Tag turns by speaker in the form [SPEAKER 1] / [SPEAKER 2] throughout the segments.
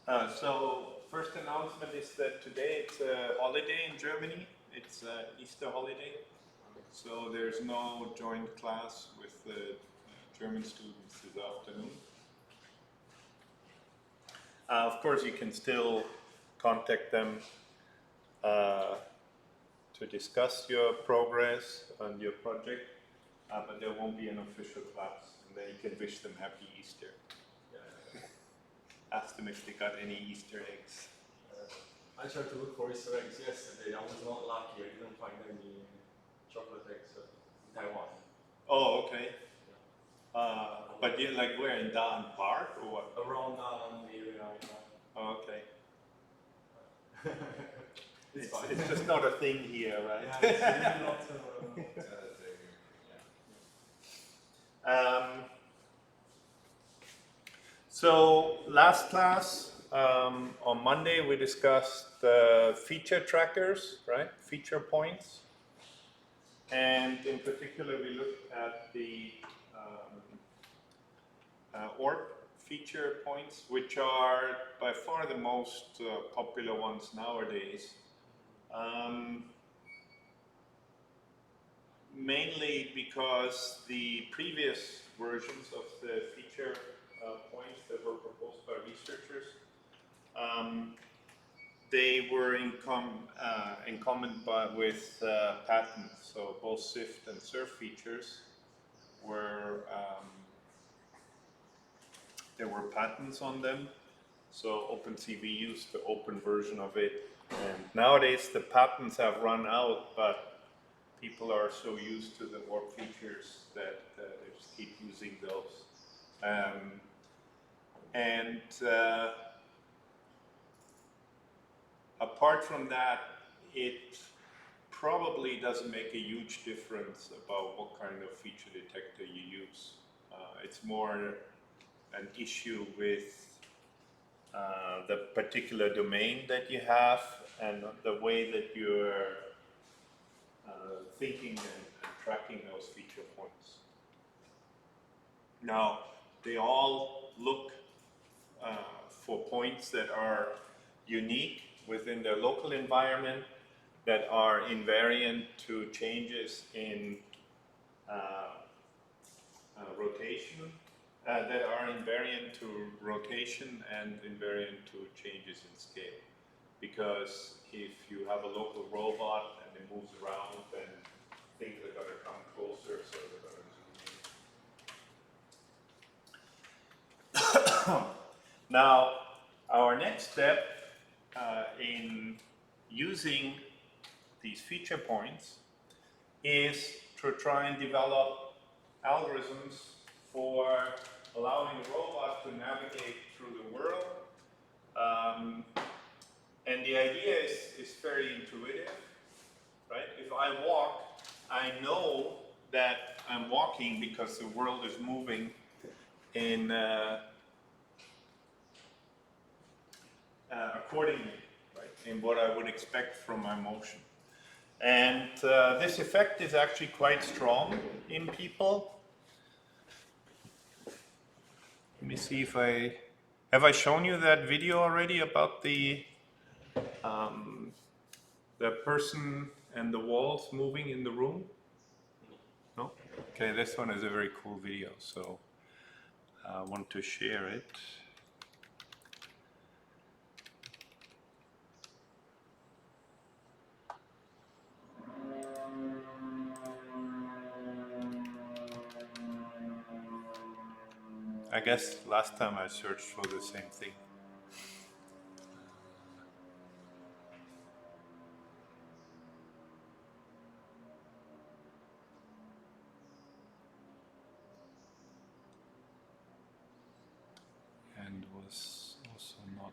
[SPEAKER 1] So first announcement is that today it's a holiday in Germany. It's Easter holiday, so there's no joint class with the German students this afternoon. Of course, you can still contact them to discuss your progress on your project, but there won't be an official class, and then you can wish them Happy Easter. Ask them if they got any Easter eggs.
[SPEAKER 2] I tried to look for Easter eggs yesterday. I was not lucky. I didn't find any chocolate eggs in Taiwan.
[SPEAKER 1] Oh, okay. But you like where, in Dan Park or what?
[SPEAKER 2] Around the area.
[SPEAKER 1] Oh, okay.
[SPEAKER 2] It's
[SPEAKER 1] just not a thing here, right?
[SPEAKER 2] Yeah, it's really not
[SPEAKER 1] So last class, on Monday, we discussed feature trackers, right? Feature points. And in particular, we looked at the ORB feature points, which are by far the most popular ones nowadays. Mainly because the previous versions of the feature points that were proposed by researchers, they were in common with patents. So both SIFT and SURF features were, there were patents on them. So OpenCV used the open version of it. And nowadays the patents have run out, but people are so used to the ORB features that they just keep using those. Apart from that, it probably doesn't make a huge difference about what kind of feature detector you use. It's more an issue with the particular domain that you have and the way that you're thinking and tracking those feature points. Now, they all look for points that are unique within their local environment, that are invariant to changes in rotation, that are invariant to rotation and invariant to changes in scale. Because if you have a local robot and it moves around, then things are going to come closer, so they're going to zoom in. Now, our next step in using these feature points is to try and develop algorithms for allowing the robot to navigate through the world. And the idea is very intuitive, right? If I walk, I know that I'm walking because the world is moving in accordingly, right? In what I would expect from my motion. And this effect is actually quite strong in people. Let me see if have I shown you that video already about the person and the walls moving in the room? No? Okay, this one is a very cool video, so I want to share it. I guess last time I searched for the same thing. And was also not.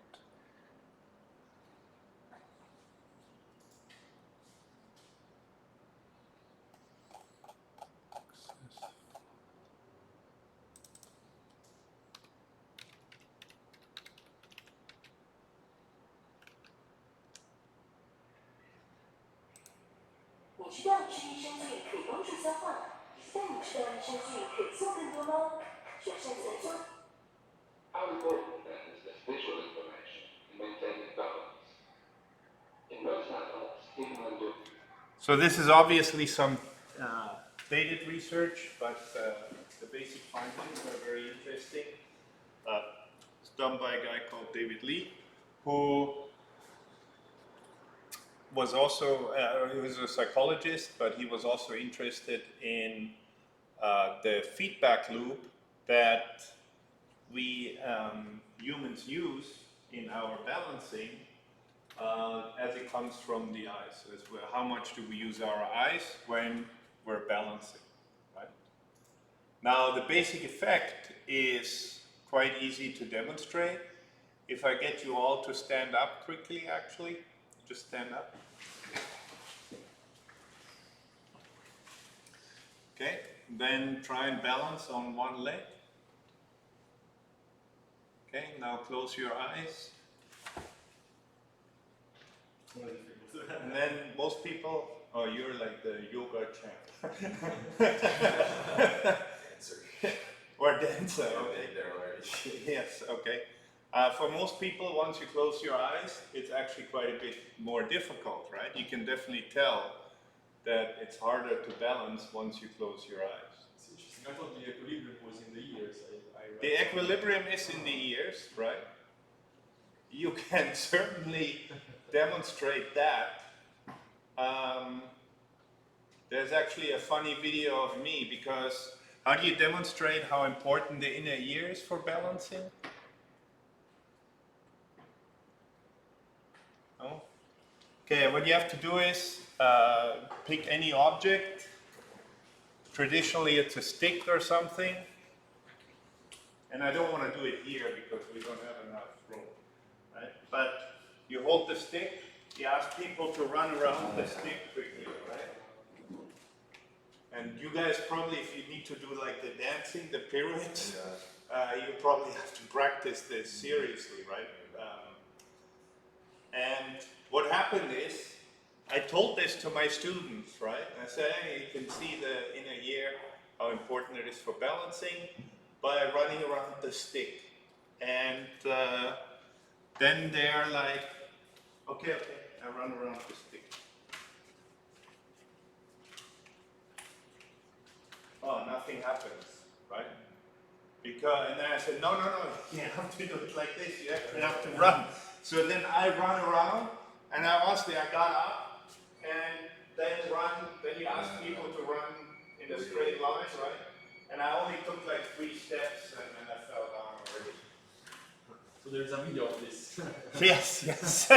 [SPEAKER 3] 你知道吃益生菌可以帮助消化，但你知道益生菌可以做更多吗？选项选中。
[SPEAKER 4] How important then is this visual information
[SPEAKER 1] So this is obviously some dated research, but the basic findings are very interesting. It's done by a guy called David Lee, who was also he was a psychologist, but he was also interested in the feedback loop that we humans use in our balancing as it comes from the eyes. So it's how much do we use our eyes when we're balancing, right? Now the basic effect is quite easy to demonstrate. If I get you all to stand up quickly, actually, just stand up. Okay, then try and balance on one leg. Okay, now close your eyes. And then most people, oh, you're like the yoga champ. Or dancer, okay. Yes, okay. For most people, once you close your eyes, it's actually quite a bit more difficult, right? You can definitely tell that it's harder to balance once you close your eyes.
[SPEAKER 2] It's interesting. I thought the equilibrium was in the ears.
[SPEAKER 1] The equilibrium is in the ears, right? You can certainly demonstrate that. There's actually a funny video of me, because how do you demonstrate how important the inner ear is for balancing? No? Okay, what you have to do is pick any object. Traditionally it's a stick or something. And I don't want to do it here because we don't have enough room, right? But you hold the stick, you ask people to run around the stick quickly, right? And you guys probably, if you need to do like the dancing, the pirouettes, you probably have to practice this seriously, right? And what happened is, I told this to my students, right? I said, hey, you can see the inner ear, how important it is for balancing, by running around the stick. And then they're like, okay, I run around the stick. Oh, nothing happens, right? Because, and then I said, no, you have to do it like this, you actually have to run. So then I run around, and I got up, and then you ask people to run in a straight line, right? And I only took like 3 steps, and then I fell down already.
[SPEAKER 2] So there's a video of this.
[SPEAKER 1] Yes.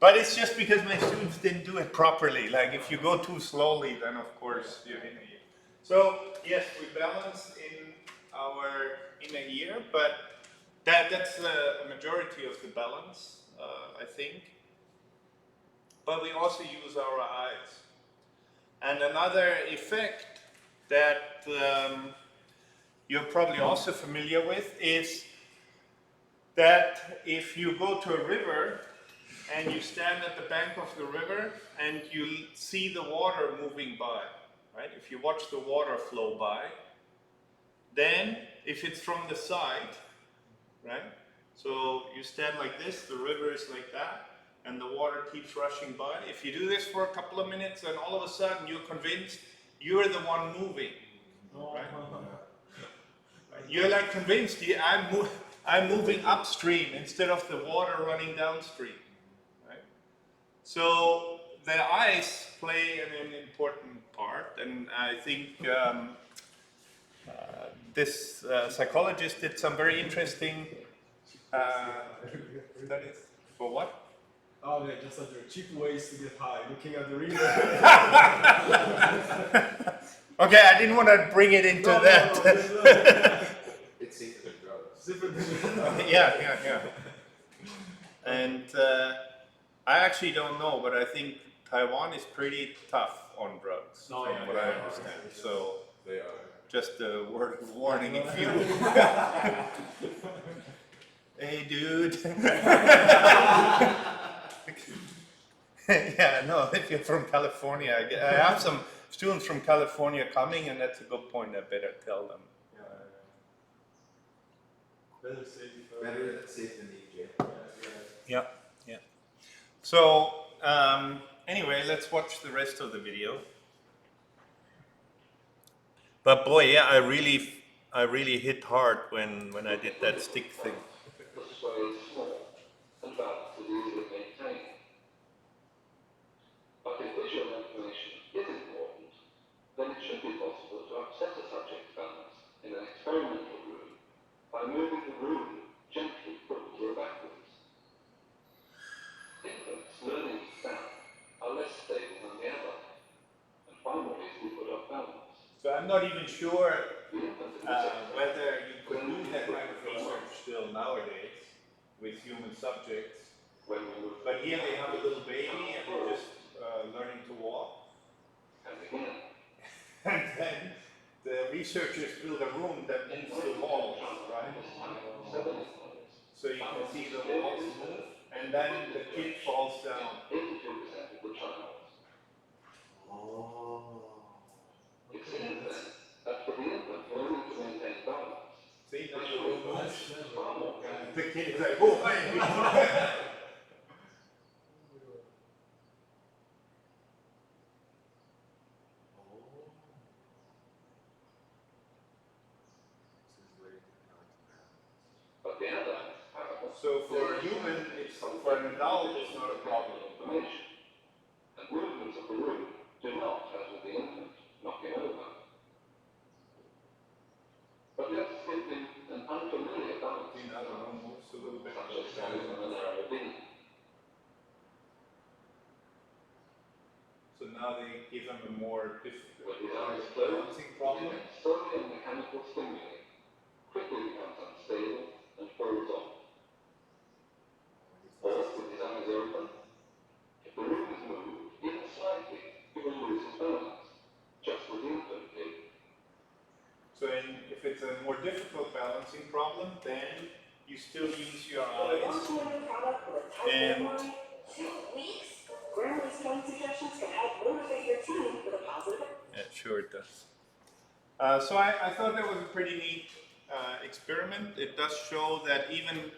[SPEAKER 1] But it's just because my students didn't do it properly. Like if you go too slowly, then of course you're in it. So yes, we balance in our inner ear, but that's a majority of the balance, I think. But we also use our eyes. And another effect that you're probably also familiar with is that if you go to a river and you stand at the bank of the river and you see the water moving by, right? If you watch the water flow by, then if it's from the side, right? So you stand like this, the river is like that, and the water keeps rushing by. If you do this for a couple of minutes, then all of a sudden you're convinced you're the one moving, right? You're like convinced I'm moving upstream instead of the water running downstream, right? So the eyes play an important part, and I think this psychologist did some very interesting studies. For what?
[SPEAKER 2] Oh, yeah, just other cheap ways to get high, looking at the river.
[SPEAKER 1] Okay, I didn't want to bring it into that.
[SPEAKER 2] No.
[SPEAKER 4] It's safer than drugs.
[SPEAKER 1] Yeah. And I actually don't know, but I think Taiwan is pretty tough on drugs, from what I understand. So
[SPEAKER 4] They are.
[SPEAKER 1] just a word of warning if you... Hey, dude. Yeah, no, if you're from California, I have some students from California coming, and that's a good point. I better tell them.
[SPEAKER 2] Better safe.
[SPEAKER 4] Better safe than need, Jay.
[SPEAKER 1] Yeah. So anyway, let's watch the rest of the video. But boy, yeah, I really hit hard when I did that stick thing.
[SPEAKER 5] The sway is small and balance is easily maintained. But if visual information is important, then it should be possible to upset a subject's balance in an experimental room by moving the room gently forward or backwards. Infants learning to stand are less stable than the adult and find more easily put off balance.
[SPEAKER 1] So I'm not even sure
[SPEAKER 5] The infant in this
[SPEAKER 1] whether you could do that kind of research still nowadays with human subjects.
[SPEAKER 5] when we move
[SPEAKER 1] But here they have a little baby and they're just learning to walk.
[SPEAKER 5] and again,
[SPEAKER 1] And then the researchers build a room that moves the walls, right? So you can see the walls move, and then the kid falls down.
[SPEAKER 5] 82% of the child. It seems then that for the infant learning to maintain balance,
[SPEAKER 1] See, now the room moves. And the kid is like, oh, hey!
[SPEAKER 5] but the adult, however,
[SPEAKER 1] So for a human, for an adult, it's not a problem.
[SPEAKER 5] information, and movements of the room do not, as with the infant, knock him over. But let's give him an unfamiliar balance,
[SPEAKER 1] See, now the room moves a little bit.
[SPEAKER 5] such as standing on a narrow beam.
[SPEAKER 1] So now they give him a more difficult
[SPEAKER 5] With his eyes closed,
[SPEAKER 1] balancing problem.
[SPEAKER 5] slowly and mechanical stimuli quickly becomes unstable and falls off. Or with his eyes open, if the room is moved even slightly, he will lose his balance, just as the infant did.
[SPEAKER 1] So if it's a more difficult balancing problem, then you still use your eyes. And
[SPEAKER 3] 2 weeks? Grandma's 20 suggestions can help motivate your team with a positive.
[SPEAKER 1] yeah, sure it does. So I thought that was a pretty neat experiment. It does show that even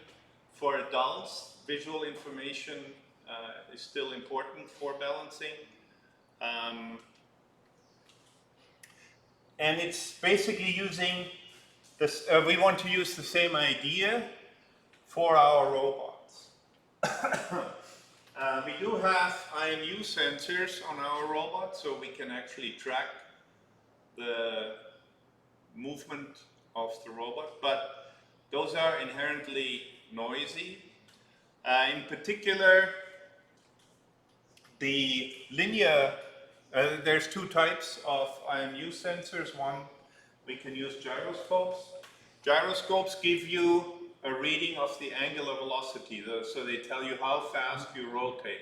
[SPEAKER 1] for adults, visual information is still important for balancing. And it's basically using this, we want to use the same idea for our robots. We do have IMU sensors on our robot, so we can actually track the movement of the robot, but those are inherently noisy. In particular, the linear, there's two types of IMU sensors. One, we can use gyroscopes. Gyroscopes give you a reading of the angular velocity, so they tell you how fast you rotate.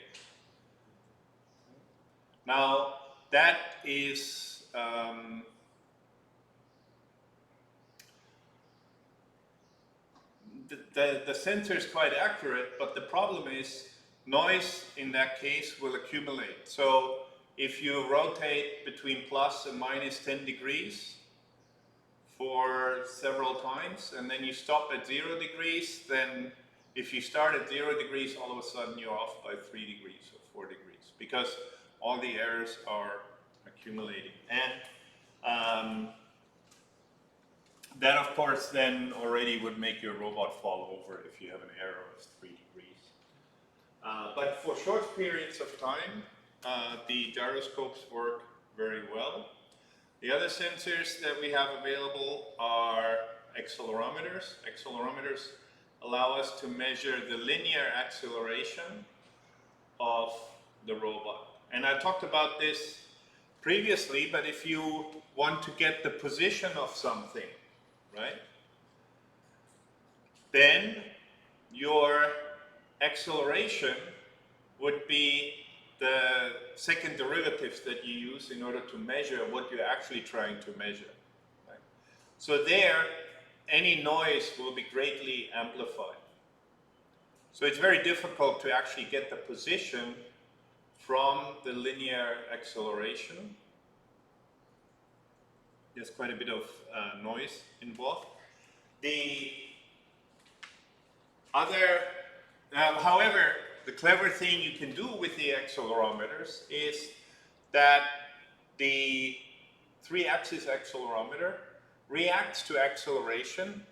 [SPEAKER 1] Now, that is the sensor is quite accurate, but the problem is noise in that case will accumulate. So if you rotate between plus and minus 10 degrees for several times, and then you stop at 0 degrees, then if you start at 0 degrees, all of a sudden you're off by 3 degrees or 4 degrees, because all the errors are accumulating. And that, of course, then already would make your robot fall over if you have an error of 3 degrees. But for short periods of time, the gyroscopes work very well. The other sensors that we have available are accelerometers. Accelerometers allow us to measure the linear acceleration of the robot. And I talked about this previously, but if you want to get the position of something, right, then your acceleration would be the second derivatives that you use in order to measure what you're actually trying to measure. Right? So there, any noise will be greatly amplified. So it's very difficult to actually get the position from the linear acceleration. There's quite a bit of noise involved. The other, however, the clever thing you can do with the accelerometers is that the 3-axis accelerometer reacts to acceleration,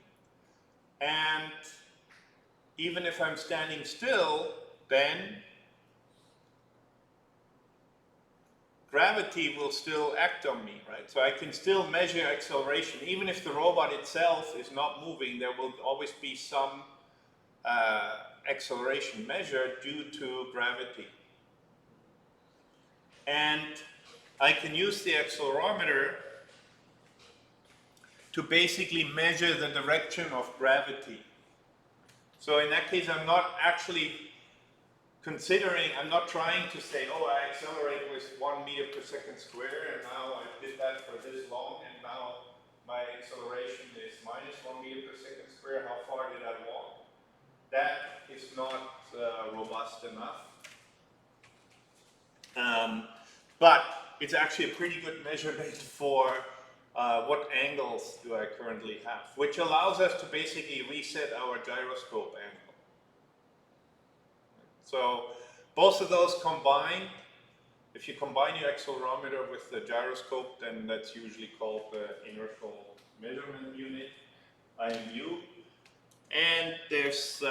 [SPEAKER 1] and even if I'm standing still, then gravity will still act on me, right? So I can still measure acceleration. Even if the robot itself is not moving, there will always be some acceleration measured due to gravity. And I can use the accelerometer to basically measure the direction of gravity. So in that case, I'm not actually considering, I'm not trying to say, oh, I accelerate with 1 meter per second square, and now I did that for this long, and now my acceleration is minus 1 meter per second square. How far did I walk? That is not robust enough. But it's actually a pretty good measurement for what angles do I currently have, which allows us to basically reset our gyroscope angle. So both of those combined, if you combine your accelerometer with the gyroscope, then that's usually called the inertial measurement unit, IMU. And there's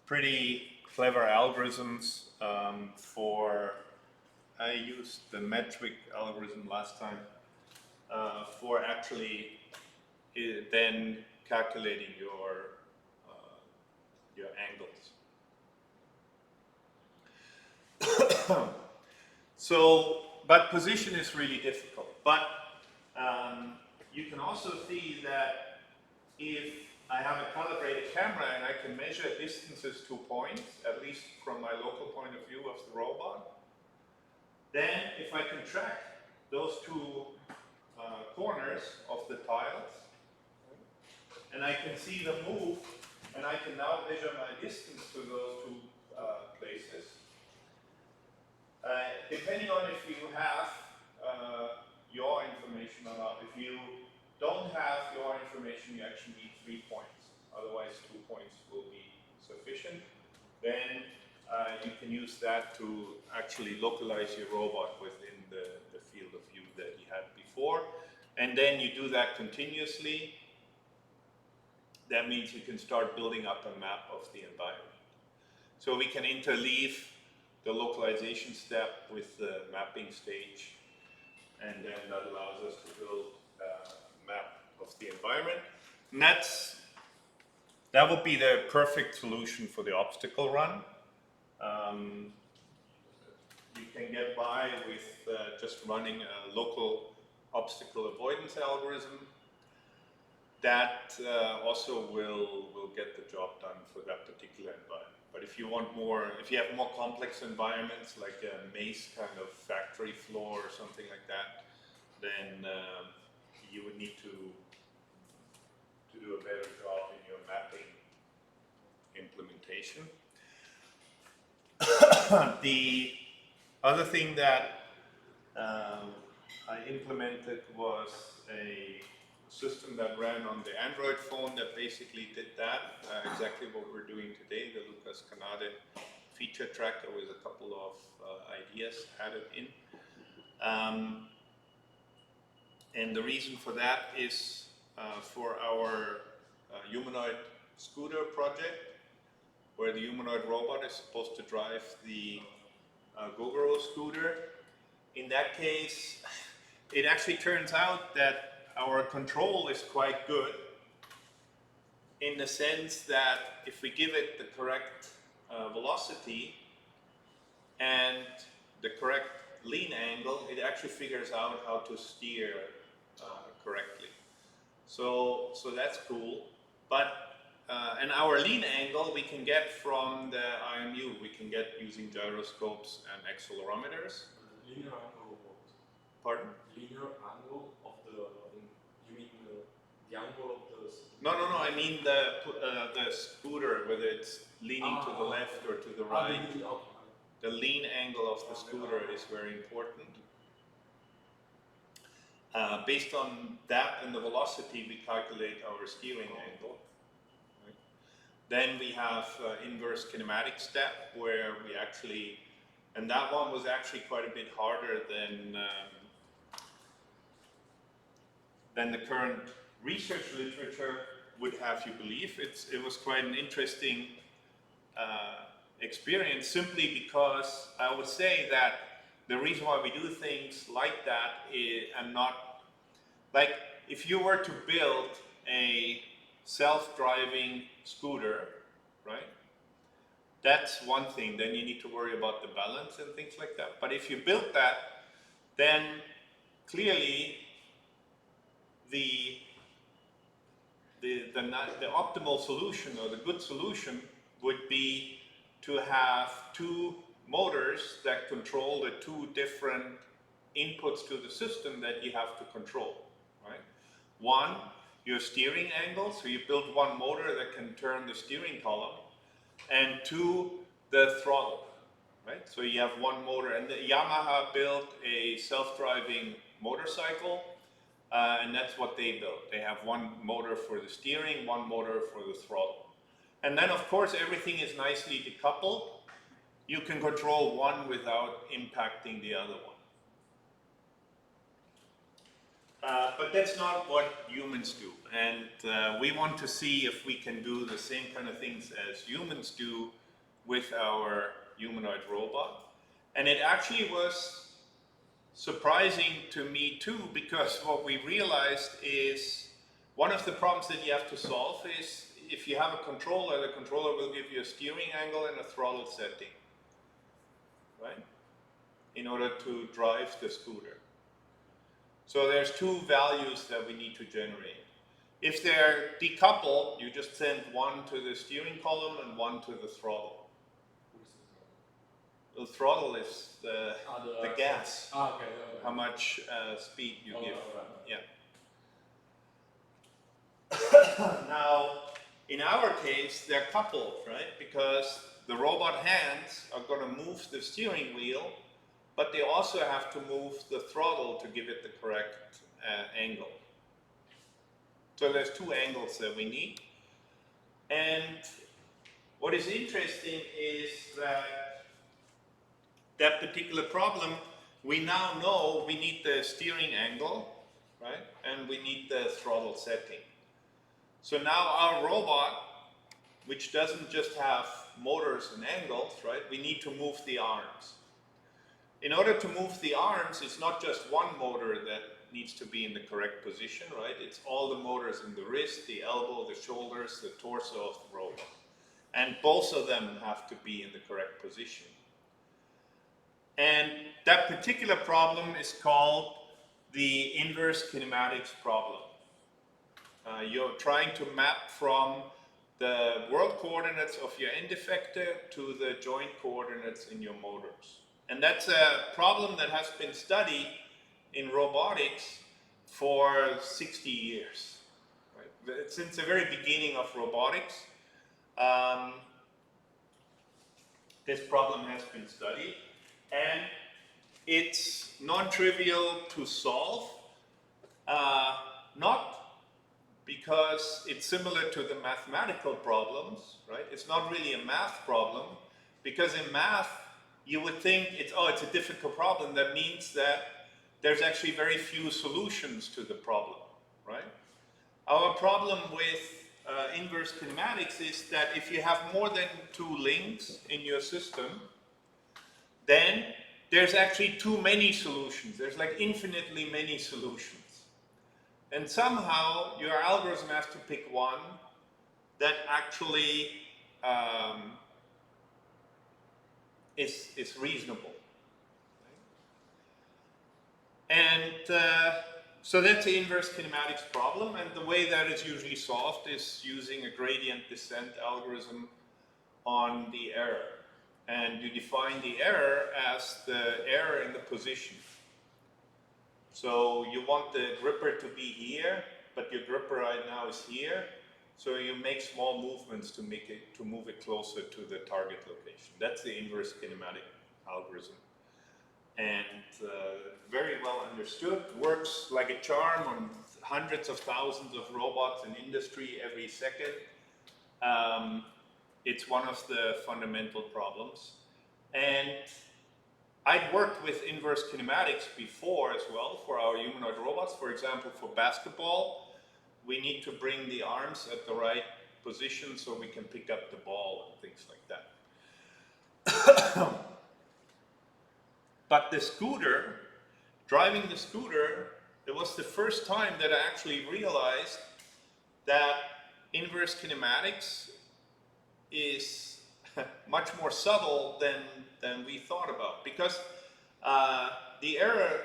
[SPEAKER 1] pretty clever algorithms for, I used the metric algorithm last time, for actually then calculating your angles. So, but position is really difficult. But you can also see that if I have a calibrated camera and I can measure distances to points, at least from my local point of view of the robot, then if I can track those two corners of the tiles, and I can see them move, and I can now measure my distance to those two places. Depending on if you have your information or not, if you don't have your information, you actually need 3 points. Otherwise, 2 points will be sufficient. Then you can use that to actually localize your robot within the field of view that you had before. And then you do that continuously. That means you can start building up a map of the environment. So we can interleave the localization step with the mapping stage, and then that allows us to build a map of the environment. And that would be the perfect solution for the obstacle run. You can get by with just running a local obstacle avoidance algorithm. That also will get the job done for that particular environment. But if you want more, if you have more complex environments like a maze kind of factory floor or something like that, then you would need to do a better job in your mapping implementation. The other thing that I implemented was a system that ran on the Android phone that basically did that, exactly what we're doing today, the Lucas Canade feature tracker with a couple of ideas added in. And the reason for that is for our humanoid scooter project, where the humanoid robot is supposed to drive the Gogoro scooter. In that case, it actually turns out that our control is quite good, in the sense that if we give it the correct velocity and the correct lean angle, it actually figures out how to steer correctly. So that's cool. But and our lean angle we can get from the IMU. We can get using gyroscopes and accelerometers.
[SPEAKER 2] Linear angle of what?
[SPEAKER 1] Pardon?
[SPEAKER 2] Linear angle of the, you mean the angle of the...
[SPEAKER 1] No, I mean the scooter, whether it's leaning to the left or to the right. The lean angle of the scooter is very important. Based on that and the velocity, we calculate our steering angle. Then we have inverse kinematic step, where we actually, and that one was actually quite a bit harder than the current research literature would have you believe. It was quite an interesting experience, simply because I would say that the reason why we do things like that is, and not, like if you were to build a self-driving scooter, right? That's one thing, then you need to worry about the balance and things like that. But if you built that, then clearly the optimal solution, or the good solution, would be to have two motors that control the two different inputs to the system that you have to control, right? One, your steering angle, so you build one motor that can turn the steering column, and two, the throttle, right? So you have one motor, and the Yamaha built a self-driving motorcycle, and that's what they built. They have one motor for the steering, one motor for the throttle. And then of course everything is nicely decoupled. You can control one without impacting the other one. But that's not what humans do. And we want to see if we can do the same kind of things as humans do with our humanoid robot. And it actually was surprising to me too, because what we realized is one of the problems that you have to solve is, if you have a controller, the controller will give you a steering angle and a throttle setting, right? In order to drive the scooter. So there's two values that we need to generate. If they're decoupled, you just send one to the steering column and one to the throttle. The throttle is the gas.
[SPEAKER 2] Okay.
[SPEAKER 1] How much speed you give.
[SPEAKER 2] Right.
[SPEAKER 1] Yeah. Now, in our case, they're coupled, right? Because the robot hands are going to move the steering wheel, but they also have to move the throttle to give it the correct angle. So there's two angles that we need. And what is interesting is that particular problem, we now know we need the steering angle, right? And we need the throttle setting. So now our robot, which doesn't just have motors and angles, right? We need to move the arms. In order to move the arms, it's not just one motor that needs to be in the correct position, right? It's all the motors in the wrist, the elbow, the shoulders, the torso of the robot. And both of them have to be in the correct position. And that particular problem is called the inverse kinematics problem. You're trying to map from the world coordinates of your end effector to the joint coordinates in your motors. And that's a problem that has been studied in robotics for 60 years. Right? Since the very beginning of robotics, this problem has been studied. And it's non-trivial to solve, not because it's similar to the mathematical problems, right? It's not really a math problem, because in math, you would think it's a difficult problem. That means that there's actually very few solutions to the problem, right? Our problem with inverse kinematics is that if you have more than two links in your system, then there's actually too many solutions. There's like infinitely many solutions. And somehow your algorithm has to pick one that actually is reasonable. And so that's the inverse kinematics problem, and the way that is usually solved is using a gradient descent algorithm on the error. And you define the error as the error in the position. So you want the gripper to be here, but your gripper right now is here. So you make small movements to move it closer to the target location. That's the inverse kinematic algorithm. And very well understood, works like a charm on hundreds of thousands of robots in industry every second. It's one of the fundamental problems. And I'd worked with inverse kinematics before as well for our humanoid robots. For example, for basketball, we need to bring the arms at the right position so we can pick up the ball and things like that. But the scooter, driving the scooter, it was the first time that I actually realized that inverse kinematics is much more subtle than we thought about, because the error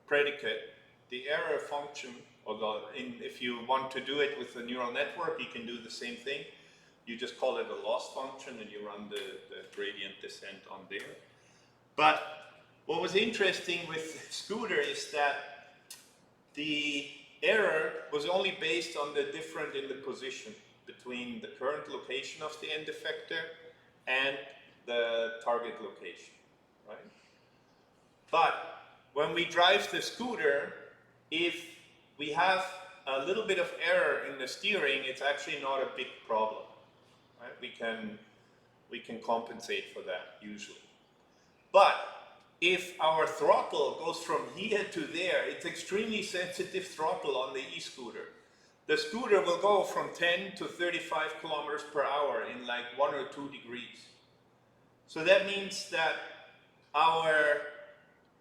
[SPEAKER 1] predicate, the error function, if you want to do it with a neural network, you can do the same thing. You just call it a loss function and you run the gradient descent on there. But what was interesting with Scooter is that the error was only based on the difference in the position between the current location of the end effector and the target location, right? But when we drive the scooter, if we have a little bit of error in the steering, it's actually not a big problem, right? We can compensate for that usually. But if our throttle goes from here to there, it's extremely sensitive throttle on the e-scooter. The scooter will go from 10 to 35 kilometers per hour in like 1 or 2 degrees. So that means that our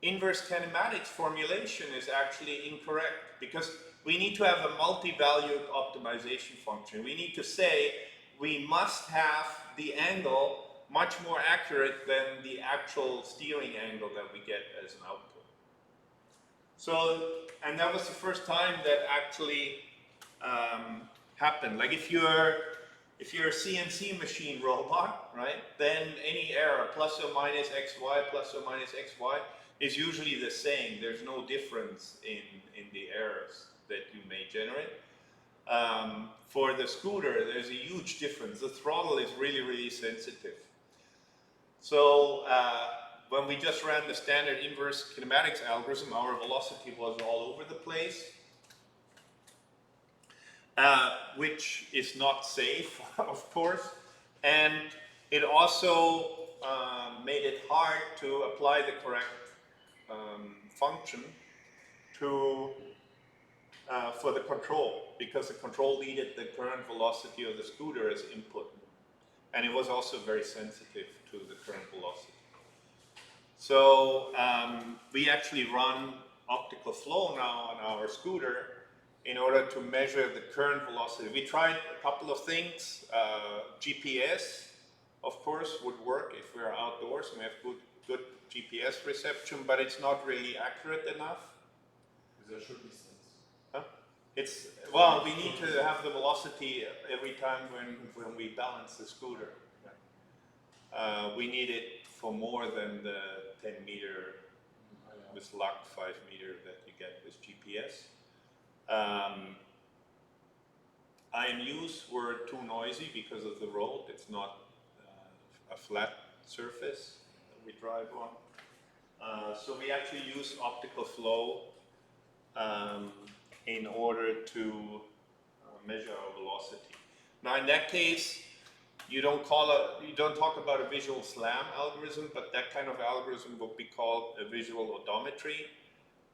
[SPEAKER 1] inverse kinematics formulation is actually incorrect, because we need to have a multi-valued optimization function. We need to say we must have the angle much more accurate than the actual steering angle that we get as an output. So, and that was the first time that actually happened. Like if you're a CNC machine robot, right, then any error, plus or minus xy, plus or minus xy, is usually the same. There's no difference in the errors that you may generate. For the scooter, there's a huge difference. The throttle is really, really sensitive. So when we just ran the standard inverse kinematics algorithm, our velocity was all over the place, which is not safe, of course. And it also made it hard to apply the correct function for the control, because the control needed the current velocity of the scooter as input. And it was also very sensitive to the current velocity. So we actually run optical flow now on our scooter in order to measure the current velocity. We tried a couple of things. GPS, of course, would work if we're outdoors and we have good GPS reception, but it's not really accurate enough.
[SPEAKER 2] There should be sense.
[SPEAKER 1] Huh? Well, we need to have the velocity every time when we balance the scooter. We need it for more than the 10 meter, with luck 5 meter that you get with GPS. IMUs were too noisy because of the road. It's not a flat surface that we drive on. So we actually use optical flow in order to measure our velocity. Now in that case, you don't talk about a visual SLAM algorithm, but that kind of algorithm would be called a visual odometry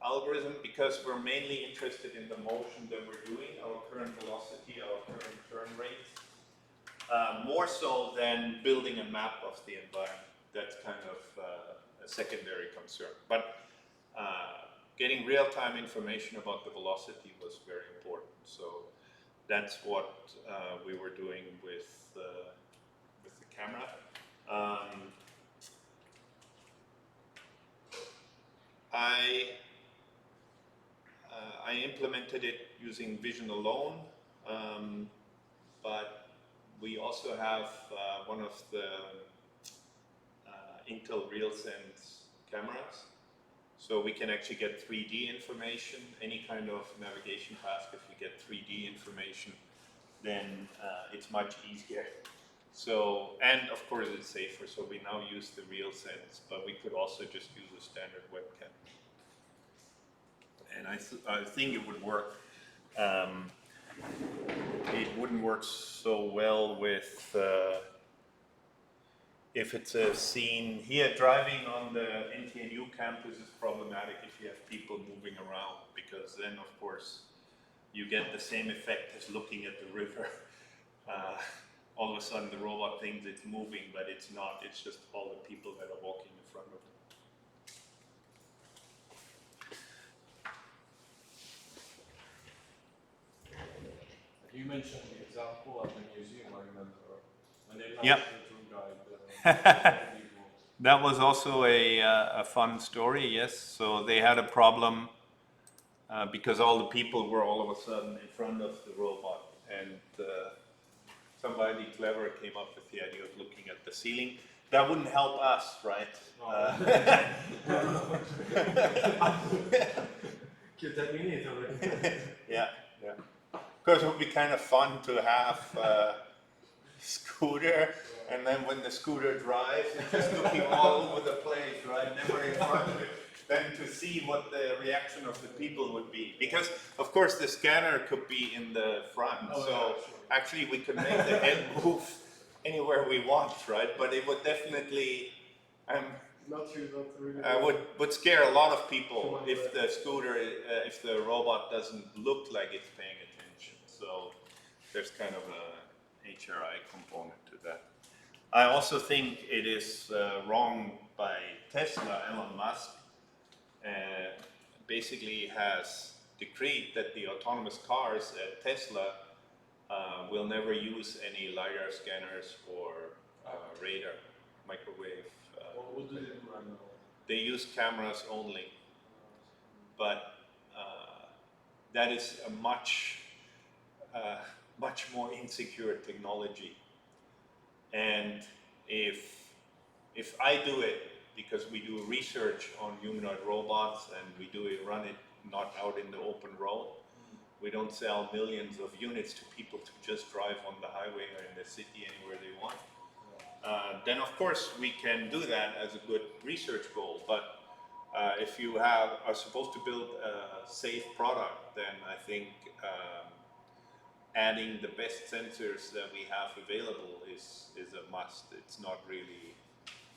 [SPEAKER 1] algorithm, because we're mainly interested in the motion that we're doing, our current velocity, our current turn rates, more so than building a map of the environment. That's kind of a secondary concern. But getting real-time information about the velocity was very important. So that's what we were doing with the camera. I implemented it using vision alone, but we also have one of the Intel RealSense cameras, so we can actually get 3D information. Any kind of navigation task, if you get 3D information, then it's much easier. So, and of course it's safer, so we now use the RealSense, but we could also just use a standard webcam. And I think it would work. It wouldn't work so well with if it's a scene here, driving on the NTNU campus is problematic if you have people moving around, because then of course you get the same effect as looking at the river. All of a sudden the robot thinks it's moving, but it's not. It's just all the people that are walking in front of it.
[SPEAKER 2] You mentioned the example at the museum, I remember, when they
[SPEAKER 1] Yep.
[SPEAKER 2] launched the tour guide.
[SPEAKER 1] That was also a fun story, yes. So they had a problem because all the people were all of a sudden in front of the robot, and somebody clever came up with the idea of looking at the ceiling. That wouldn't help us, right?
[SPEAKER 2] Give that minute already.
[SPEAKER 1] Yeah, yeah. Because it would be kind of fun to have a scooter, and then when the scooter drives, it's just looking all over the place, right? Never in front of it. Then to see what the reaction of the people would be. Because, of course, the scanner could be in the front,
[SPEAKER 2] Oh,
[SPEAKER 1] so
[SPEAKER 2] yeah, sure.
[SPEAKER 1] actually we could make the head move anywhere we want, right? But it would definitely
[SPEAKER 2] Not really.
[SPEAKER 1] would scare a lot of people if the scooter, if the robot doesn't look like it's paying attention. So there's kind of a HRI component to that. I also think it is wrong by Tesla. Elon Musk basically has decreed that the autonomous cars at Tesla will never use any LiDAR scanners or radar, microwave.
[SPEAKER 2] What do they do right now?
[SPEAKER 1] They use cameras only, but that is a much more insecure technology. And if I do it, because we do research on humanoid robots and we run it not out in the open road, we don't sell millions of units to people to just drive on the highway or in the city anywhere they want. Then of course we can do that as a good research goal, but if you are supposed to build a safe product, then I think adding the best sensors that we have available is a must. It's not really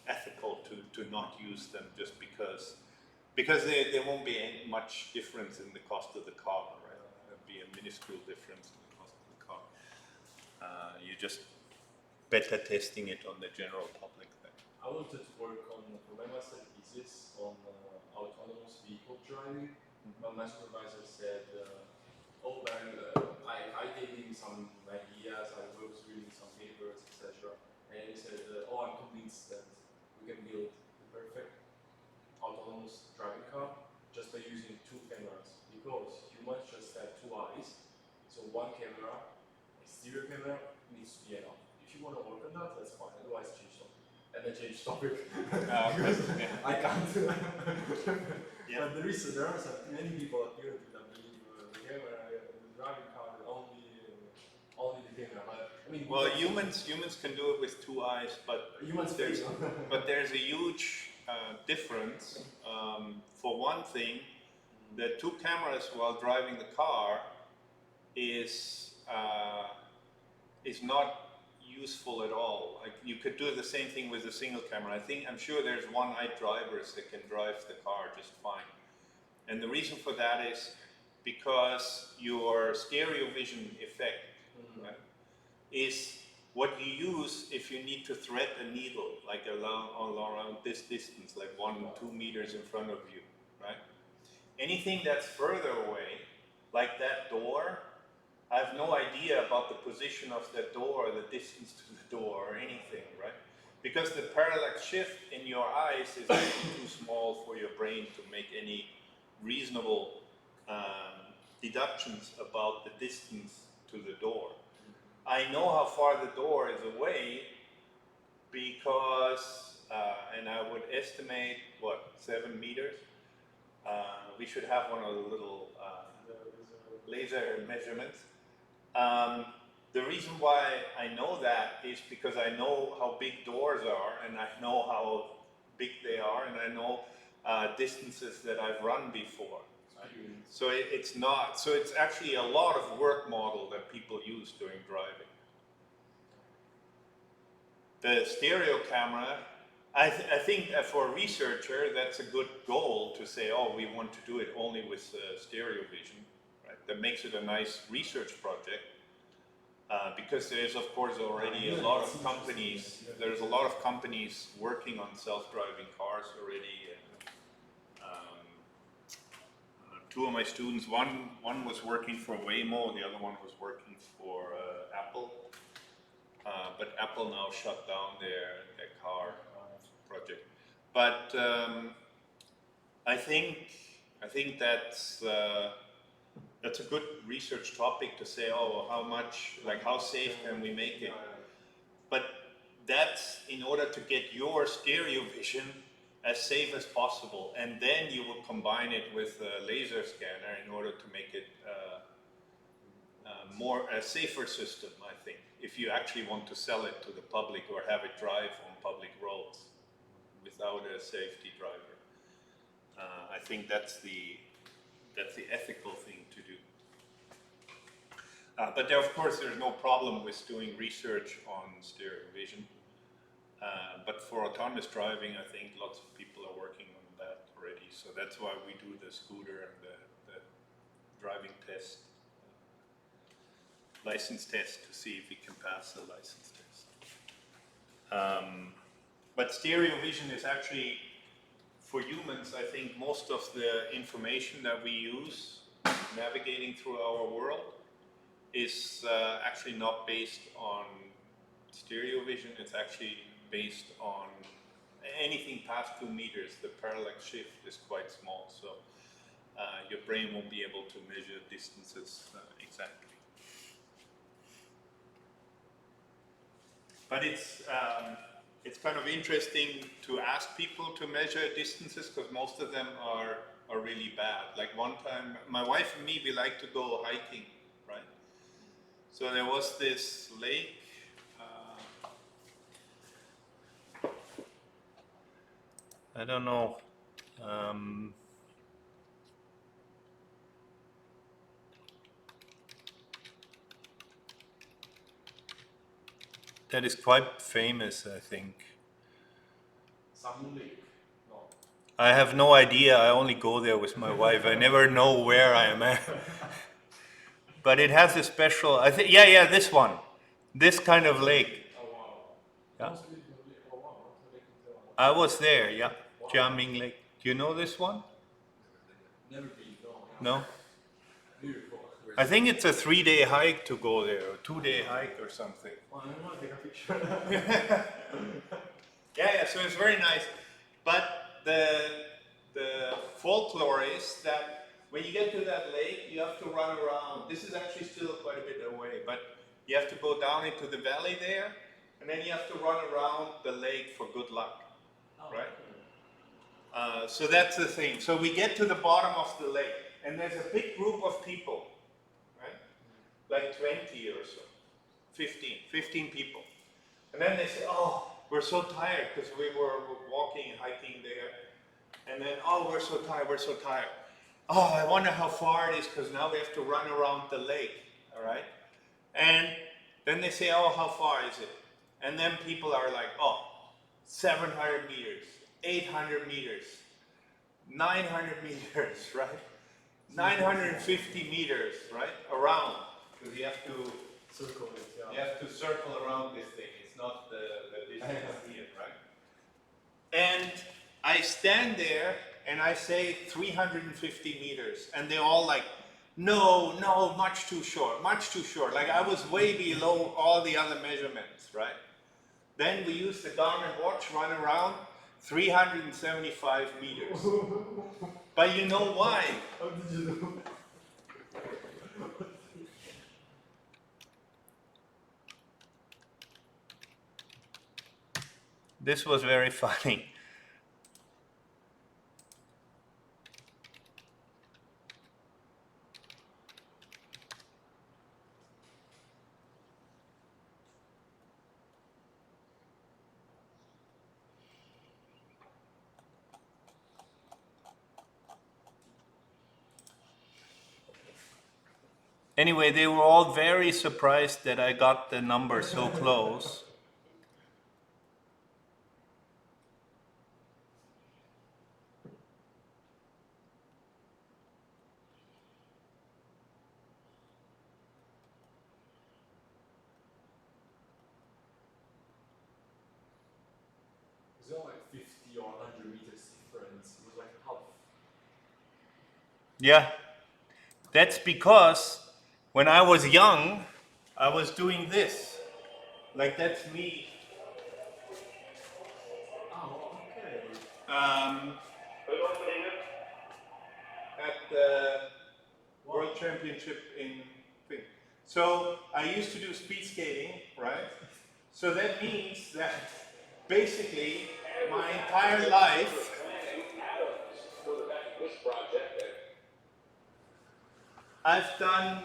[SPEAKER 1] ethical to not use them just because there won't be much difference in the cost of the car, right? There'll be a minuscule difference in the cost of the car. You just beta testing it on the general public then.
[SPEAKER 2] I wanted to work on, for my master thesis, on autonomous vehicle driving. But my supervisor said, oh man, I gave him some ideas, I was reading some papers, etc. And he said, oh, I'm convinced that we can build the perfect autonomous driving car just by using two cameras, because humans just have two eyes. So one camera, exterior camera, needs to be enough. If you want to work on that, that's fine. Otherwise, change topic. And I change topic. I can't.
[SPEAKER 1] Yeah.
[SPEAKER 2] But there are many people apparently that believe the camera, the driving car, only the camera. But I mean,
[SPEAKER 1] Well, humans can do it with two eyes, but
[SPEAKER 2] humans
[SPEAKER 1] there's a huge difference. For one thing, the two cameras while driving the car is not useful at all. Like, you could do the same thing with a single camera. I'm sure there's one-eyed drivers that can drive the car just fine. And the reason for that is because your stereo vision effect, right, is what you use if you need to thread a needle, like around this distance, like 1-2 meters in front of you, right? Anything that's further away, like that door, I have no idea about the position of that door, or the distance to the door, or anything, right? Because the parallax shift in your eyes is actually too small for your brain to make any reasonable deductions about the distance to the door. I know how far the door is away because, and I would estimate, 7 meters? We should have one of the little laser measurements. The reason why I know that is because I know how big doors are, and I know how big they are, and I know distances that I've run before. So it's actually a lot of work model that people use during driving. the stereo camera, I think that for a researcher, that's a good goal to say, oh, we want to do it only with stereo vision, right? That makes it a nice research project. Because there's of course already a lot of companies, there's a lot of companies working on self-driving cars already. And, two of my students, one was working for Waymo, the other one was working for Apple. But Apple now shut down their car project. But I think that's a good research topic to say, oh, how much, like how safe can we make it? But that's in order to get your stereo vision as safe as possible, and then you will combine it with a laser scanner in order to make it a safer system, I think, if you actually want to sell it to the public or have it drive on public roads without a safety driver. I think that's the ethical thing to do. But there, of course, there's no problem with doing research on stereo vision. But for autonomous driving, I think lots of people are working on that already. So that's why we do the scooter and the driving test, license test, to see if we can pass the license test. But stereo vision is actually, for humans, I think most of the information that we use navigating through our world is actually not based on stereo vision. It's actually based on anything past 2 meters. The parallax shift is quite small, so your brain won't be able to measure distances exactly. But it's kind of interesting to ask people to measure distances, because most of them are really bad. Like one time, my wife and me, we like to go hiking, right? So there was this lake. I don't know. That is quite famous, I think.
[SPEAKER 2] Salmon Lake. No.
[SPEAKER 1] I have no idea. I only go there with my wife. I never know where I am at. But it has a special, I think, yeah, this one. This kind of lake.
[SPEAKER 2] Oh wow.
[SPEAKER 1] Yeah.
[SPEAKER 2] Most beautiful lake. Oh wow. What lake is that one?
[SPEAKER 1] I was there, yeah. Jiaming Lake. Do you know this one?
[SPEAKER 2] Never been. No.
[SPEAKER 1] No?
[SPEAKER 2] Beautiful.
[SPEAKER 1] I think it's a 3-day hike to go there, or 2-day hike or something.
[SPEAKER 2] Well, I want to take a picture.
[SPEAKER 1] Yeah, so it's very nice. But the folklore is that when you get to that lake, you have to run around. This is actually still quite a bit away, but you have to go down into the valley there, and then you have to run around the lake for good luck, right? So that's the thing. So we get to the bottom of the lake, and there's a big group of people, right? Like 20 or so, 15 people. And then they say, oh, we're so tired because we were walking, hiking there. And then, oh, we're so tired. Oh, I wonder how far it is because now we have to run around the lake, all right? And then they say, oh, how far is it? And then people are like, oh, 700 meters, 800 meters, 900 meters, right? 950 meters, right? Around, because you have to
[SPEAKER 2] Circle it, yeah.
[SPEAKER 1] you have to circle around this thing. It's not the distance here, right? And I stand there and I say 350 meters, and they're all like, no, much too short. Like I was way below all the other measurements, right? Then we use the Garmin watch, run around 375 meters. But you know why?
[SPEAKER 2] How did you know?
[SPEAKER 1] This was very funny. Anyway, they were all very surprised that I got the number so close.
[SPEAKER 2] wasn't like 50 or 100 meters difference. It was like half.
[SPEAKER 1] Yeah, that's because when I was young, I was doing this. Like that's me.
[SPEAKER 2] Oh, okay.
[SPEAKER 1] At the World Championship in thing. So I used to do speed skating, right? So that means that basically my entire life I've done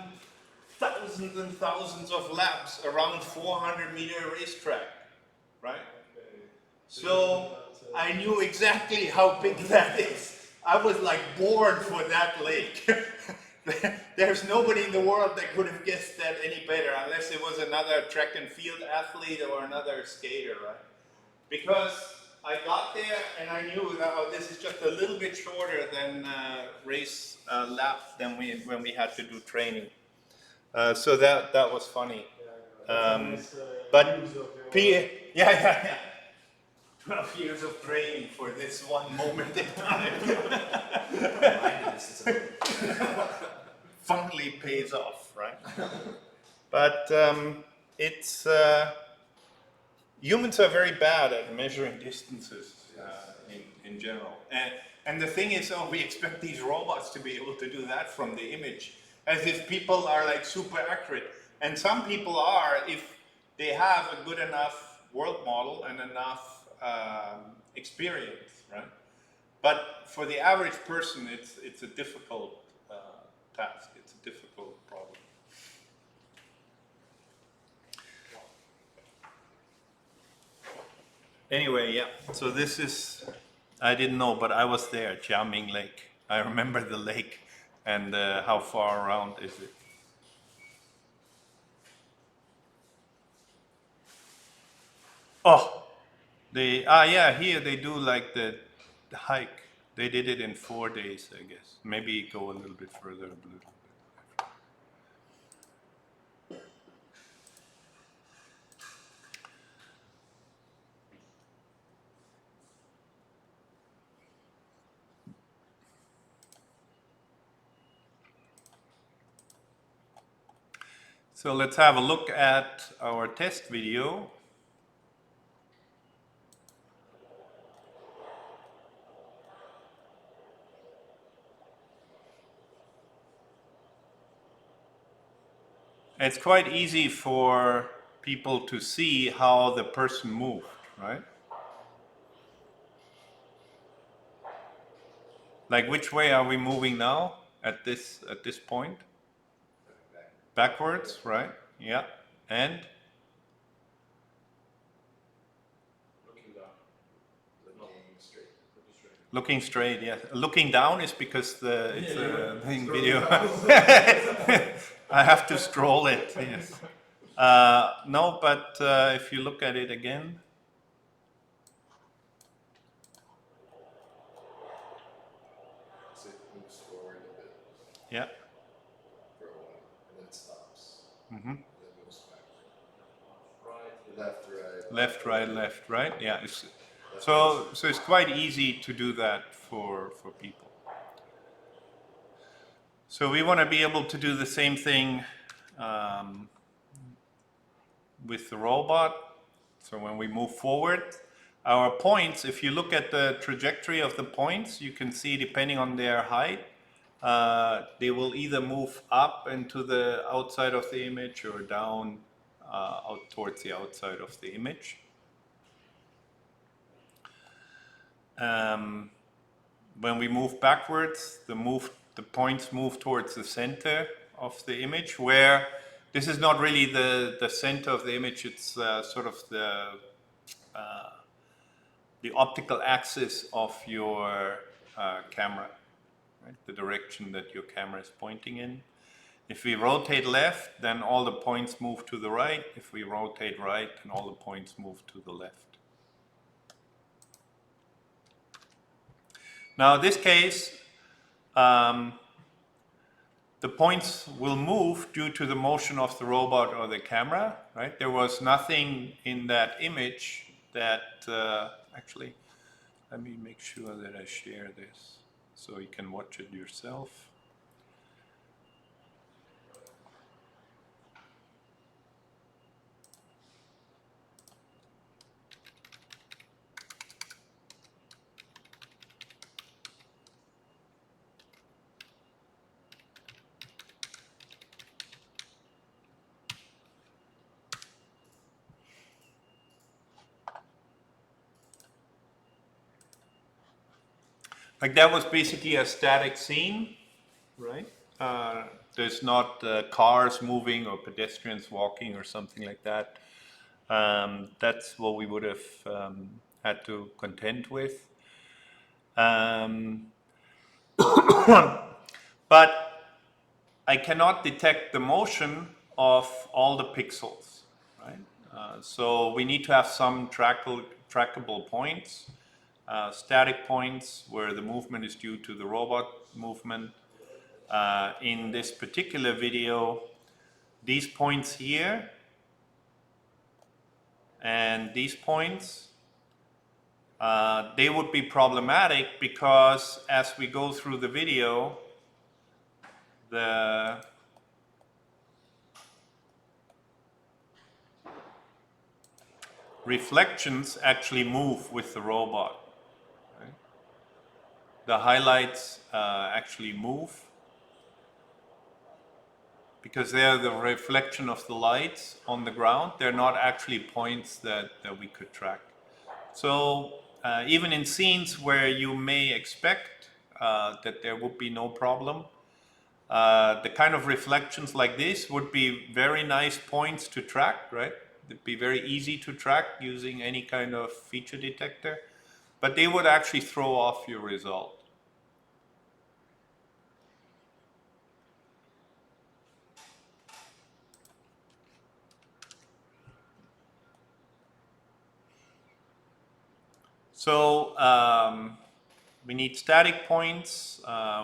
[SPEAKER 1] thousands and thousands of laps around 400-meter racetrack, right? So I knew exactly how big that is. I was like born for that lake. There's nobody in the world that could have guessed that any better, unless it was another track and field athlete or another skater, right? Because I got there and I knew that this is just a little bit shorter than race laps than when we had to do training. So that was funny. But yeah. 12 years of training for this one moment in time. Finally pays off, right? But it's humans are very bad at measuring distances in general. And the thing is, we expect these robots to be able to do that from the image, as if people are like super accurate. And some people are, if they have a good enough world model and enough experience, right? But for the average person, it's a difficult task. It's a difficult problem. Anyway, yeah. So this is, I didn't know, but I was there, Jiaming Lake. I remember the lake, and how far around is it? Oh, yeah, here they do like the hike. They did it in 4 days, I guess. Maybe go a little bit further. So let's have a look at our test video. It's quite easy for people to see how the person moved, right? Like which way are we moving now at this point? Backwards, right? Yeah. And
[SPEAKER 2] Looking down.
[SPEAKER 4] Looking straight.
[SPEAKER 1] looking straight, yes. Looking down is because it's a thing video. I have to scroll it, yes. No, but if you look at it again.
[SPEAKER 4] So it moves forward a bit
[SPEAKER 1] Yeah.
[SPEAKER 4] for a while, and then stops.
[SPEAKER 1] Mm-hmm.
[SPEAKER 4] And then moves backward.
[SPEAKER 2] Right.
[SPEAKER 4] Left, right.
[SPEAKER 1] Left, right. Yeah. So it's quite easy to do that for people. So we want to be able to do the same thing with the robot. So when we move forward, our points, if you look at the trajectory of the points, you can see depending on their height, they will either move up into the outside of the image or down out towards the outside of the image. When we move backwards, the points move towards the center of the image, where this is not really the center of the image, it's sort of the optical axis of your camera, right? The direction that your camera is pointing in. If we rotate left, then all the points move to the right. If we rotate right, then all the points move to the left. Now in this case, the points will move due to the motion of the robot or the camera, right? There was nothing in that image that Actually, let me make sure that I share this so you can watch it yourself. Like that was basically a static scene, right? There's not cars moving or pedestrians walking or something like that. That's what we would have had to contend with. But I cannot detect the motion of all the pixels, right? So we need to have some trackable points, static points where the movement is due to the robot movement. In this particular video, these points here and these points, they would be problematic because as we go through the video, the reflections actually move with the robot. Right? The highlights actually move because they are the reflection of the lights on the ground. They're not actually points that we could track. So even in scenes where you may expect that there would be no problem, the kind of reflections like this would be very nice points to track, right? It'd be very easy to track using any kind of feature detector, but they would actually throw off your result. So we need static points.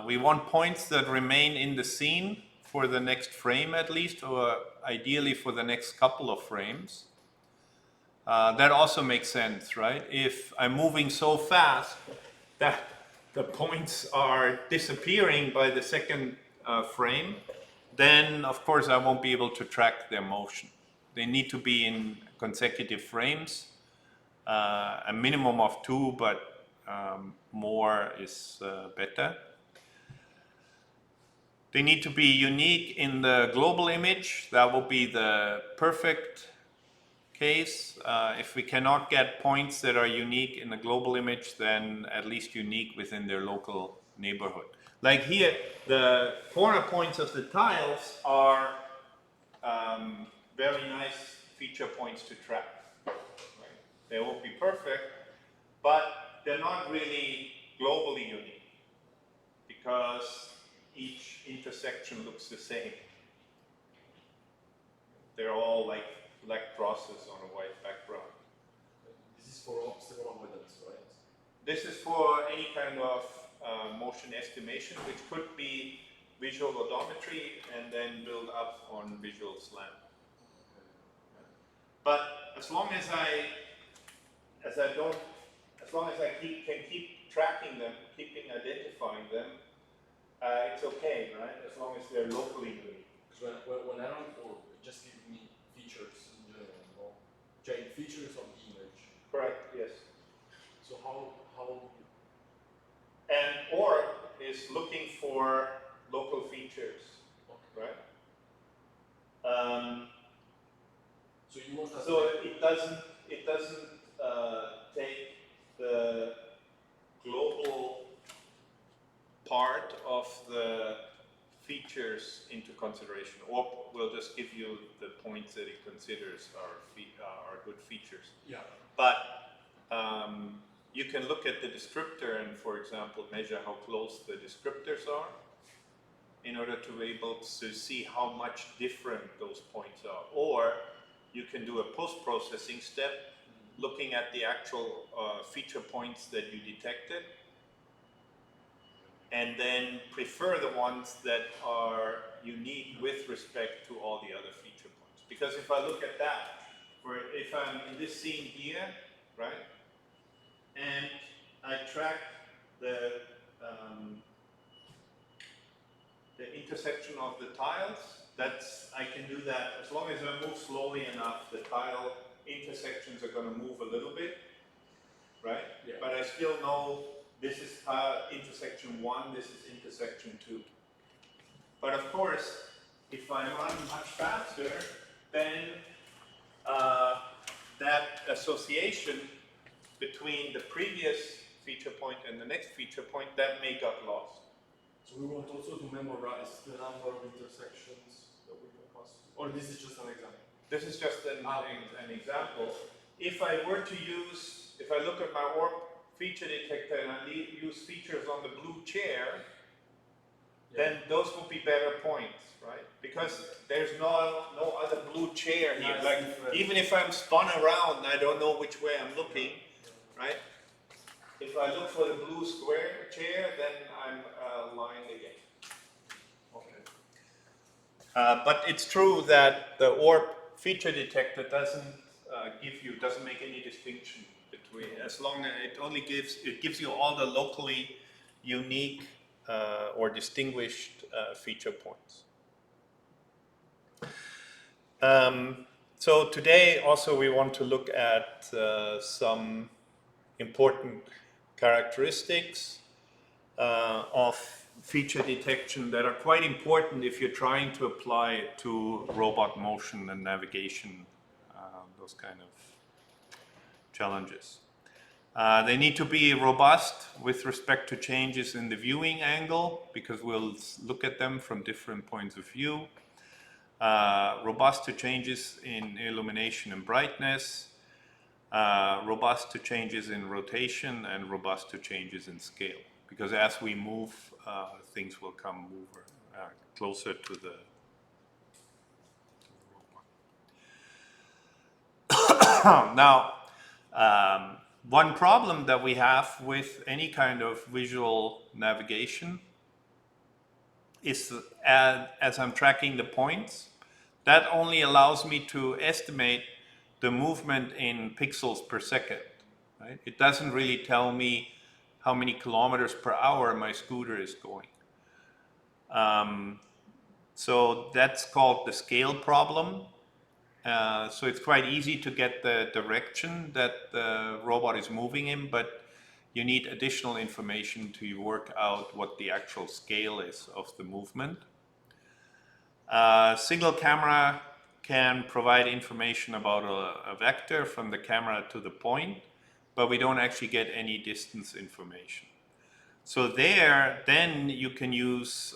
[SPEAKER 1] We want points that remain in the scene for the next frame at least, or ideally for the next couple of frames. That also makes sense, right? If I'm moving so fast that the points are disappearing by the second frame, then of course I won't be able to track their motion. They need to be in consecutive frames, a minimum of 2, but more is better. They need to be unique in the global image. That will be the perfect case. If we cannot get points that are unique in the global image, then at least unique within their local neighborhood. Like here, the corner points of the tiles are very nice feature points to track. Right? They won't be perfect, but they're not really globally unique because each intersection looks the same. They're all like black crosses on a white background.
[SPEAKER 2] This is for obstacle avoidance, right?
[SPEAKER 1] This is for any kind of motion estimation, which could be visual odometry and then build up on visual slant. But as long as I can keep tracking them, keeping identifying them, it's okay, right? As long as they're locally unique.
[SPEAKER 2] Because when I run for, just give me features in general, no? Change features of the image.
[SPEAKER 1] Correct, yes.
[SPEAKER 2] So how
[SPEAKER 1] And or is looking for local features, right?
[SPEAKER 2] so you want us
[SPEAKER 1] So it doesn't take the global part of the features into consideration, or we'll just give you the points that it considers are good features.
[SPEAKER 2] yeah.
[SPEAKER 1] But you can look at the descriptor and, for example, measure how close the descriptors are in order to be able to see how much different those points are. Or you can do a post-processing step looking at the actual feature points that you detected and then prefer the ones that are unique with respect to all the other feature points. Because if I look at that, if I'm in this scene here, right, and I track the intersection of the tiles. I can do that as long as I move slowly enough. The tile intersections are going to move a little bit, right?
[SPEAKER 2] Yeah.
[SPEAKER 1] But I still know this is intersection 1, this is intersection 2. But of course, if I run much faster, then that association between the previous feature point and the next feature point, that may get lost.
[SPEAKER 2] So we want also to memorize the number of intersections that we can pass, or this is just an example?
[SPEAKER 1] This is just an example. If I look at my orb feature detector and I use features on the blue chair, then those would be better points, right? Because there's no other blue chair here.
[SPEAKER 2] Yeah,
[SPEAKER 1] like even if I'm spun around, I don't know which way I'm looking, right? If I look for the blue square chair, then I'm lying again.
[SPEAKER 2] Okay.
[SPEAKER 1] But it's true that the orb feature detector doesn't make any distinction between, as long as it gives you all the locally unique or distinguished feature points. So today also we want to look at some important characteristics of feature detection that are quite important if you're trying to apply it to robot motion and navigation, those kind of challenges. They need to be robust with respect to changes in the viewing angle, because we'll look at them from different points of view. Robust to changes in illumination and brightness, robust to changes in rotation, and robust to changes in scale. Because as we move, things will come closer to the robot. Now, one problem that we have with any kind of visual navigation is as I'm tracking the points, that only allows me to estimate the movement in pixels per second. Right? It doesn't really tell me how many kilometers per hour my scooter is going. So that's called the scale problem. So it's quite easy to get the direction that the robot is moving in, but you need additional information to work out what the actual scale is of the movement. Single camera can provide information about a vector from the camera to the point, but we don't actually get any distance information. So then you can use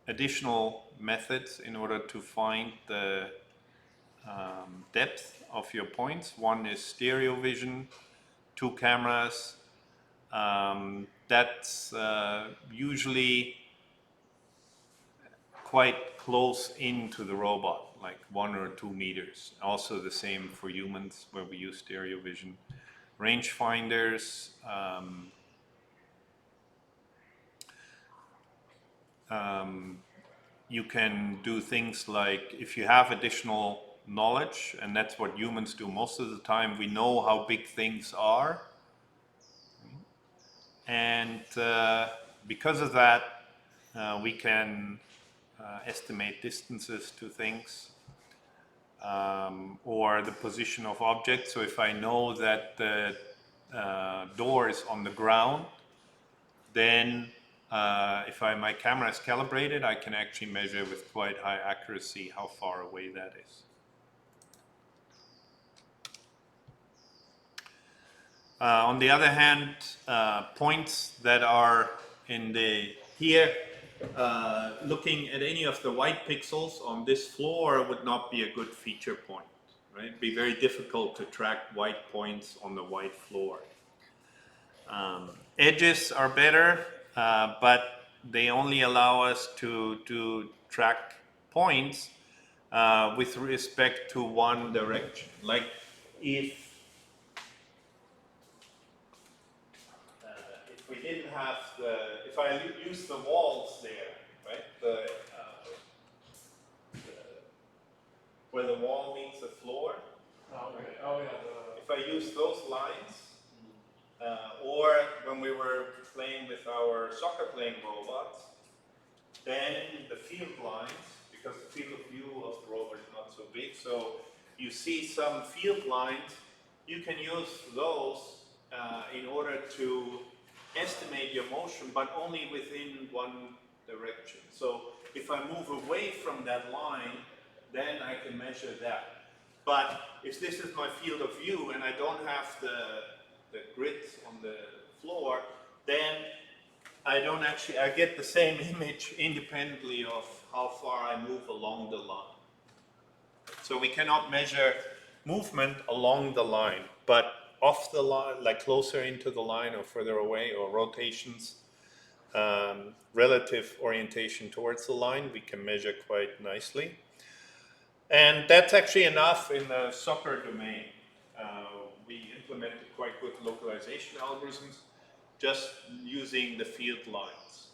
[SPEAKER 1] additional methods in order to find the depth of your points. One is stereo vision, 2 cameras. That's usually quite close into the robot, like 1 or 2 meters. Also the same for humans where we use stereo vision. Rangefinders, you can do things like, if you have additional knowledge, and that's what humans do most of the time, we know how big things are. And because of that, we can estimate distances to things, or the position of objects. So if I know that the door is on the ground, then if my camera is calibrated, I can actually measure with quite high accuracy how far away that is. On the other hand, points that are here, looking at any of the white pixels on this floor would not be a good feature point, right? It'd be very difficult to track white points on the white floor. Edges are better, but they only allow us to track points with respect to one direction. Like if we didn't have if I use the walls there, right? Where the wall meets the floor,
[SPEAKER 2] Okay. Oh yeah.
[SPEAKER 1] If I use those lines, or when we were playing with our soccer playing robots, then the field lines, because the field of view of the robot is not so big, so you see some field lines, you can use those in order to estimate your motion, but only within one direction. So if I move away from that line, then I can measure that. But if this is my field of view and I don't have the grids on the floor, then I don't actually, I get the same image independently of how far I move along the line. So we cannot measure movement along the line, but off the line, like closer into the line or further away, or rotations, relative orientation towards the line, we can measure quite nicely. And that's actually enough in the soccer domain. We implemented quite good localization algorithms just using the field lines.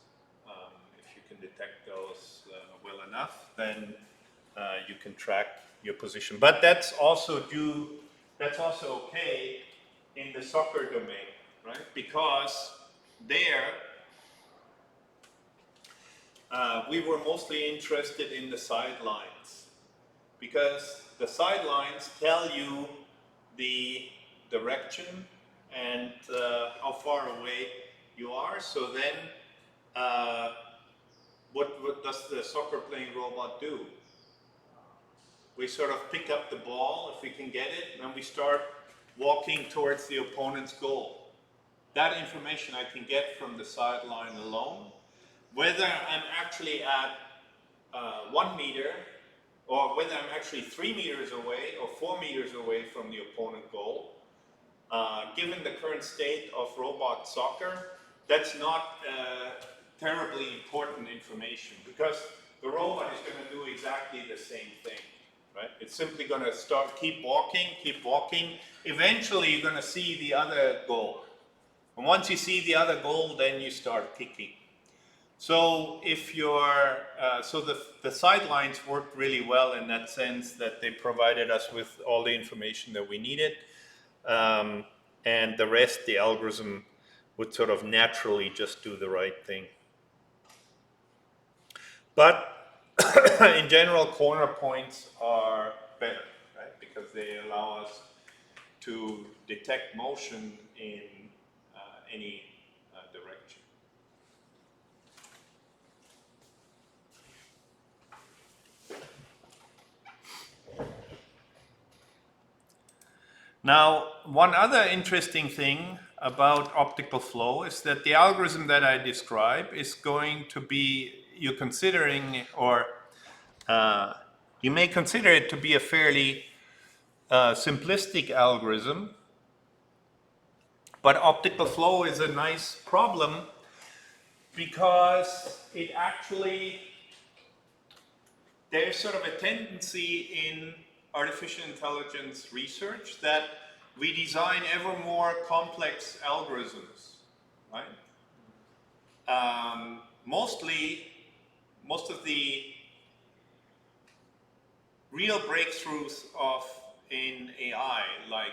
[SPEAKER 1] If you can detect those well enough, then you can track your position. But that's also okay in the soccer domain, right? Because there we were mostly interested in the sidelines, because the sidelines tell you the direction and how far away you are. So then what does the soccer playing robot do? We sort of pick up the ball if we can get it, and we start walking towards the opponent's goal. That information I can get from the sideline alone. Whether I'm actually at 1 meter, or whether I'm actually 3 meters away or 4 meters away from the opponent goal, given the current state of robot soccer, that's not terribly important information, because the robot is going to do exactly the same thing, right? It's simply going to keep walking. Eventually, you're going to see the other goal. And once you see the other goal, then you start kicking. So if you're, the sidelines worked really well in that sense, that they provided us with all the information that we needed, and the rest, the algorithm would sort of naturally just do the right thing. But in general, corner points are better, right? Because they allow us to detect motion in any direction. Now, one other interesting thing about optical flow is that the algorithm that I describe is going to be, you're considering, or you may consider it to be a fairly simplistic algorithm, but optical flow is a nice problem because it actually, there's sort of a tendency in artificial intelligence research that we design ever more complex algorithms, right? Most of the real breakthroughs in AI, like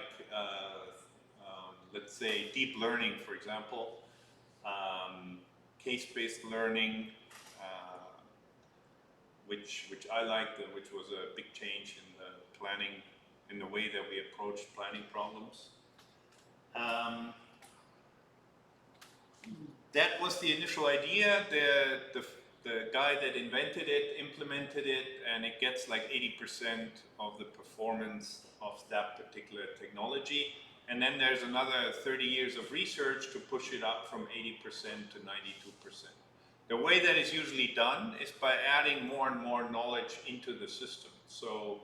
[SPEAKER 1] let's say deep learning, for example, case-based learning, which I liked, which was a big change in the planning, in the way that we approach planning problems. That was the initial idea. The guy that invented it implemented it, and it gets like 80% of the performance of that particular technology. And then there's another 30 years of research to push it up from 80% to 92%. The way that is usually done is by adding more and more knowledge into the system. So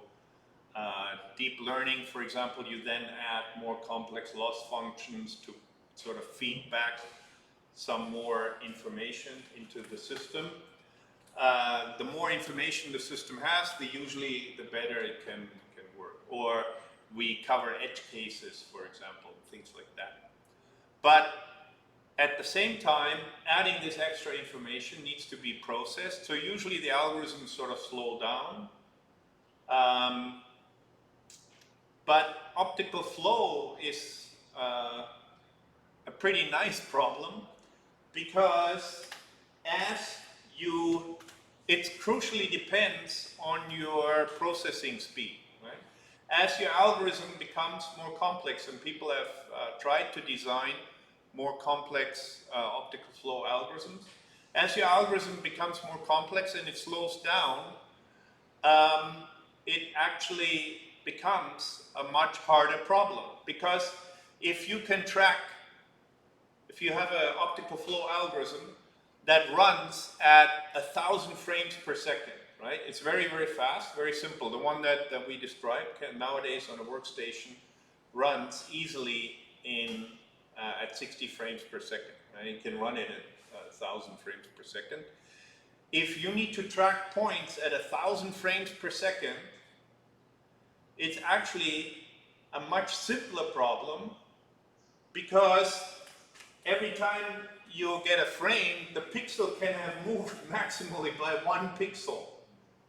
[SPEAKER 1] deep learning, for example, you then add more complex loss functions to sort of feed back some more information into the system. The more information the system has, the better it can work. Or we cover edge cases, for example, things like that. But at the same time, adding this extra information needs to be processed. So usually the algorithms sort of slow down. But optical flow is a pretty nice problem because as you, it crucially depends on your processing speed, right? As your algorithm becomes more complex, and people have tried to design more complex optical flow algorithms, as your algorithm becomes more complex and it slows down, it actually becomes a much harder problem. Because if you can track, if you have an optical flow algorithm that runs at 1,000 frames per second, right? It's very, very fast, very simple. The one that we described can nowadays on a workstation runs easily in at 60 frames per second. Right? You can run it at 1,000 frames per second. If you need to track points at 1,000 frames per second, it's actually a much simpler problem because every time you get a frame, the pixel can have moved maximally by 1 pixel,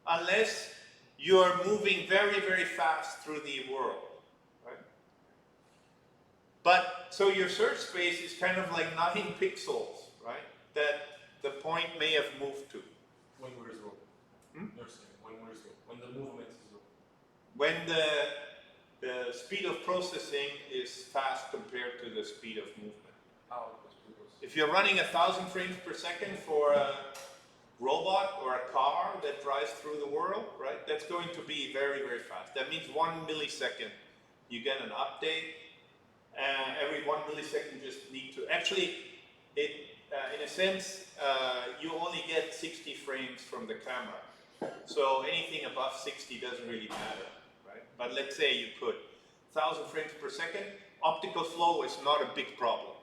[SPEAKER 1] unless you're moving very, very fast through the world, right? But, so your search space is kind of like 9 pixels, right? That the point may have moved to.
[SPEAKER 2] When we're zero.
[SPEAKER 1] Hmm?
[SPEAKER 2] You're saying when we're zero. When the movement is zero.
[SPEAKER 1] When the speed of processing is fast compared to the speed of movement. If you're running 1,000 frames per second for a robot or a car that drives through the world, right, that's going to be very, very fast. That means 1 millisecond you get an update, and every 1 millisecond you just need to, actually, in a sense, you only get 60 frames from the camera. So anything above 60 doesn't really matter, right? But let's say you put 1,000 frames per second, optical flow is not a big problem,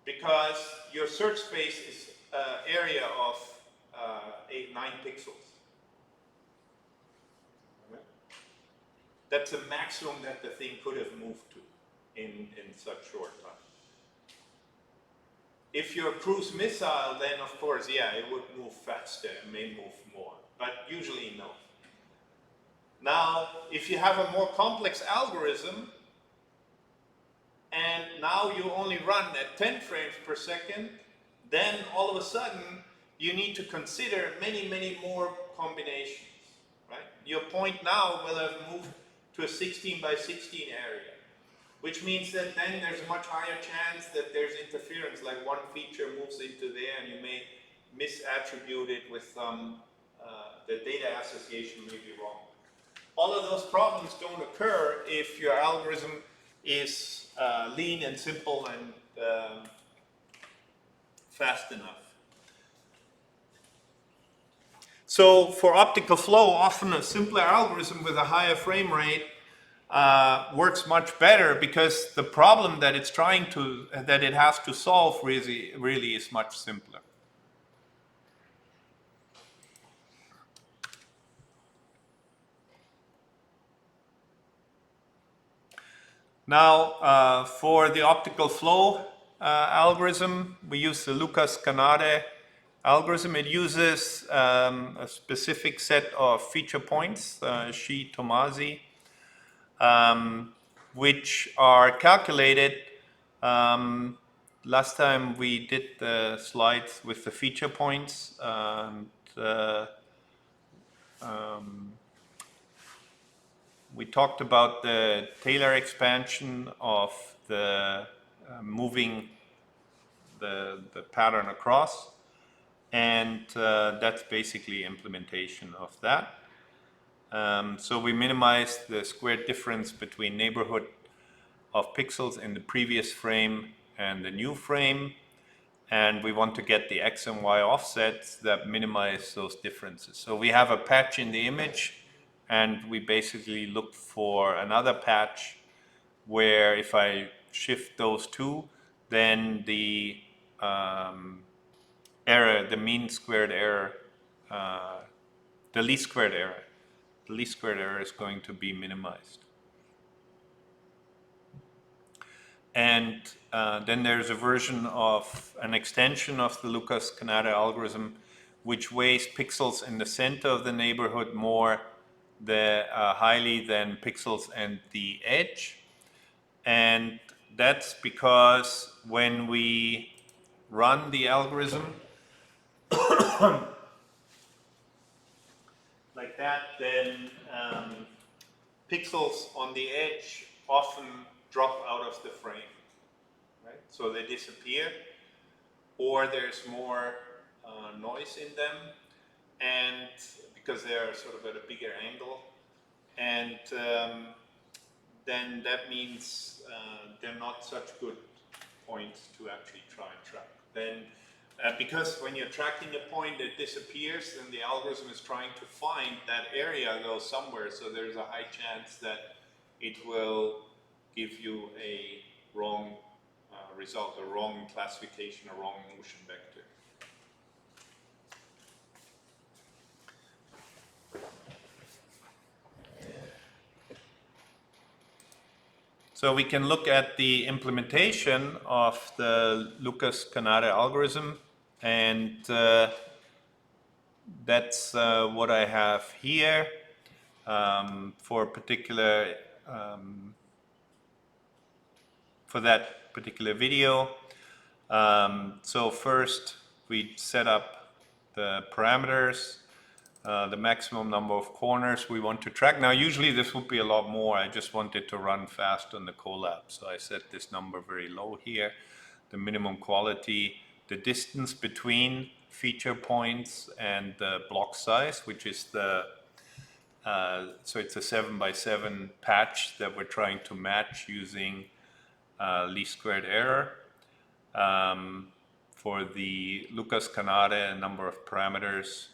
[SPEAKER 1] because your search space is area of 9 pixels. That's the maximum that the thing could have moved to in such short time. If you're a cruise missile, then of course, yeah, it would move faster, it may move more, but usually no. Now, if you have a more complex algorithm, and now you only run at 10 frames per second, then all of a sudden you need to consider many, many more combinations, right? Your point now will have moved to a 16 by 16 area, which means that then there's a much higher chance that there's interference, like one feature moves into there and you may misattribute it with some, the data association may be wrong. All of those problems don't occur if your algorithm is lean and simple and fast enough. So for optical flow, often a simpler algorithm with a higher frame rate works much better, because the problem that it's that it has to solve really is much simpler. Now, for the optical flow algorithm, we use the Lucas-Canade algorithm. It uses a specific set of feature points, Xi Tomasi, which are calculated. Last time we did the slides with the feature points, and we talked about the Taylor expansion of the moving the pattern across, and that's basically implementation of that. So we minimize the squared difference between neighborhood of pixels in the previous frame and the new frame, and we want to get the X and Y offsets that minimize those differences. So we have a patch in the image, and we basically look for another patch where if I shift those two, then the error, the mean squared error, the least squared error is going to be minimized. And then there's a version of an extension of the Lucas-Canade algorithm, which weighs pixels in the center of the neighborhood more highly than pixels and the edge. And that's because when we run the algorithm like that, then pixels on the edge often drop out of the frame, right? So they disappear, or there's more noise in them, and because they're sort of at a bigger angle, and then that means they're not such good points to actually try and track. Then, because when you're tracking a point that disappears, then the algorithm is trying to find that area goes somewhere, so there's a high chance that it will give you a wrong result, a wrong classification, a wrong motion vector. So we can look at the implementation of the Lucas-Canare algorithm, and that's what I have here for a particular for that particular video. So first we set up the parameters, the maximum number of corners we want to track. Now usually this would be a lot more. I just wanted to run fast on the Colab, so I set this number very low here. The minimum quality, the distance between feature points and the block size, which is the so it's a 7x7 patch that we're trying to match using least squared error. For the Lucas-Canare, a number of parameters.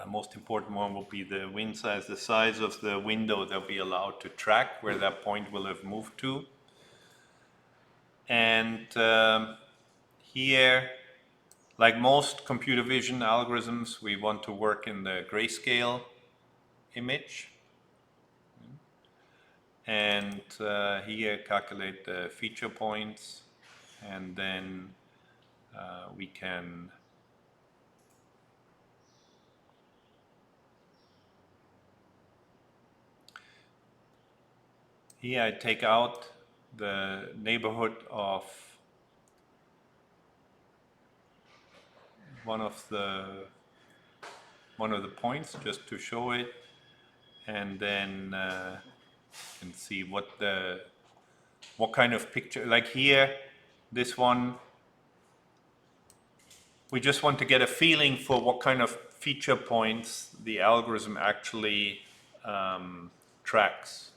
[SPEAKER 1] Most important one will be the win size, the size of the window that we allowed to track where that point will have moved to. And here, like most computer vision algorithms, we want to work in the grayscale image. And here calculate the feature points, and then we can here I take out the neighborhood of one of the points just to show it, and then you can see what kind of picture, like here, this one, we just want to get a feeling for what kind of feature points the algorithm actually tracks.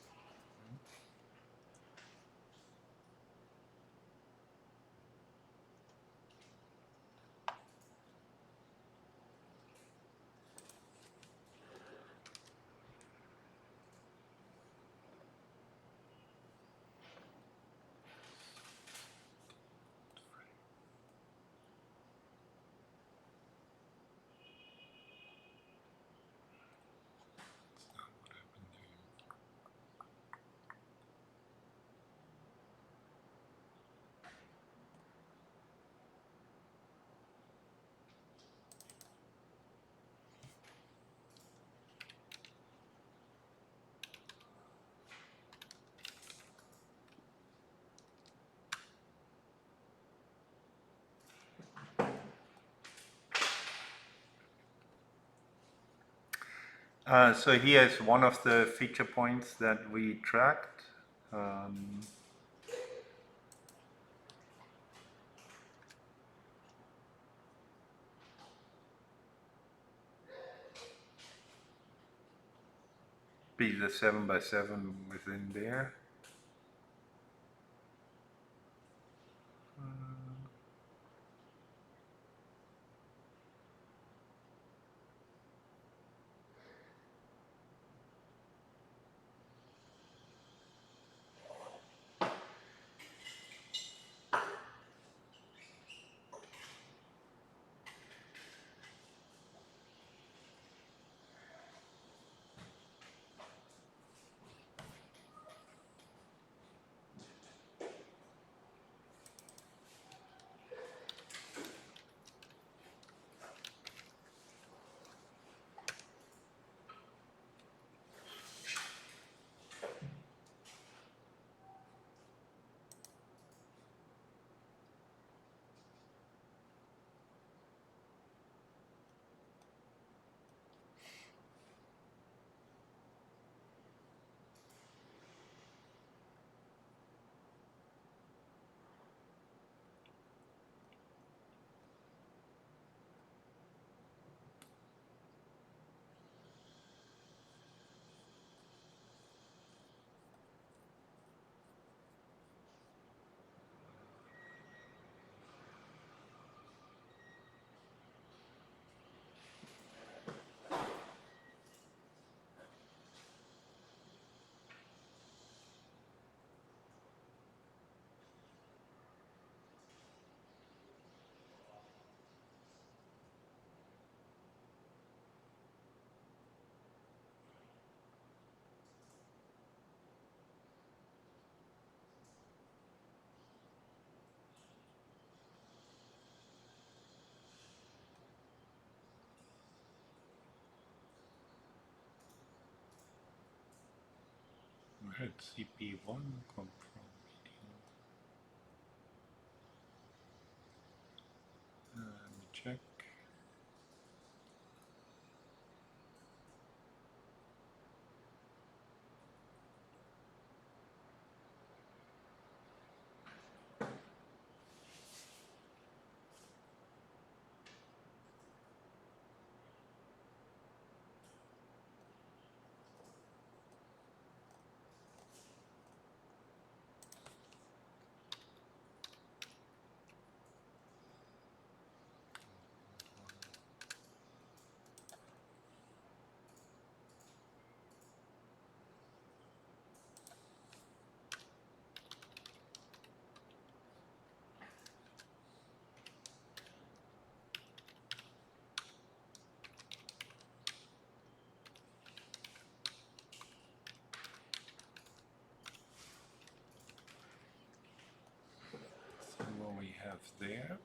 [SPEAKER 1] So here is one of the feature points that we tracked. Be the 7x7 within there. Overhead CP1 control video. Let me check. So what we have there.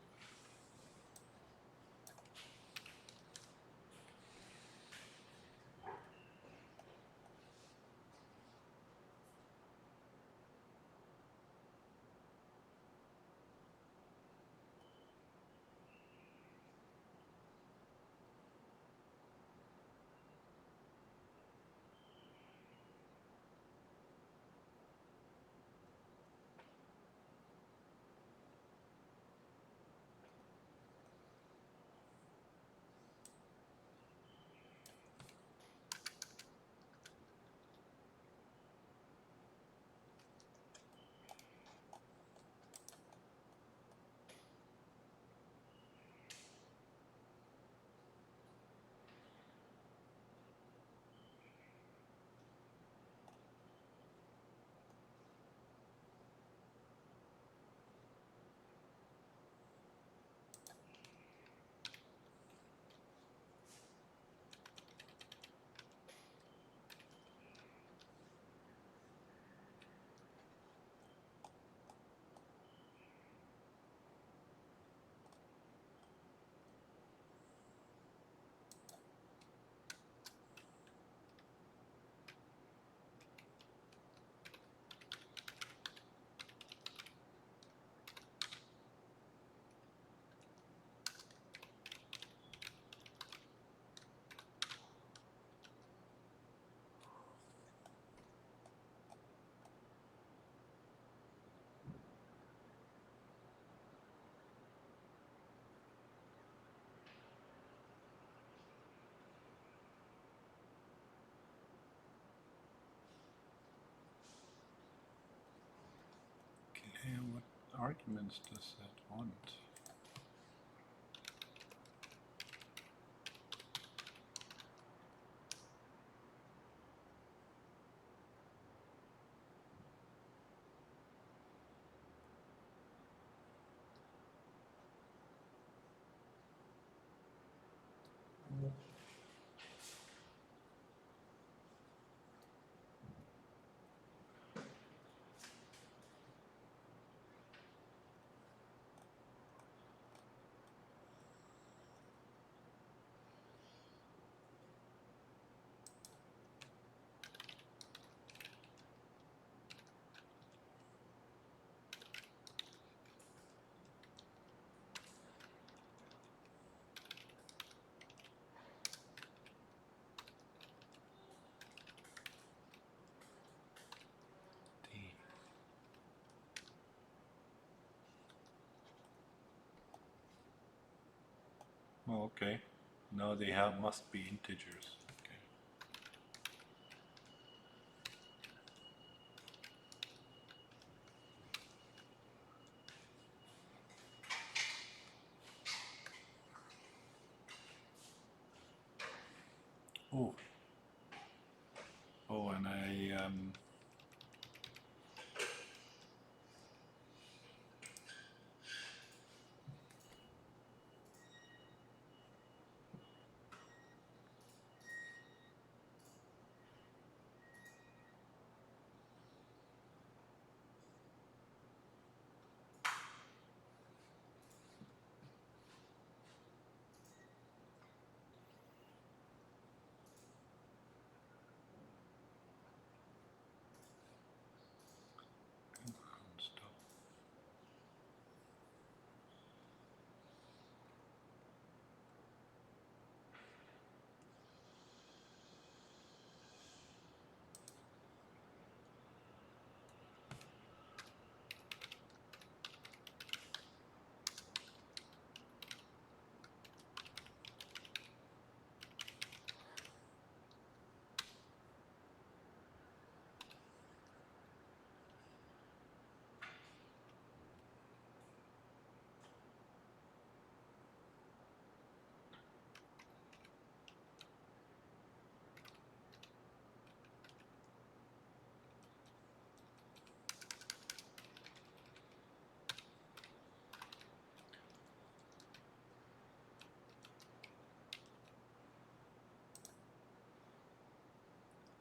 [SPEAKER 1] Okay, what arguments does that want? D. Oh, okay. No, they have must be integers. Okay. Oh. Oh, and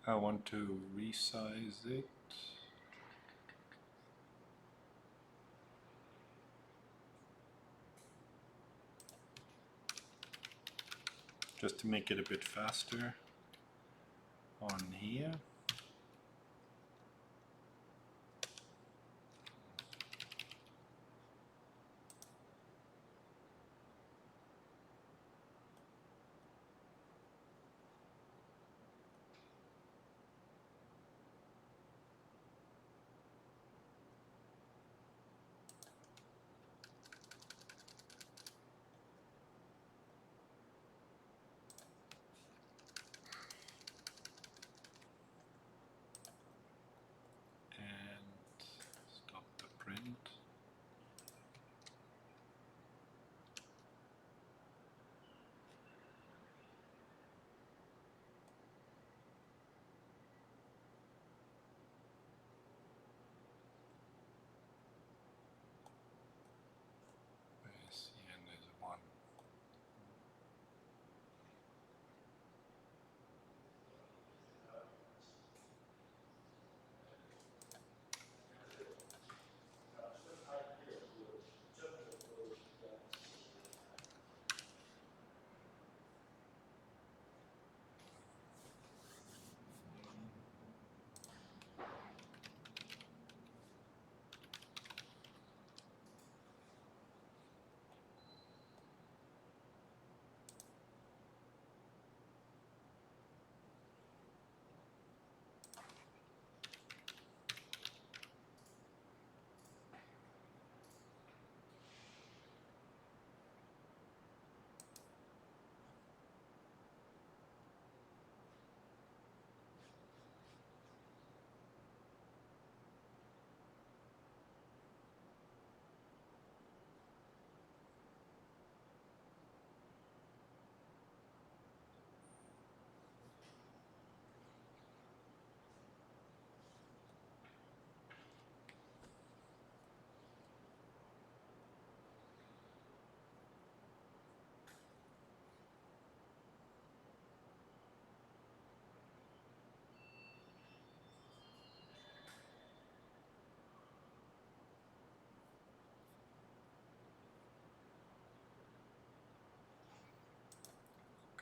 [SPEAKER 1] I want to resize it. Just to make it a bit faster on here. And stop the print. Where's the end? There's a one.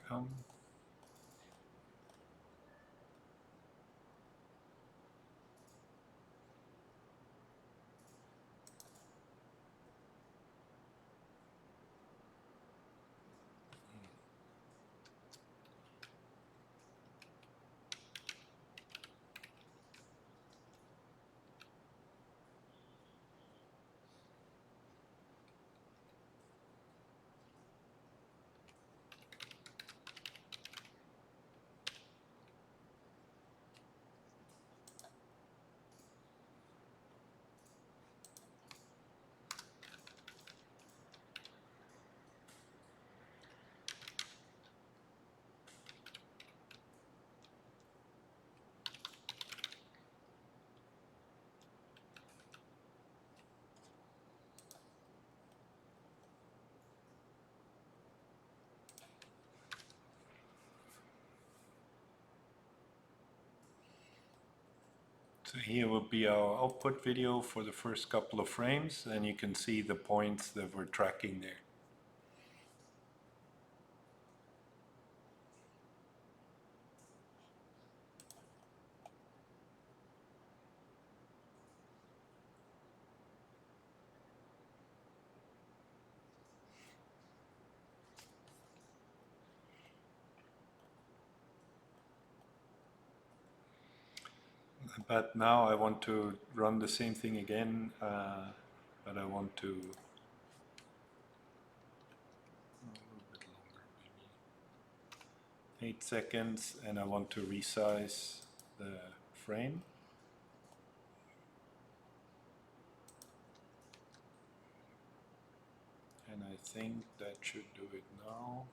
[SPEAKER 1] Come. So here will be our output video for the first couple of frames, and you can see the points that we're tracking there. But now I want to run the same thing again, but I want to a little bit longer, maybe 8 seconds, and I want to resize the frame. And I think that should do it now.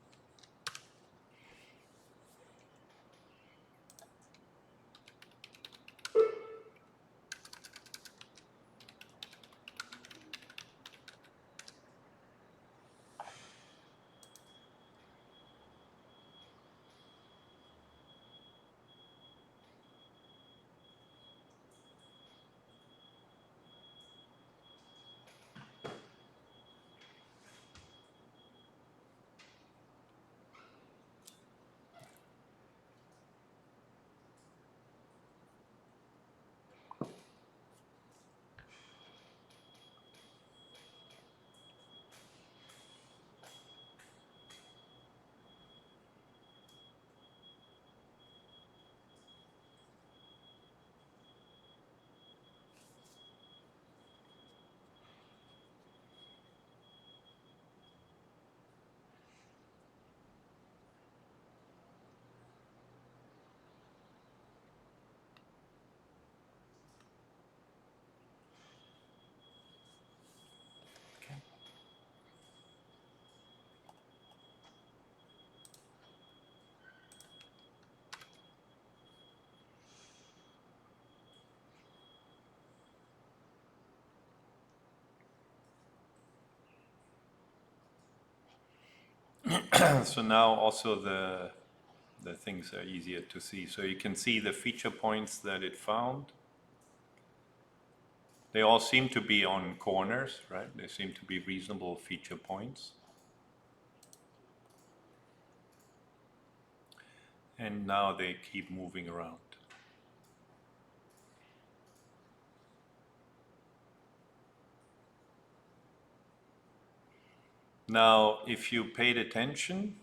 [SPEAKER 1] So now also the things are easier to see. So you can see the feature points that it found. They all seem to be on corners, right? They seem to be reasonable feature points. And now they keep moving around. Now, if you paid attention,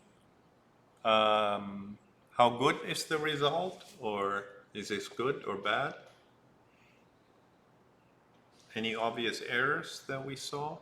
[SPEAKER 1] how good is the result? Or is this good or bad? Any obvious errors that we saw?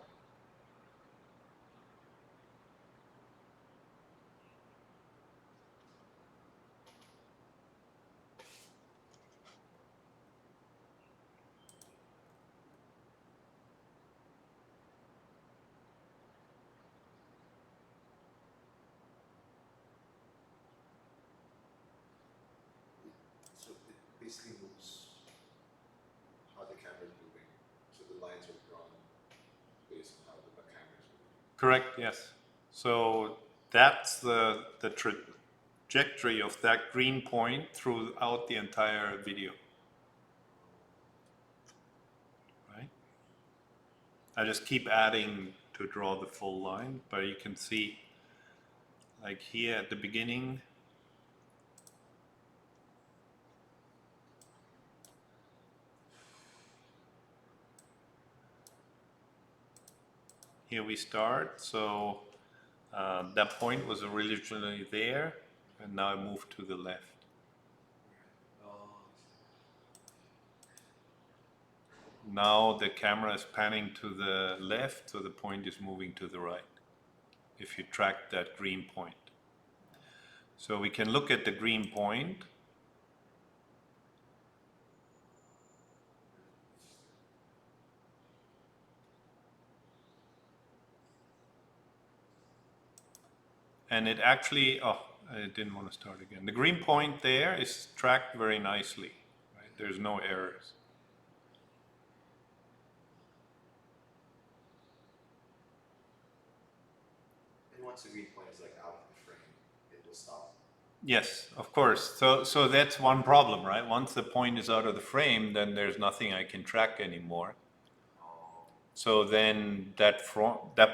[SPEAKER 4] So it basically moves how the camera is moving. So the lines are drawn based on how the camera is moving.
[SPEAKER 1] Correct, yes. So that's the trajectory of that green point throughout the entire video. Right? I just keep adding to draw the full line, but you can see like here at the beginning, here we start. So that point was originally there, and now I move to the left. Now the camera is panning to the left, so the point is moving to the right, if you track that green point. So we can look at the green point. And it actually, oh, I didn't want to start again. The green point there is tracked very nicely, right? There's no errors.
[SPEAKER 4] And once the green point is like out of the frame, it will stop.
[SPEAKER 1] Yes, of course. So that's one problem, right? Once the point is out of the frame, then there's nothing I can track anymore. So then that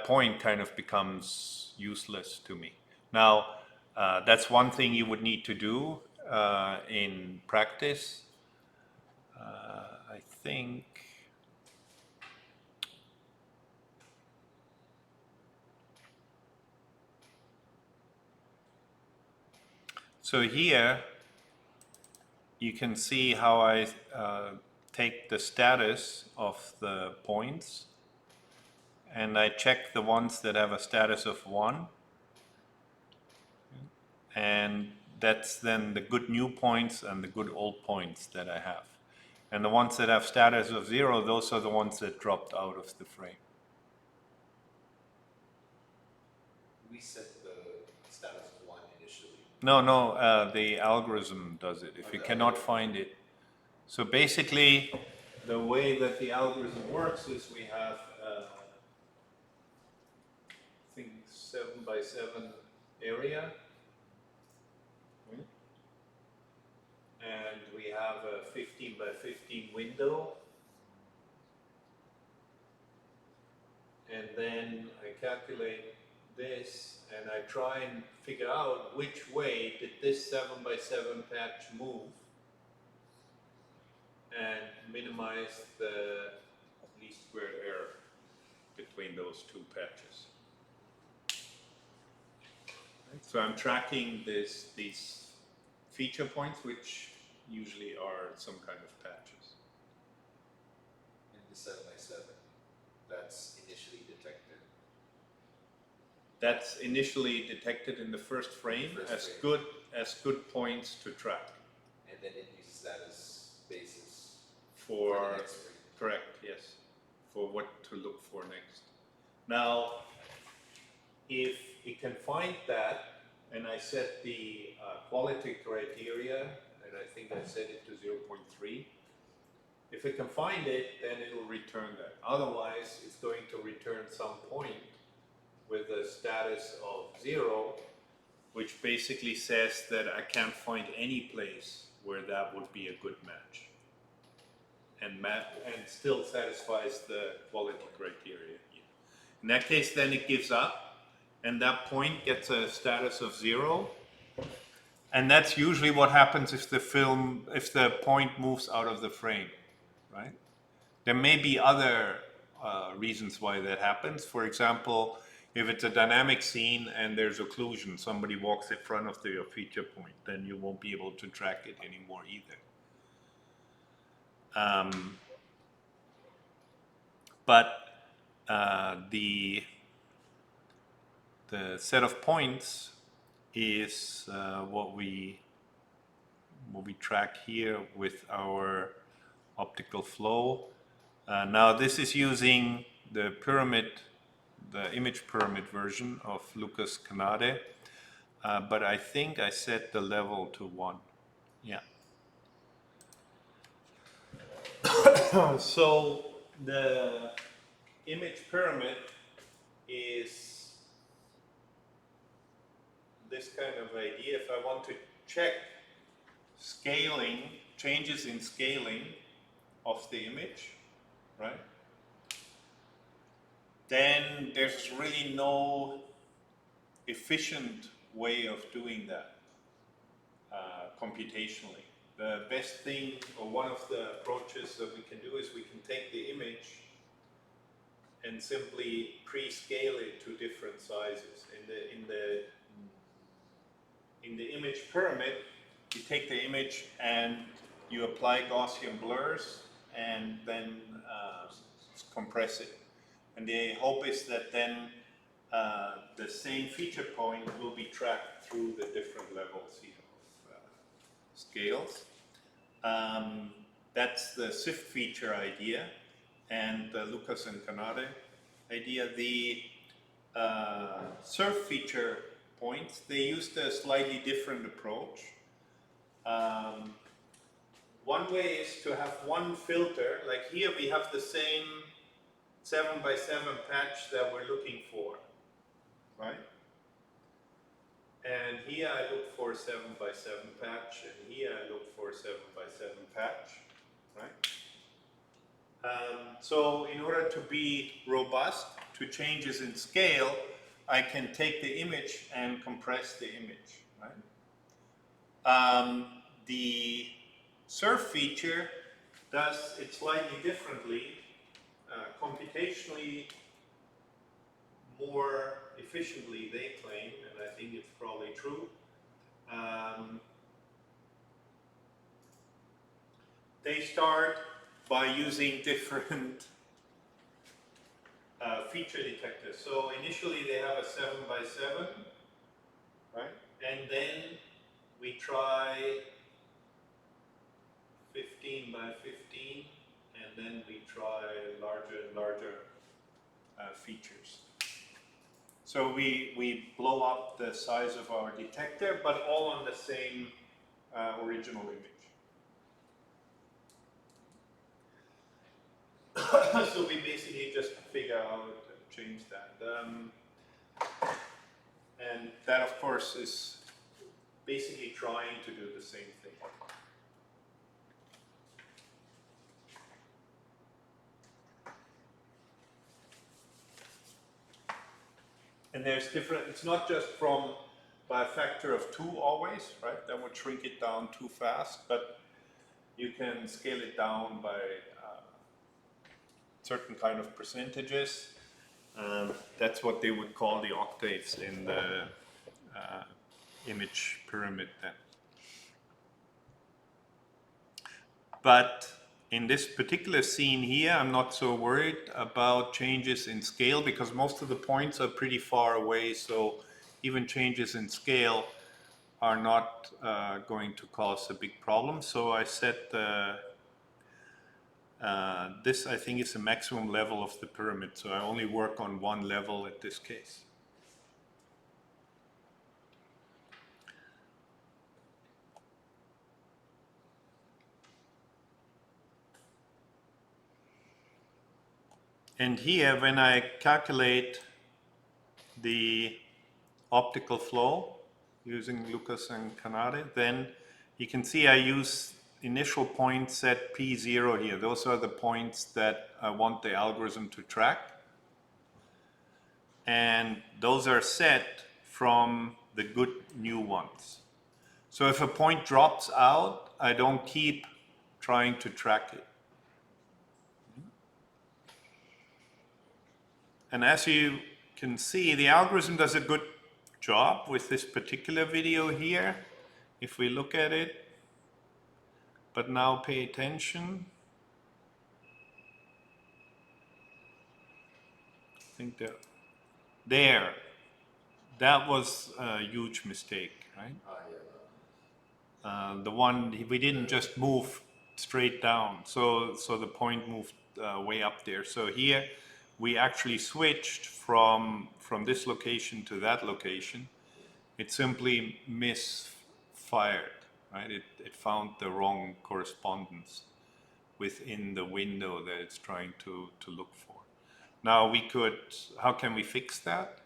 [SPEAKER 1] point kind of becomes useless to me. Now, that's one thing you would need to do in practice. I think. So here, you can see how I take the status of the points, and I check the ones that have a status of 1. And that's then the good new points and the good old points that I have. And the ones that have status of 0, those are the ones that dropped out of the frame.
[SPEAKER 4] We set the status of 1 initially.
[SPEAKER 1] No, the algorithm does it, if you cannot find it. So basically, the way that the algorithm works is we have, I think, 7x7 area. And we have a 15x15 window. And then I calculate this and I try and figure out which way did this 7x7 patch move and minimize the least squared error between those two patches. Right? So I'm tracking these feature points, which usually are some kind of patches.
[SPEAKER 4] And the 7x7, that's initially detected.
[SPEAKER 1] That's initially detected in the first frame as good points to track.
[SPEAKER 4] And then it uses that as basis
[SPEAKER 1] For
[SPEAKER 4] the next frame.
[SPEAKER 1] correct, yes, for what to look for next. Now, if it can find that, and I set the quality criteria, and I think I set it to 0.3. If it can find it, then it will return that. Otherwise, it's going to return some point with a status of 0, which basically says that I can't find any place where that would be a good match. And still satisfies the quality criteria. In that case, then it gives up, and that point gets a status of 0. And that's usually what happens if the point moves out of the frame, right? There may be other reasons why that happens. For example, if it's a dynamic scene and there's occlusion, somebody walks in front of your feature point, then you won't be able to track it anymore either. But the set of points is what we track here with our optical flow. Now this is using the image pyramid version of Lucas Canade, but I think I set the level to 1. Yeah. So the image pyramid is this kind of idea. If I want to check scaling, changes in scaling of the image, right? Then there's really no efficient way of doing that computationally. The best thing, or one of the approaches that we can do, is we can take the image and simply pre-scale it to different sizes. In the image pyramid, you take the image and you apply Gaussian blurs and then compress it. And the hope is that then the same feature point will be tracked through the different levels here of scales. That's the SIFT feature idea, and the Lucas and Canade idea. The surf feature points, they used a slightly different approach. One way is to have one filter, like here we have the same 7x7 patch that we're looking for, right? And here I look for a 7x7 patch, and here I look for a 7x7 patch, right? So in order to be robust to changes in scale, I can take the image and compress the image, right? The surf feature does it slightly differently, computationally more efficiently, they claim, and I think it's probably true. They start by using different feature detectors. So initially they have a 7x7, right? And then we try 15x15, and then we try larger and larger features. So we blow up the size of our detector, but all on the same original image. So we basically just figure out and change that. And that, of course, is basically trying to do the same thing. And there's different, it's not just from by a factor of 2 always, right? That would shrink it down too fast, but you can scale it down by certain kind of percentages. That's what they would call the octaves in the image pyramid then. But in this particular scene here, I'm not so worried about changes in scale because most of the points are pretty far away, so even changes in scale are not going to cause a big problem. So I set this, I think, is the maximum level of the pyramid, so I only work on one level at this case. And here, when I calculate the optical flow using Lucas and Canade, then you can see I use initial points at P0 here. Those are the points that I want the algorithm to track. And those are set from the good new ones. So if a point drops out, I don't keep trying to track it. And as you can see, the algorithm does a good job with this particular video here, if we look at it. But now pay attention. I think there. That was a huge mistake, right? The one, we didn't just move straight down, so the point moved way up there. So here we actually switched from this location to that location. It simply misfired, right? It found the wrong correspondence within the window that it's trying to look for. Now how can we fix that?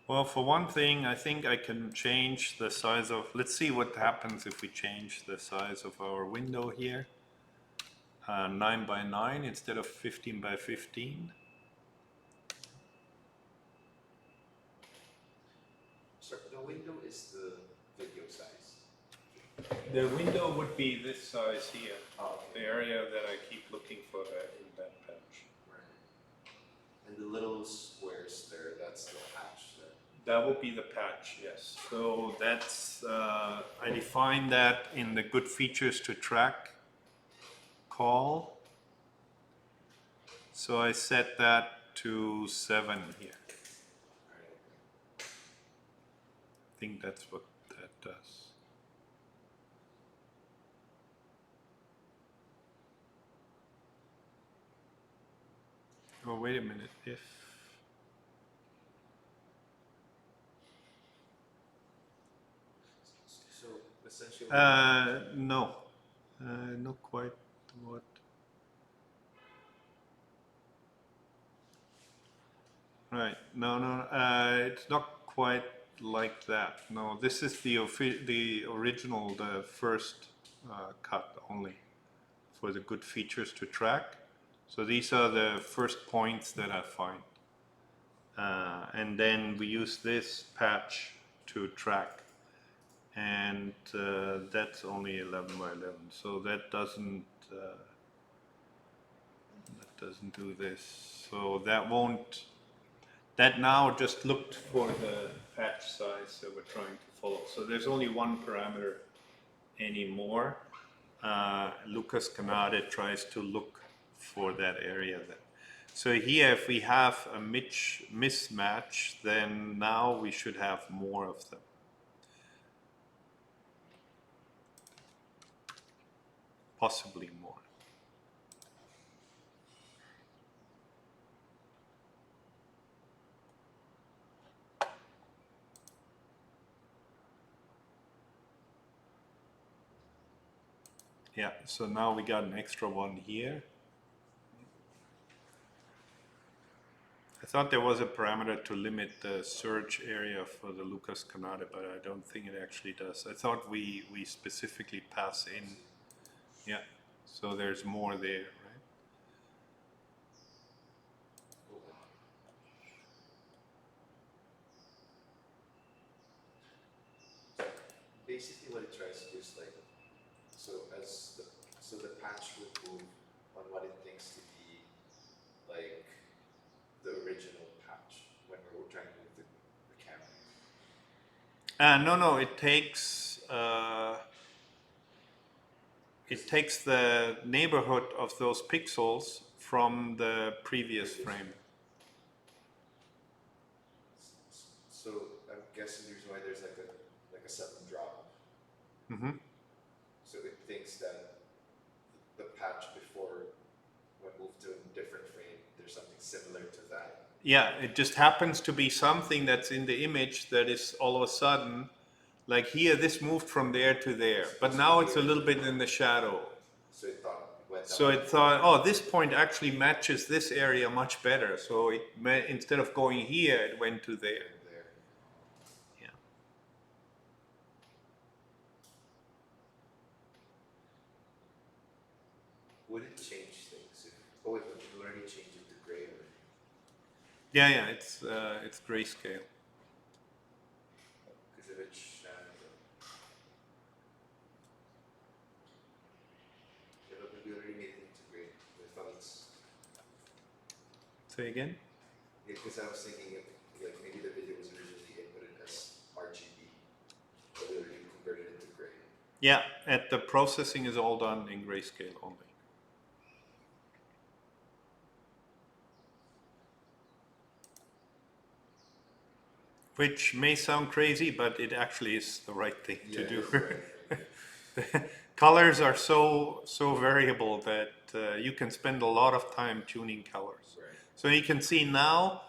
[SPEAKER 1] Well, for one thing, I think I can change the size of, let's see what happens if we change the size of our window here. 9 by 9 instead of 15 by 15.
[SPEAKER 4] So the window is the video size.
[SPEAKER 1] The window would be this size here,
[SPEAKER 4] Oh,
[SPEAKER 1] the area that I keep looking for in that patch.
[SPEAKER 4] right. And the little squares there, that's the patch there.
[SPEAKER 1] That would be the patch, yes. So that's, I define that in the good features to track call. So I set that to 7 here. I think that's what that does. Oh, wait a minute. If
[SPEAKER 4] So essentially,
[SPEAKER 1] no, not quite what. Right. No. It's not quite like that. No, this is the original, the first cut only for the good features to track. So these are the first points that I find. And then we use this patch to track. And that's only 11 by 11. So that doesn't do this. So that won't. That now just looked for the patch size that we're trying to follow. So there's only one parameter anymore. Lucas Canade tries to look for that area then. So here, if we have a mismatch, then now we should have more of them. Possibly more. Yeah, so now we got an extra one here. I thought there was a parameter to limit the search area for the Lucas Canade, but I don't think it actually does. I thought we specifically pass in. Yeah, so there's more there, right?
[SPEAKER 4] basically what it tries to do is like, so the patch would move on what it thinks to be like the original patch when we're trying to move the camera.
[SPEAKER 1] No, it takes the neighborhood of those pixels from the previous frame.
[SPEAKER 4] So I'm guessing the reason why there's like a sudden drop.
[SPEAKER 1] Mm-hmm.
[SPEAKER 4] So it thinks that the patch before similar to that.
[SPEAKER 1] Yeah, it just happens to be something that's in the image that is all of a sudden, like here, this moved from there to there, but now it's a little bit in the shadow.
[SPEAKER 4] So it thought went
[SPEAKER 1] So it thought, oh, this point actually matches this area much better. So instead of going here, it went to there.
[SPEAKER 4] there.
[SPEAKER 1] Yeah.
[SPEAKER 4] Would it change things if? Oh wait, but you already changed it to gray already.
[SPEAKER 1] Yeah, it's grayscale.
[SPEAKER 4] Because if it's shadow. Yeah, but we already made it into gray. I thought it's.
[SPEAKER 1] Say again?
[SPEAKER 4] Yeah, because I was thinking if, like maybe the video was originally inputted as RGB, but we already converted it to gray.
[SPEAKER 1] Yeah, the processing is all done in grayscale only. Which may sound crazy, but it actually is the right thing to do.
[SPEAKER 4] Right.
[SPEAKER 1] Colors are so variable that you can spend a lot of time tuning colors.
[SPEAKER 4] Right.
[SPEAKER 1] So you can see now,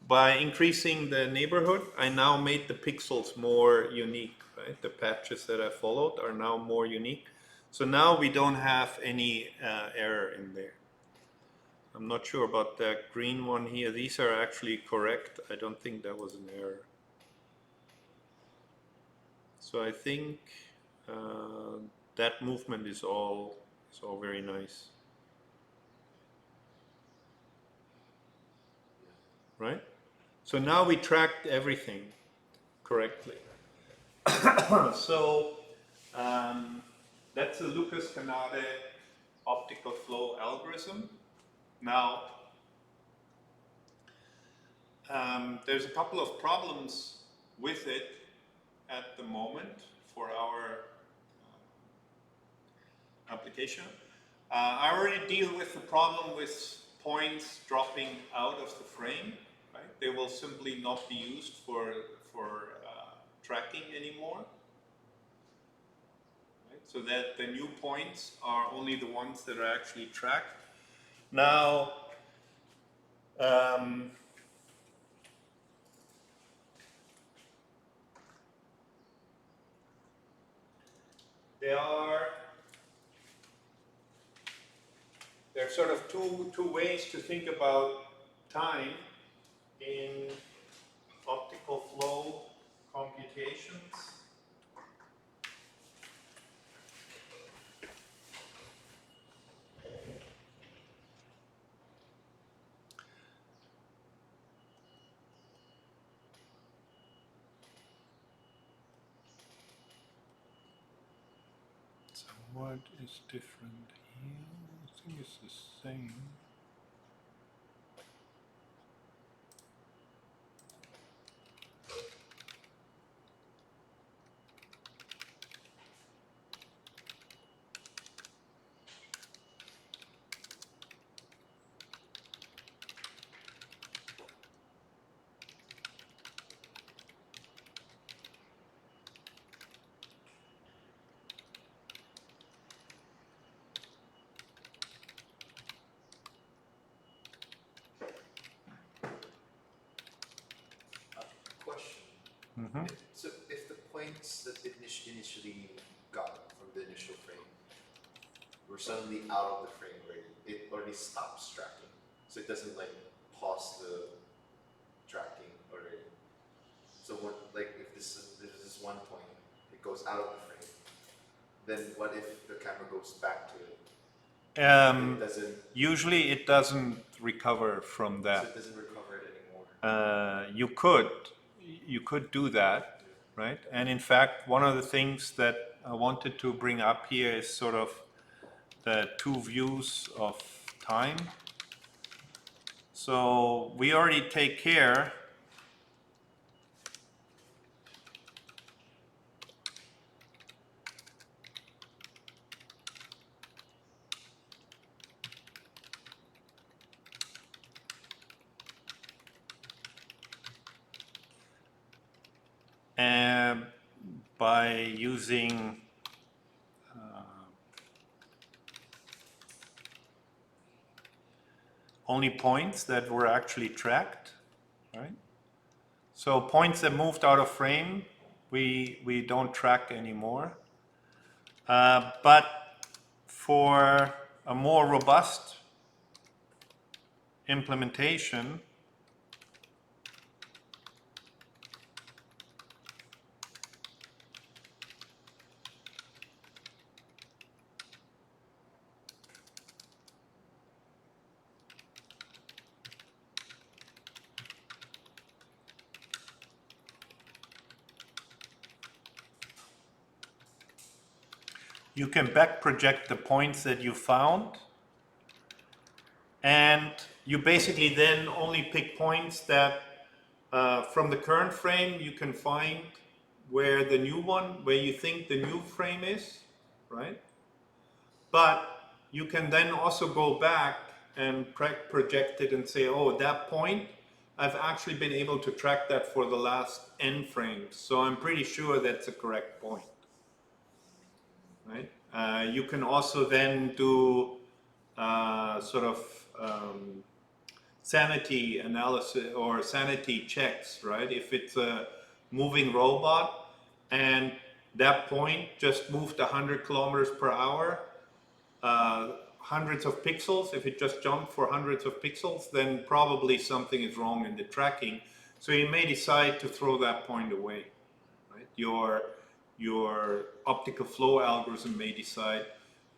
[SPEAKER 1] by increasing the neighborhood, I now made the pixels more unique, right? The patches that I followed are now more unique. So now we don't have any error in there. I'm not sure about that green one here. These are actually correct. I don't think that was an error. So I think that movement is all very nice, right? So now we tracked everything correctly. So that's the Lucas Canade optical flow algorithm. Now there's a couple of problems with it at the moment for our application. I already deal with the problem with points dropping out of the frame. Right? They will simply not be used for tracking anymore. Right? So that the new points are only the ones that are actually tracked. Now, there are sort of two ways to think about time in optical flow computations. So what is different here? I think it's the same.
[SPEAKER 4] Question.
[SPEAKER 1] Mm-hmm.
[SPEAKER 4] So if the points that it initially got from the initial frame were suddenly out of the frame already, it already stops tracking. So it doesn't like pause the tracking already. So what, like if there's this one point, it goes out of the frame, then what if the camera goes back to it? It doesn't.
[SPEAKER 1] Usually it doesn't recover from
[SPEAKER 4] So
[SPEAKER 1] that.
[SPEAKER 4] it doesn't recover it anymore.
[SPEAKER 1] You could do that, right? And in fact, one of the things that I wanted to bring up here is sort of the two views of time. So we already take care by using only points that were actually tracked, right? So points that moved out of frame, we don't track anymore. But for a more robust implementation, you can back project the points that you found, and you basically then only pick points that from the current frame you can find where the new one, where you think the new frame is, right? But you can then also go back and project it and say, oh, that point, I've actually been able to track that for the last n frames, so I'm pretty sure that's a correct point, right? You can also then do sort of sanity analysis or sanity checks, right? If it's a moving robot and that point just moved 100 kilometers per hour, hundreds of pixels, if it just jumped for hundreds of pixels, then probably something is wrong in the tracking. So you may decide to throw that point away, right? Your optical flow algorithm may decide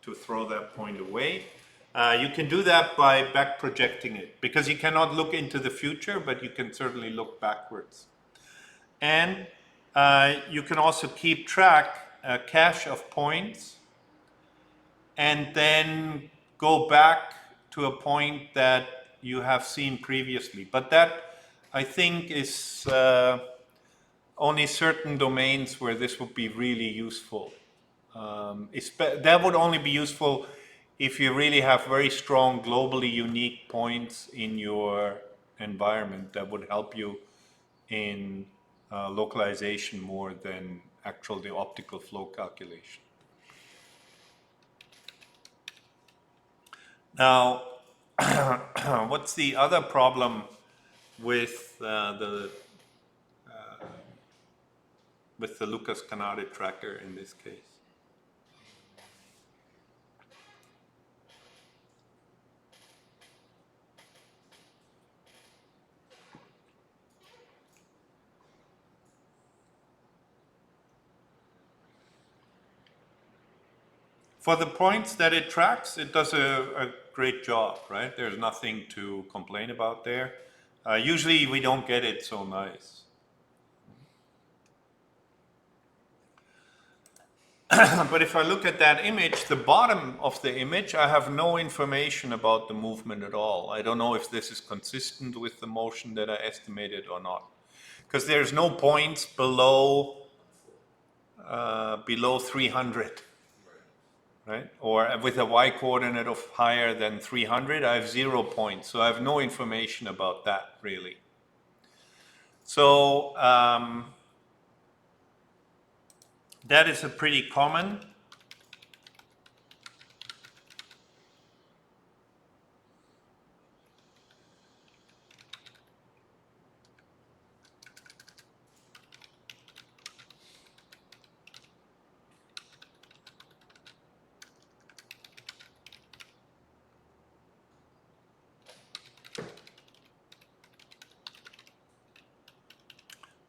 [SPEAKER 1] to throw that point away. You can do that by back projecting it, because you cannot look into the future, but you can certainly look backwards. And you can also keep track, a cache of points, and then go back to a point that you have seen previously. But that, I think, is only certain domains where this would be really useful. That would only be useful if you really have very strong globally unique points in your environment that would help you in localization more than actual the optical flow calculation. Now, what's the other problem with the Lucas Canade tracker in this case? For the points that it tracks, it does a great job, right? There's nothing to complain about there. Usually we don't get it so nice. But if I look at that image, the bottom of the image, I have no information about the movement at all. I don't know if this is consistent with the motion that I estimated or not. Because there's no points below 300. Right? Or with a y coordinate of higher than 300, I have 0 points. So I have no information about that, really. So that is a pretty common.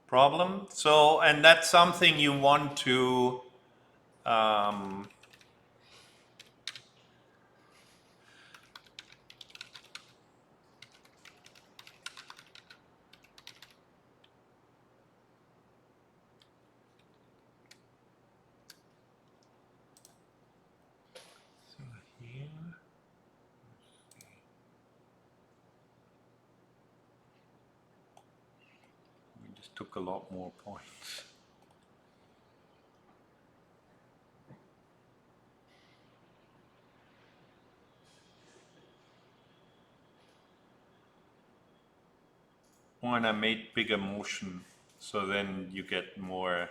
[SPEAKER 1] Problem. So, and that's something you want to here. We just took a lot more points. When I made bigger motion, so then you get more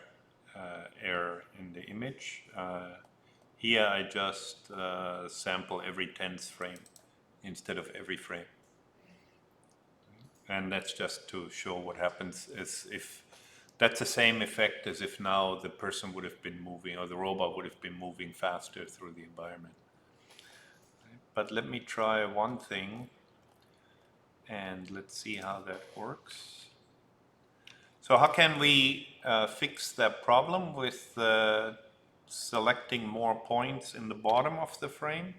[SPEAKER 1] error in the image. Here I just sample every 10th frame instead of every frame. And that's just to show what happens is if that's the same effect as if now the person would have been moving or the robot would have been moving faster through the environment. But let me try one thing and let's see how that works. So how can we fix that problem with selecting more points in the bottom of the frame?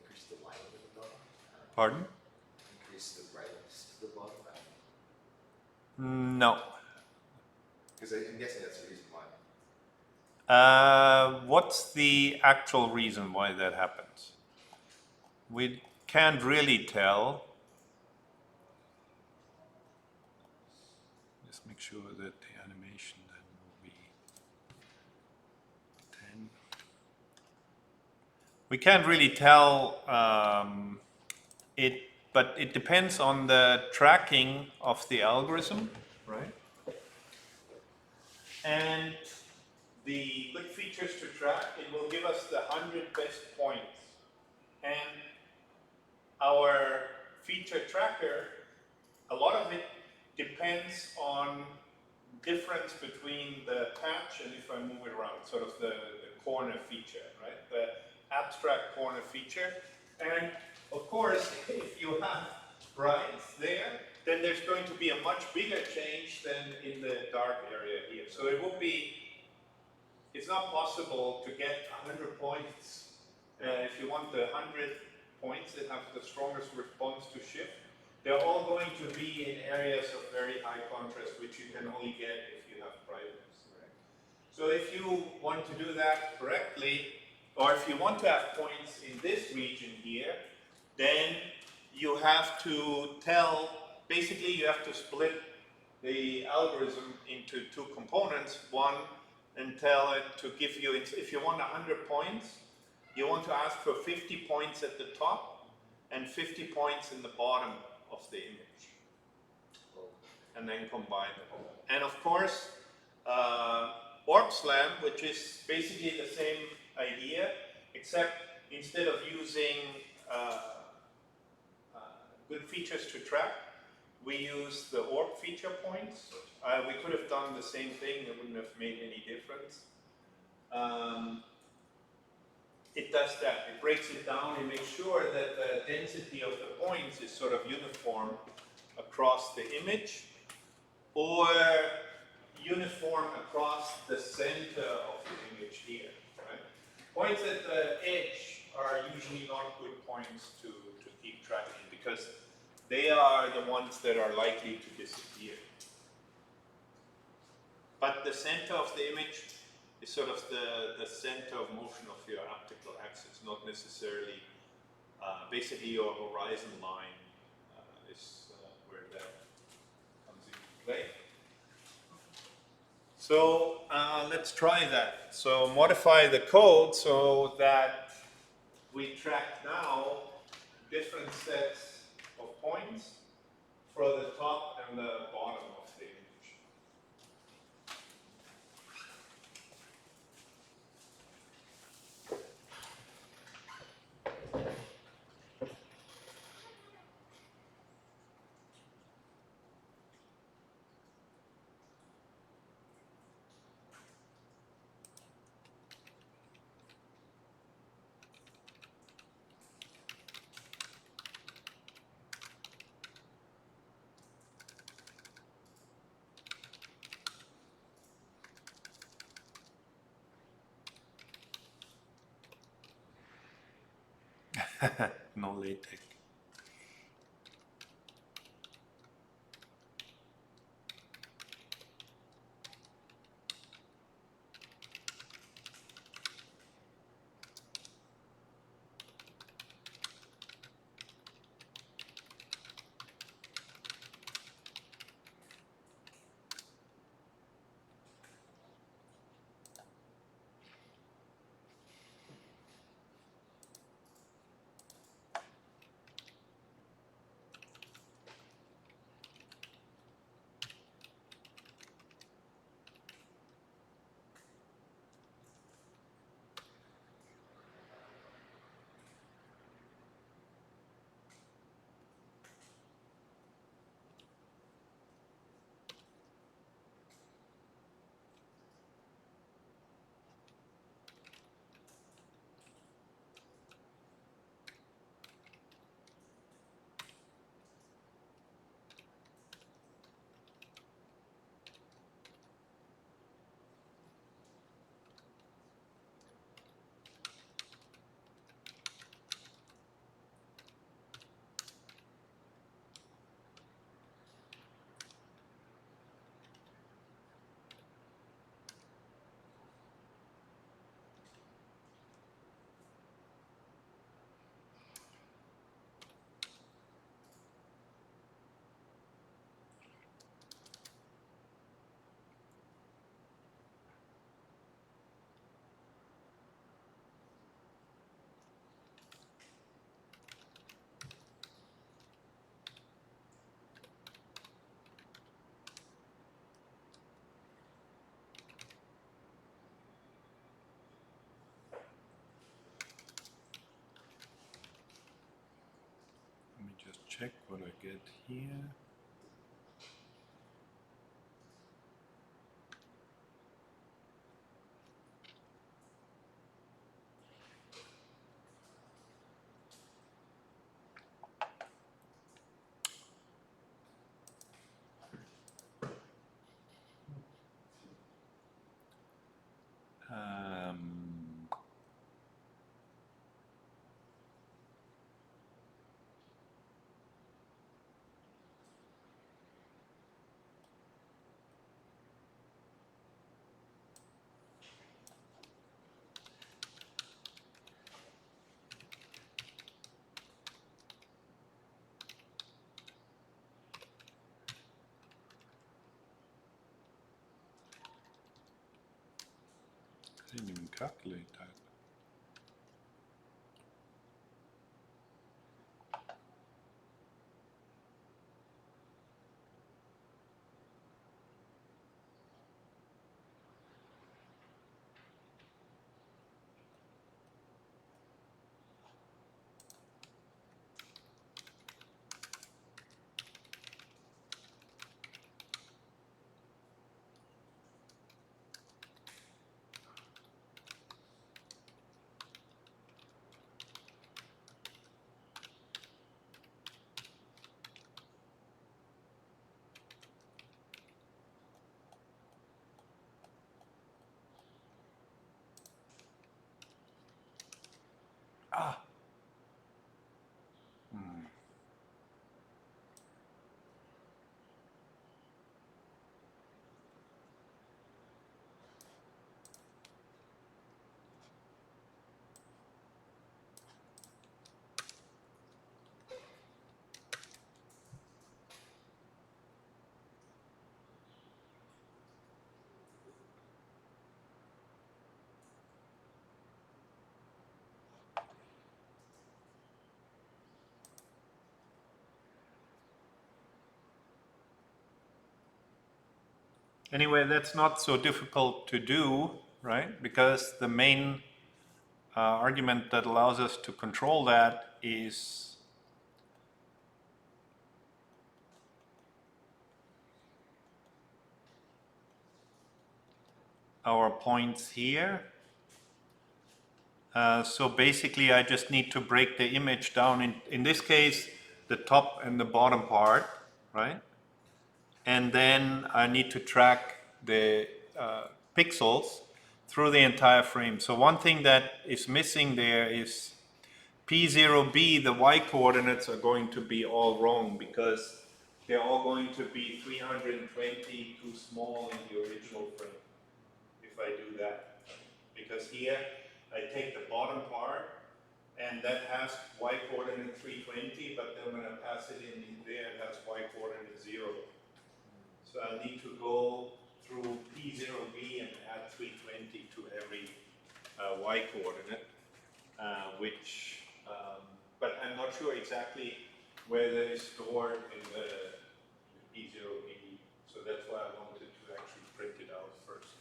[SPEAKER 4] Increase the line at the bottom.
[SPEAKER 1] Pardon?
[SPEAKER 4] Increase the brightness to the bottom.
[SPEAKER 1] No.
[SPEAKER 4] Because I'm guessing that's the reason why.
[SPEAKER 1] What's the actual reason why that happens? We can't really tell. Just make sure that the animation then will be 10. We can't really tell but it depends on the tracking of the algorithm, right? And the good features to track, it will give us the 100 best points. And our feature tracker, a lot of it depends on difference between the patch and if I move it around, sort of the corner feature, right? The abstract corner feature. And of course, if you have brights there, then there's going to be a much bigger change than in the dark area here. So it will be, it's not possible to get 100 points. If you want the 100 points that have the strongest response to shift, they're all going to be in areas of very high contrast, which you can only get if you have brightness. Right? So if you want to do that correctly, or if you want to have points in this region here, then you have to tell, basically you have to split the algorithm into two components. One, and tell it to give you, if you want 100 points, you want to ask for 50 points at the top and 50 points in the bottom of the image. And then combine them. And of course, OrbSlam, which is basically the same idea, except instead of using good features to track, we use the orb feature points. We could have done the same thing, it wouldn't have made any difference. It does that, it breaks it down and makes sure that the density of the points is sort of uniform across the image, or uniform across the center of the image here. Right? Points at the edge are usually not good points to keep tracking because they are the ones that are likely to disappear. But the center of the image is sort of the center of motion of your optical axis, not necessarily, basically your horizon line is where that comes into play. So let's try that. So modify the code so that we track now different sets of points for the top and the bottom of the image. No LaTeX. check what I get here. Um, I didn't even calculate that. Ah. Hmm. Anyway, that's not so difficult to do, right? Because the main argument that allows us to control that is our points here. So basically I just need to break the image down in this case, the top and the bottom part, right? And then I need to track the pixels through the entire frame. So one thing that is missing there is P0B, the y coordinates are going to be all wrong because they're all going to be 320 too small in the original frame if I do that. Because here I take the bottom part and that has y coordinate 320, but then when I pass it in there, it has y coordinate 0. So I need to go through P0B and add 320 to every y coordinate, but I'm not sure exactly where that is stored in the P0B. So that's why I wanted to actually print it out first.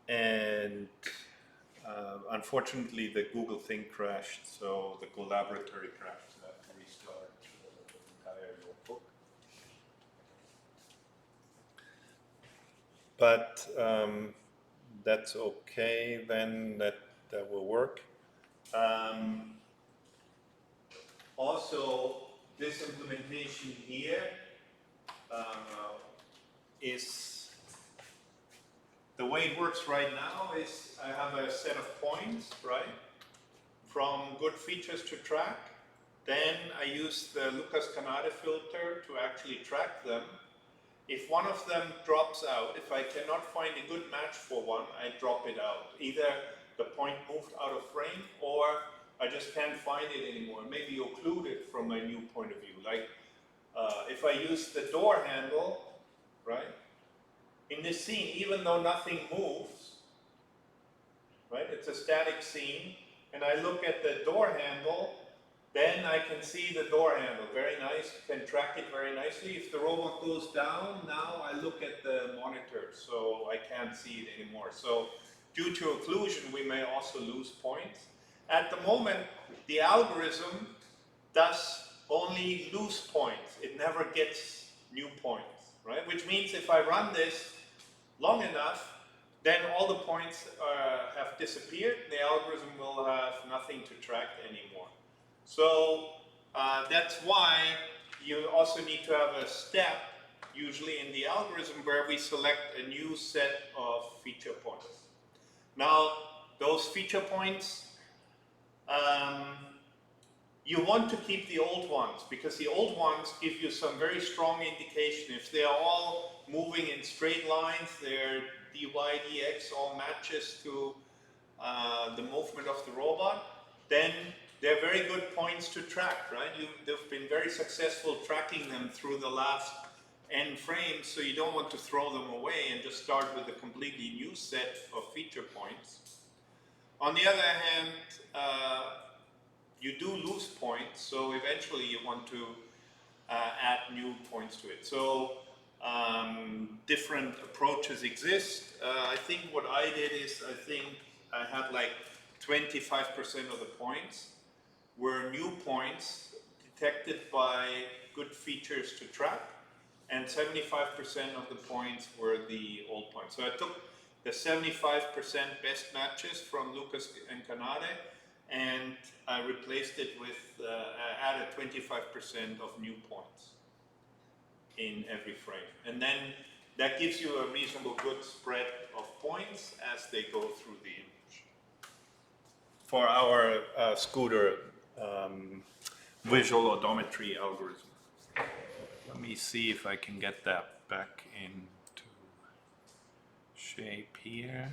[SPEAKER 1] And unfortunately, the Google thing crashed, so the laboratory crashed, so I have to restart the entire notebook. But that's okay, then that will work. Also, this implementation here is, the way it works right now is I have a set of points, right? From good features to track. Then I use the Lucas-Canade filter to actually track them. If one of them drops out, if I cannot find a good match for one, I drop it out. Either the point moved out of frame or I just can't find it anymore. Maybe occlude it from my new point of view. Like if I use the door handle, right? In this scene, even though nothing moves, right? It's a static scene, and I look at the door handle, then I can see the door handle, very nice, can track it very nicely. If the robot goes down, now I look at the monitor, so I can't see it anymore. So due to occlusion, we may also lose points. At the moment, the algorithm does only lose points. It never gets new points, right? Which means if I run this long enough, then all the points have disappeared. The algorithm will have nothing to track anymore. So that's why you also need to have a step, usually in the algorithm, where we select a new set of feature points. Now, those feature points, you want to keep the old ones, because the old ones give you some very strong indication. If they are all moving in straight lines, their dy, dx all matches to the movement of the robot, then they're very good points to track, right? They've been very successful tracking them through the last n frames, so you don't want to throw them away and just start with a completely new set of feature points. On the other hand, you do lose points, so eventually you want to add new points to it. So different approaches exist. I think what I did is, I think I had like 25% of the points were new points detected by good features to track, and 75% of the points were the old points. So I took the 75% best matches from Lucas and Canade, and I replaced it with, added 25% of new points in every frame. And then that gives you a reasonable good spread of points as they go through the image. For our scooter visual odometry algorithm. Let me see if I can get that back into shape here.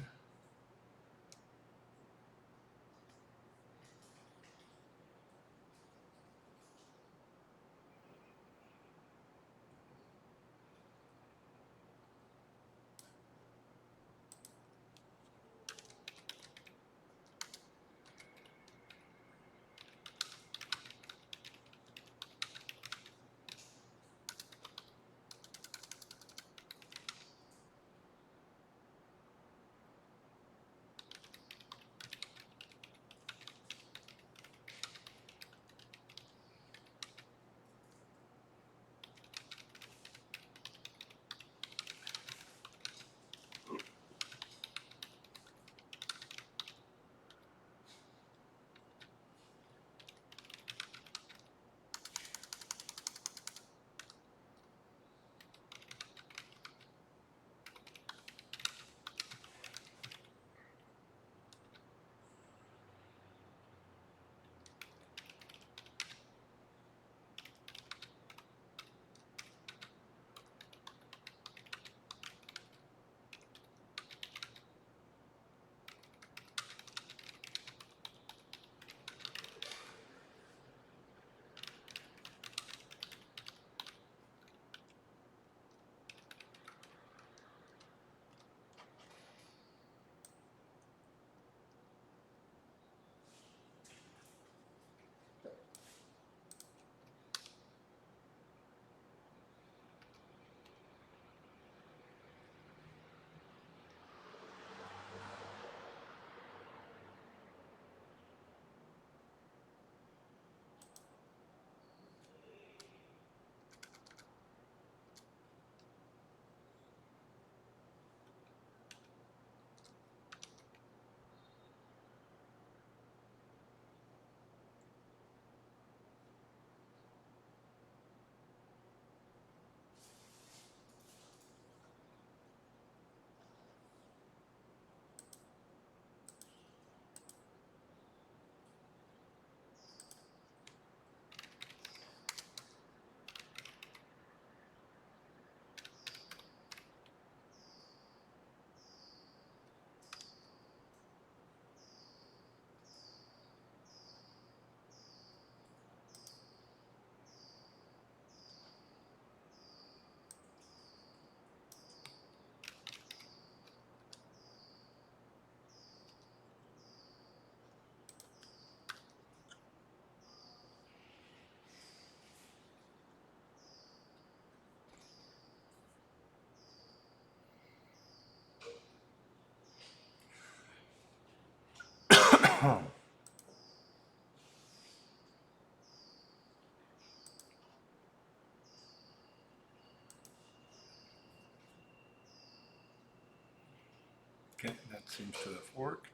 [SPEAKER 1] That seems to have worked.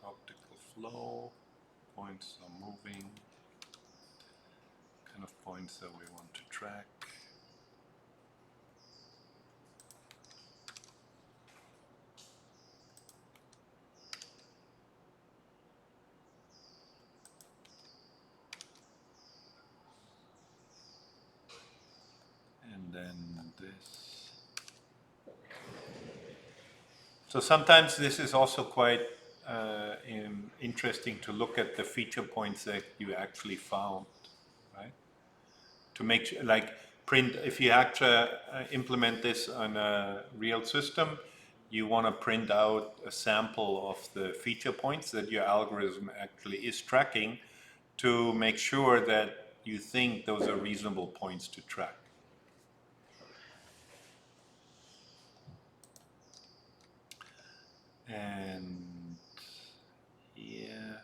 [SPEAKER 1] Optical flow, points are moving, kind of points that we want to track. And then this. So sometimes this is also quite interesting to look at the feature points that you actually found, right? To make sure, like print, if you actually implement this on a real system, you want to print out a sample of the feature points that your algorithm actually is tracking to make sure that you think those are reasonable points to track. And yeah.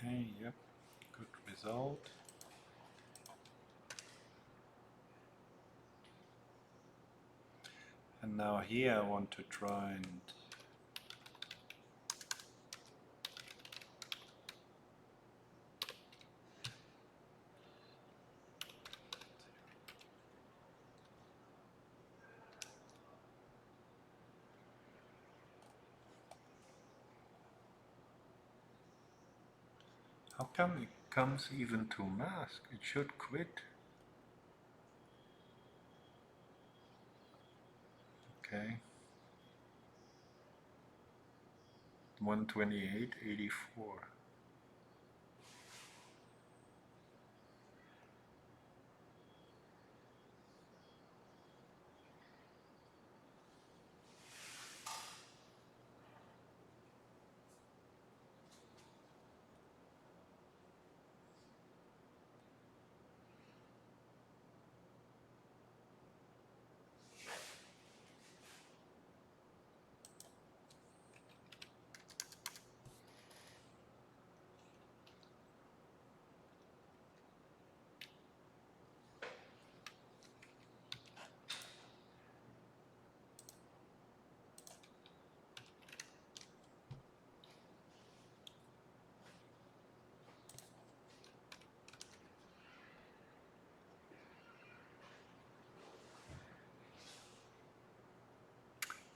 [SPEAKER 1] Okay, yep, good result. And now here I want to try and how come it comes even to mask? It should quit. Okay. 128.84.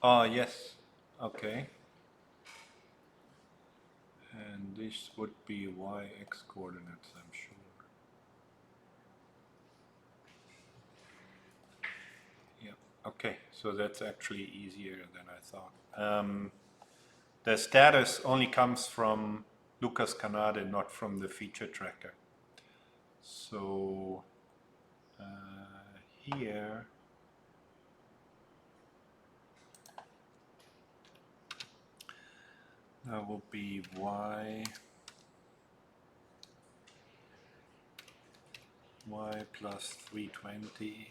[SPEAKER 1] Ah, yes. Okay. And this would be y-x coordinates, I'm sure. Yeah. Okay. So that's actually easier than I thought. The status only comes from Lucas Canade, not from the feature tracker. So here that will be y plus 320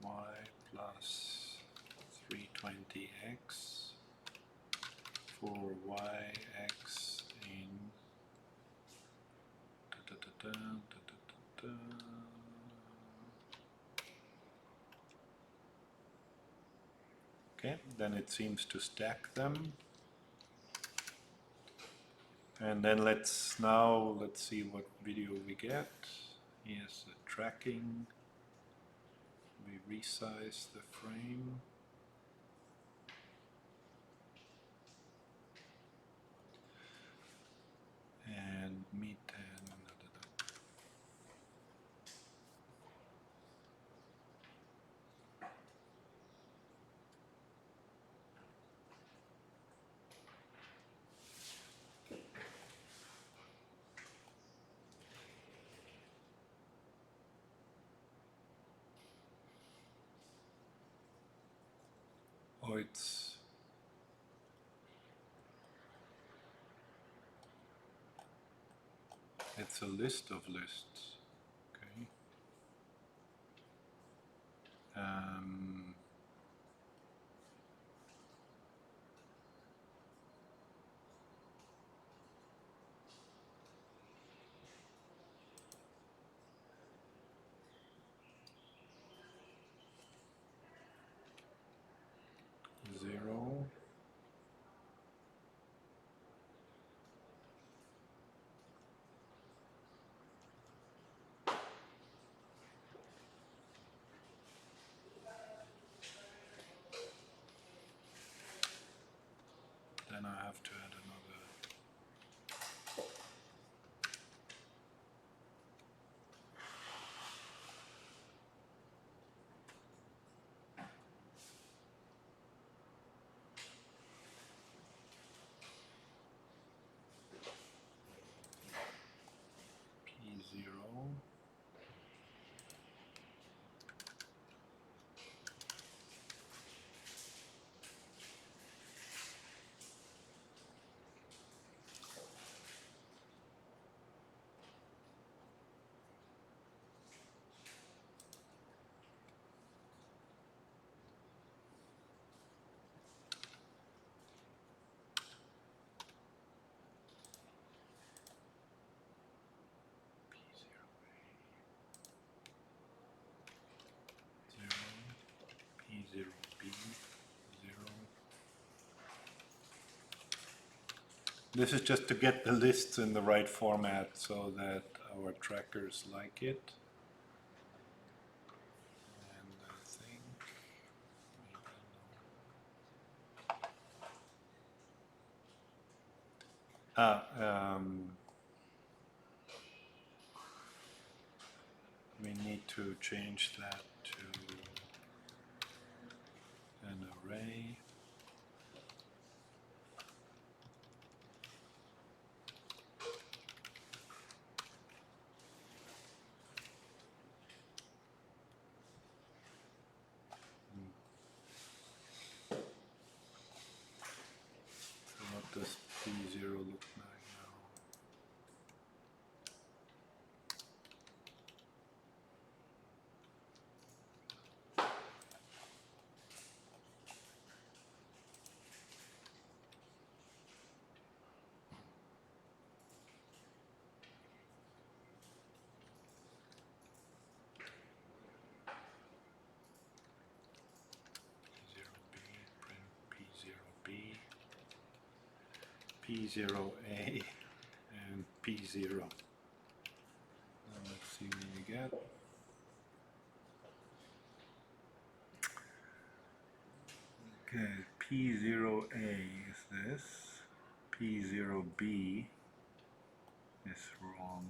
[SPEAKER 1] y plus 320x for y, x in da, da, da, da, da, da, da. Okay, then it seems to stack them. And then let's see what video we get. Here's the tracking. We resize the frame. And meet and oh, it's a list of lists. Okay. Zero. Then I have to add another. P0. P0B, 0. This is just to get the lists in the right format so that our trackers like it. And I think we need to change that to an array. So what does P0 look like now? P0B, print P0B, P0A, and P0. Now let's see what we get. Okay, P0A is this, P0B is wrong.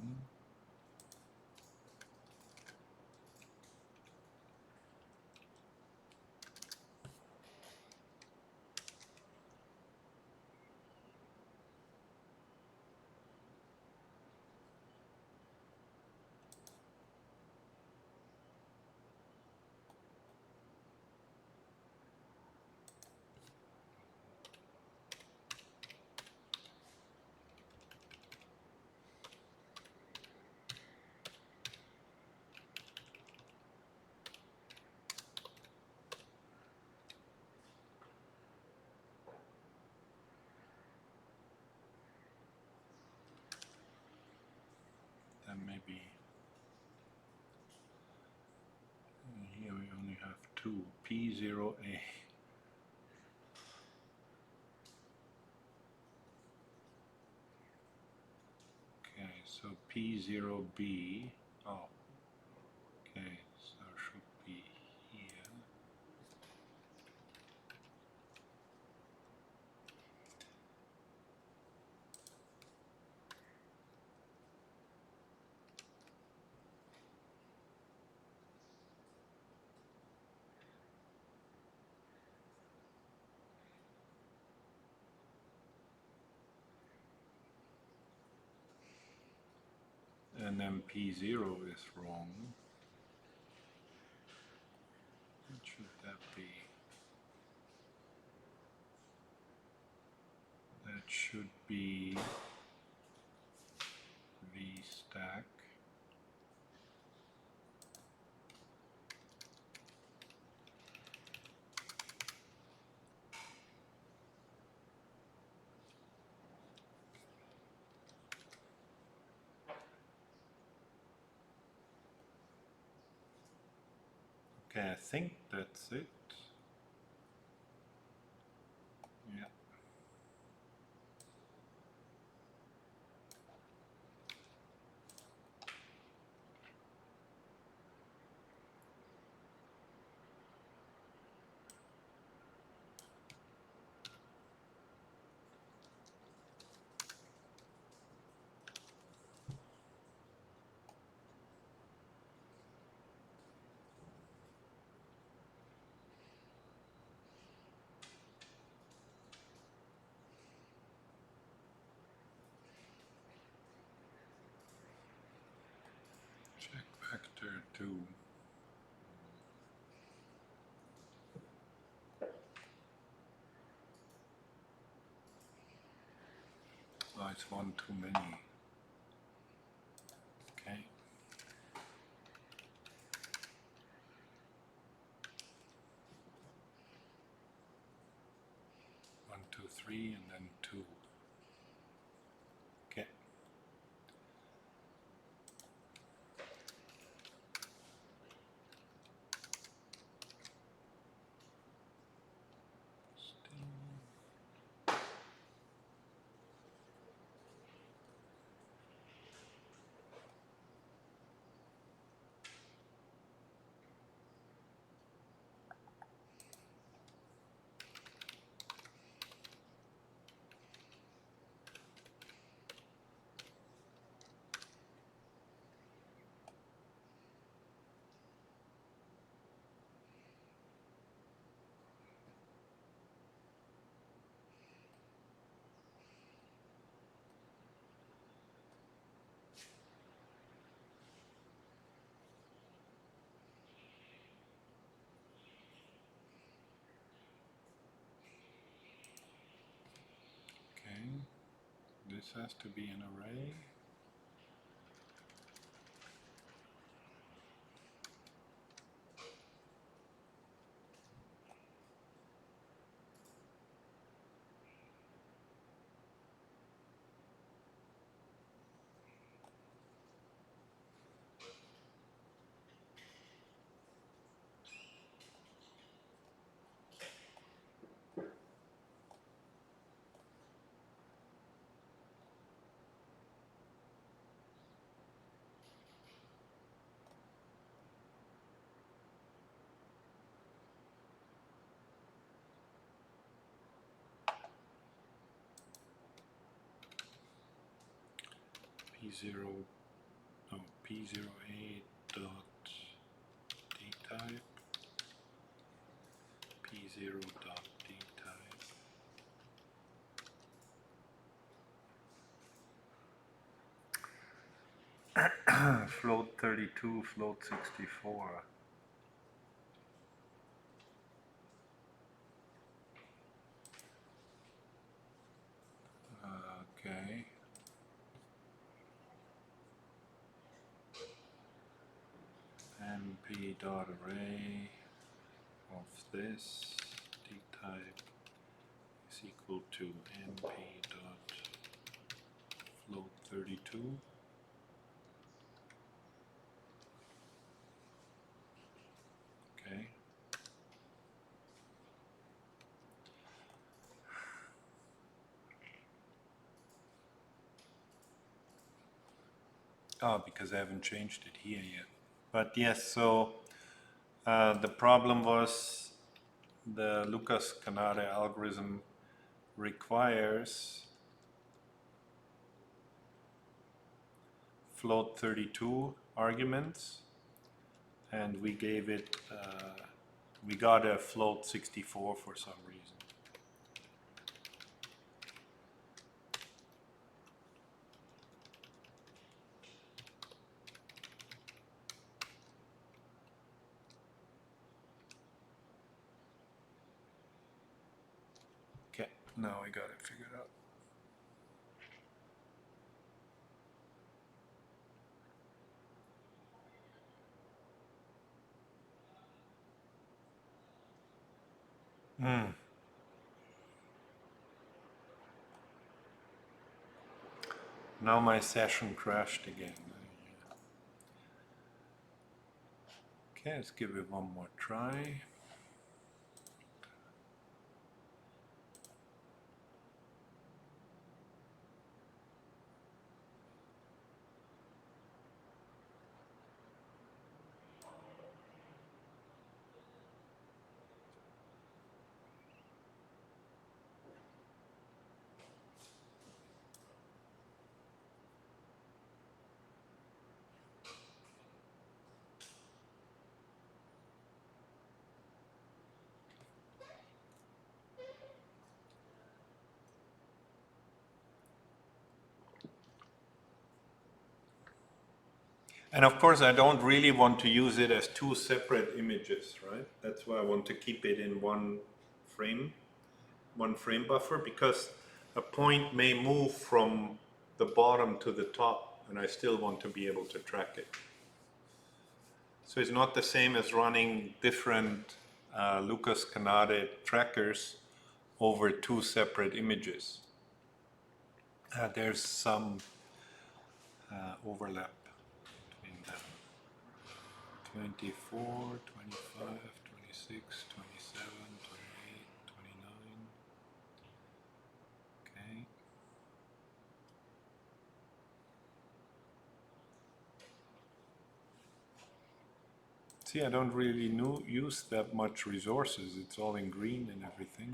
[SPEAKER 1] maybe. And here we only have two, P0A. Okay, so P0B, oh, okay, so should be here. And then P0 is wrong. What should that be? That should be V stack. Okay, I think that's it. Yeah. Check vector 2. Oh, it's one too many. Okay. 1, 2, 3, and then 2. Okay. Okay. This has to be an array. P0, no, P0A dot dtype, P0 dot dtype. Float 32, float 64. Okay. MP dot array of this dtype is equal to MP dot float 32. because I haven't changed it here yet. But yes, so the problem was the Lucas-Canare algorithm requires float 32 arguments, and we gave it, we got a float 64 for some reason. Okay, now I got it figured out. Now my session crashed again. Okay, let's give it one more try. And of course, I don't really want to use it as two separate images, right? That's why I want to keep it in one frame buffer, because a point may move from the bottom to the top, and I still want to be able to track it. So it's not the same as running different Lucas-Canare trackers over two separate images. There's some overlap between them. 24, 25, 26, 27, 28, 29. Okay. See, I don't really use that much resources. It's all in green and everything.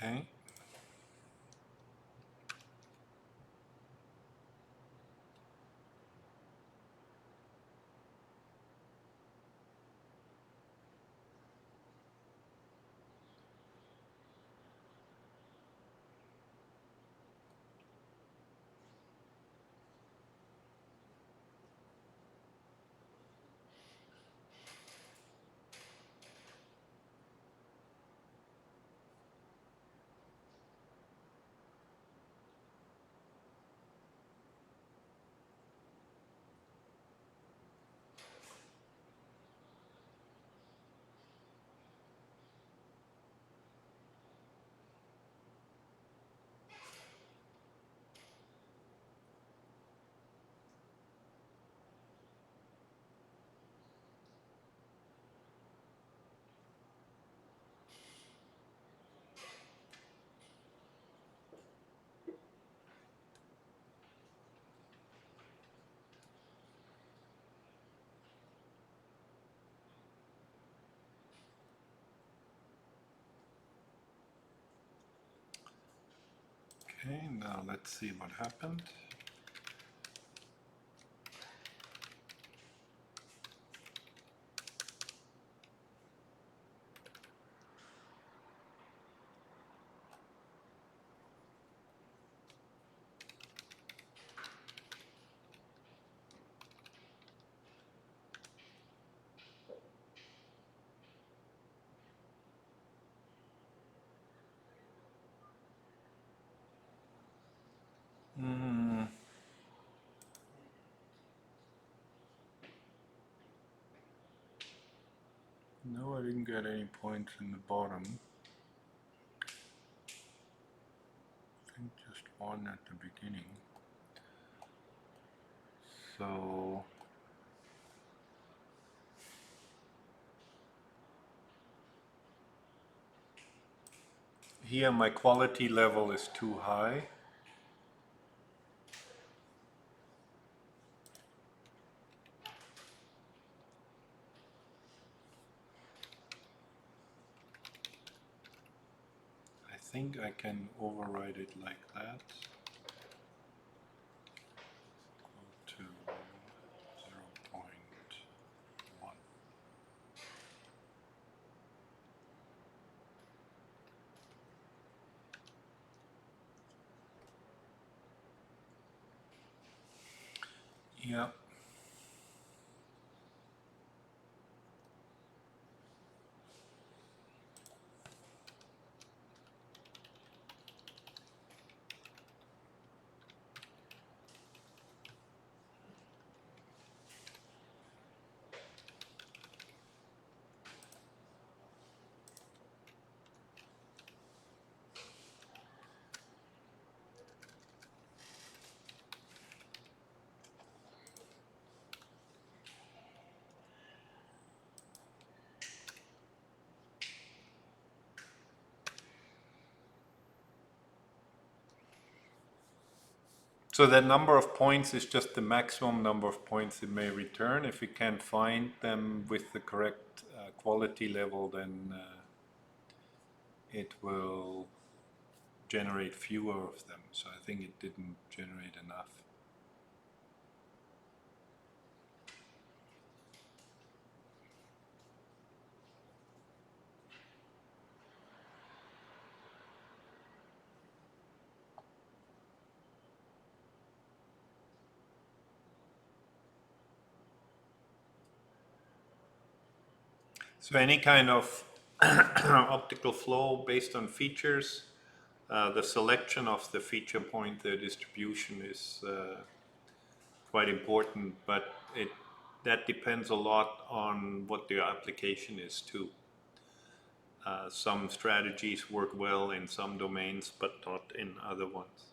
[SPEAKER 1] Okay. Okay, now let's see what happened. No, I didn't get any points in the bottom. I think just one at the beginning. So here my quality level is too high. I think I can override it like that. Go to 0.1. Yeah. So that number of points is just the maximum number of points it may return. If it can find them with the correct quality level, then it will generate fewer of them. So I think it didn't generate enough. So any kind of optical flow based on features, the selection of the feature point, the distribution is quite important, but that depends a lot on what the application is too. Some strategies work well in some domains, but not in other ones.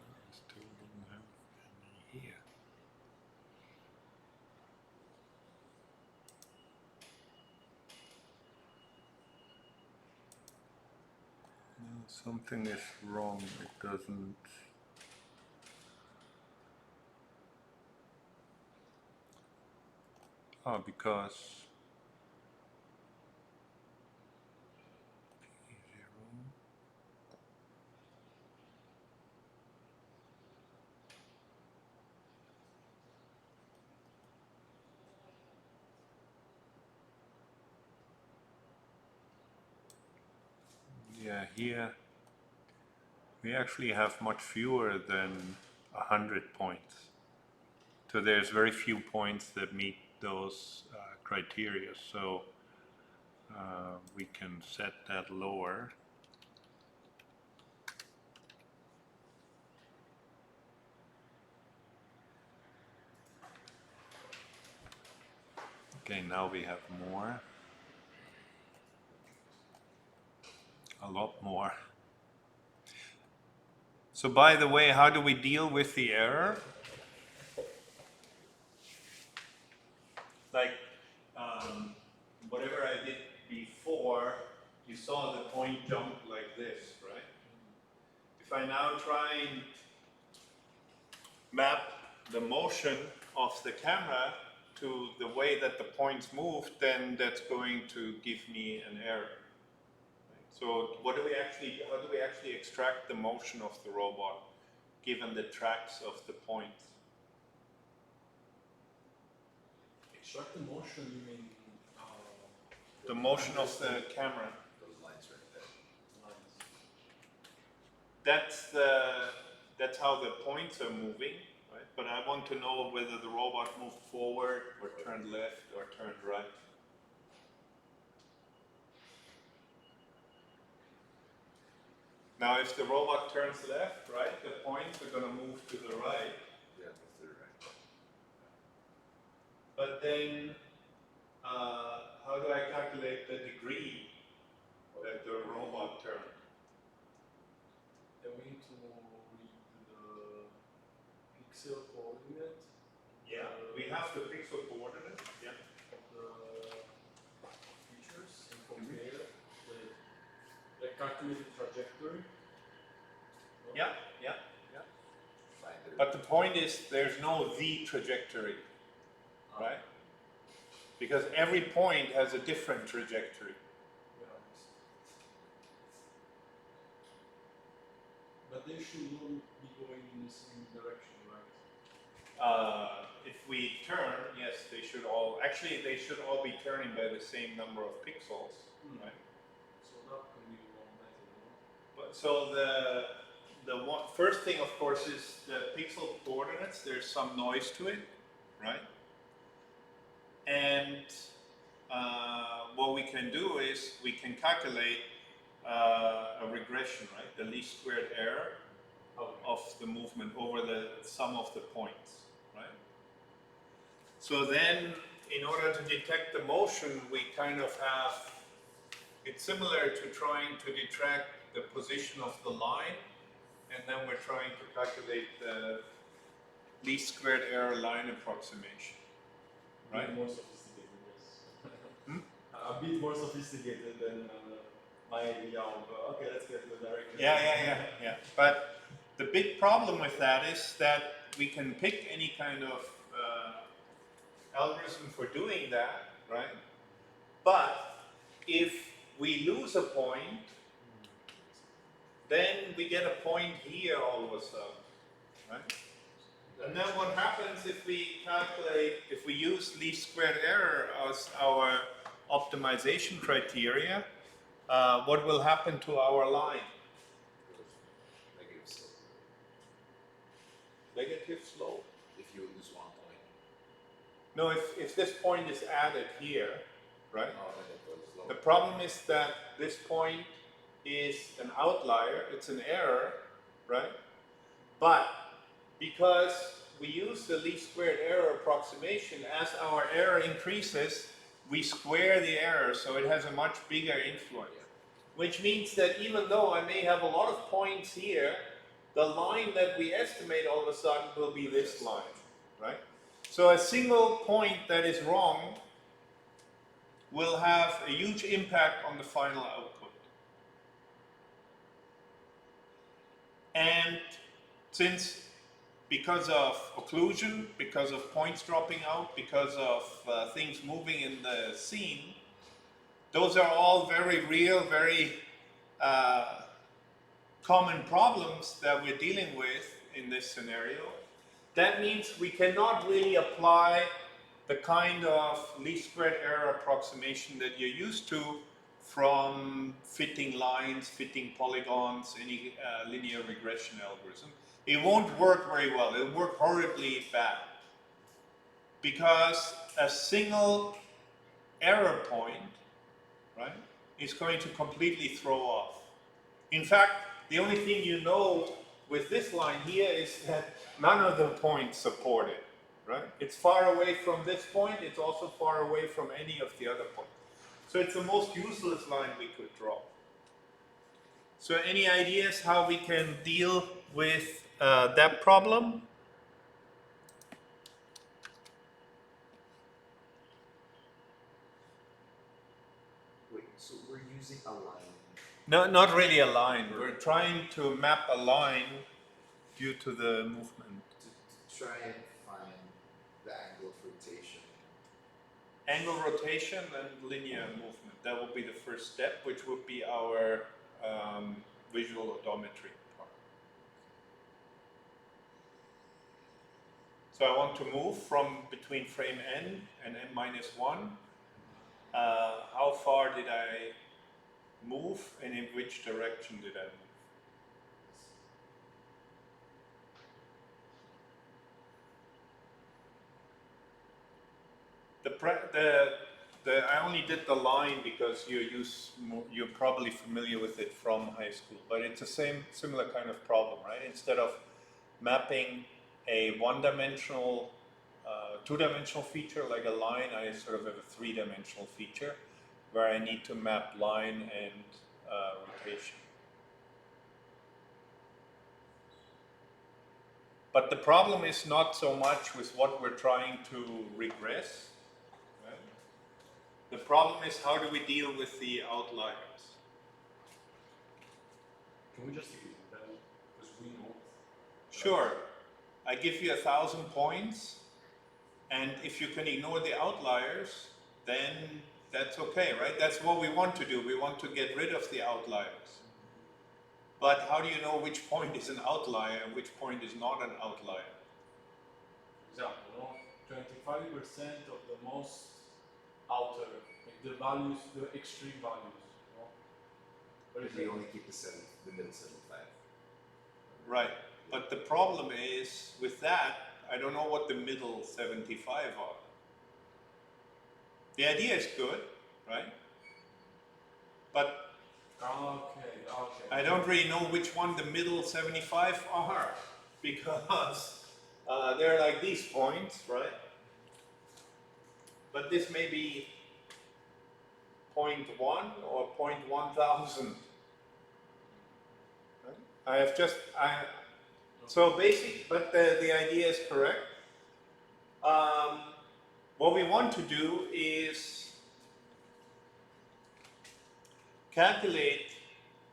[SPEAKER 1] I still don't have any here. No, something is wrong. It doesn't. Oh, because P0. Yeah, here we actually have much fewer than 100 points. So there's very few points that meet those criteria. So we can set that lower. Okay, now we have more. A lot more. So by the way, how do we deal with the error? Like whatever I did before is saw the point jump like this, right? If I now try and map the motion of the camera to the way that the points move, then that's going to give me an error. So how do we actually extract the motion of the robot given the tracks of the points?
[SPEAKER 2] Extract the motion, you mean
[SPEAKER 1] The motion of the camera.
[SPEAKER 4] Those lines right there.
[SPEAKER 2] lines?
[SPEAKER 1] That's how the points are moving, right? But I want to know whether the robot moved forward or turned left or turned right. Now, if the robot turns left, right, the points are going to move to the right.
[SPEAKER 4] Yeah, move to the right.
[SPEAKER 1] But then, how do I calculate the degree that the robot turned?
[SPEAKER 2] And we need to read the pixel coordinate
[SPEAKER 1] Yeah, we have the pixel coordinate. Yeah.
[SPEAKER 2] of the features and compare the calculated trajectory. No?
[SPEAKER 1] Yeah, yeah.
[SPEAKER 4] Find the
[SPEAKER 1] But the point is, there's no V trajectory, right? Because every point has a different trajectory.
[SPEAKER 2] Yeah. But they should all be going in the same direction, right?
[SPEAKER 1] If we turn, yes, they should all be turning by the same number of pixels, right?
[SPEAKER 2] So that can be one method, no?
[SPEAKER 1] But so the first thing, of course, is the pixel coordinates. There's some noise to it, right? And what we can do is we can calculate a regression, right? The least squared error of the movement over the sum of the points, right? So then, in order to detect the motion, we kind of have, it's similar to trying to detect the position of the line, and then we're trying to calculate the least squared error line approximation,
[SPEAKER 2] A
[SPEAKER 1] right?
[SPEAKER 2] bit more sophisticated, yes.
[SPEAKER 1] Hmm?
[SPEAKER 2] A bit more sophisticated than my idea of, okay, let's get to the direction.
[SPEAKER 1] Yeah. But the big problem with that is that we can pick any kind of algorithm for doing that, right? But if we lose a point, then we get a point here all of a sudden, right? And then what happens if we use least squared error as our optimization criteria, what will happen to our line?
[SPEAKER 4] negative slope.
[SPEAKER 1] Negative slope.
[SPEAKER 4] If you lose 1 point.
[SPEAKER 1] No, if this point is added here, right?
[SPEAKER 4] Oh, then it goes lower.
[SPEAKER 1] The problem is that this point is an outlier, it's an error, right? But because we use the least squared error approximation, as our error increases, we square the error, so it has a much bigger influence. Which means that even though I may have a lot of points here, the line that we estimate all of a sudden will be this line, right? So a single point that is wrong will have a huge impact on the final output. And since because of occlusion, because of points dropping out, because of things moving in the scene, those are all very real, very common problems that we're dealing with in this scenario. That means we cannot really apply the kind of least squared error approximation that you're used to from fitting lines, fitting polygons, any linear regression algorithm. It won't work very well. It'll work horribly bad. Because a single error point, right, is going to completely throw off. In fact, the only thing you know with this line here is that none of the points support it, right? It's far away from this point, it's also far away from any of the other points. So it's the most useless line we could draw. So any ideas how we can deal with that problem?
[SPEAKER 4] Wait, so we're using a line
[SPEAKER 1] No, not really a line. We're trying to map a line due to the movement.
[SPEAKER 4] To try and find the angle of rotation.
[SPEAKER 1] Angle rotation and linear movement. That will be the first step, which would be our visual odometry part. So I want to move from between frame n and n minus 1. How far did I move and in which direction did I move? I only did the line because you're probably familiar with it from high school, but it's the similar kind of problem, right? Instead of mapping a one-dimensional, two-dimensional feature like a line, I sort of have a three-dimensional feature where I need to map line and rotation. But the problem is not so much with what we're trying to regress. Right? The problem is how do we deal with the outliers?
[SPEAKER 2] Can we just stick it in that? Because we know.
[SPEAKER 1] Sure. I give you 1,000 points, and if you can ignore the outliers, then that's okay, right? That's what we want to do. We want to get rid of the outliers. But how do you know which point is an outlier and which point is not an outlier?
[SPEAKER 2] Example, no? 25% of the most outer, like the values, the extreme values, no? What is
[SPEAKER 4] We
[SPEAKER 2] it?
[SPEAKER 4] only keep the middle 75.
[SPEAKER 1] Right. But the problem is, with that, I don't know what the middle 75 are. The idea is good, right? But
[SPEAKER 2] Okay.
[SPEAKER 1] I don't really know which one the middle 75 are, because they're like these points, right? But this may be 0.1 or 0.1000. Right? So basic, but the idea is correct. What we want to do is calculate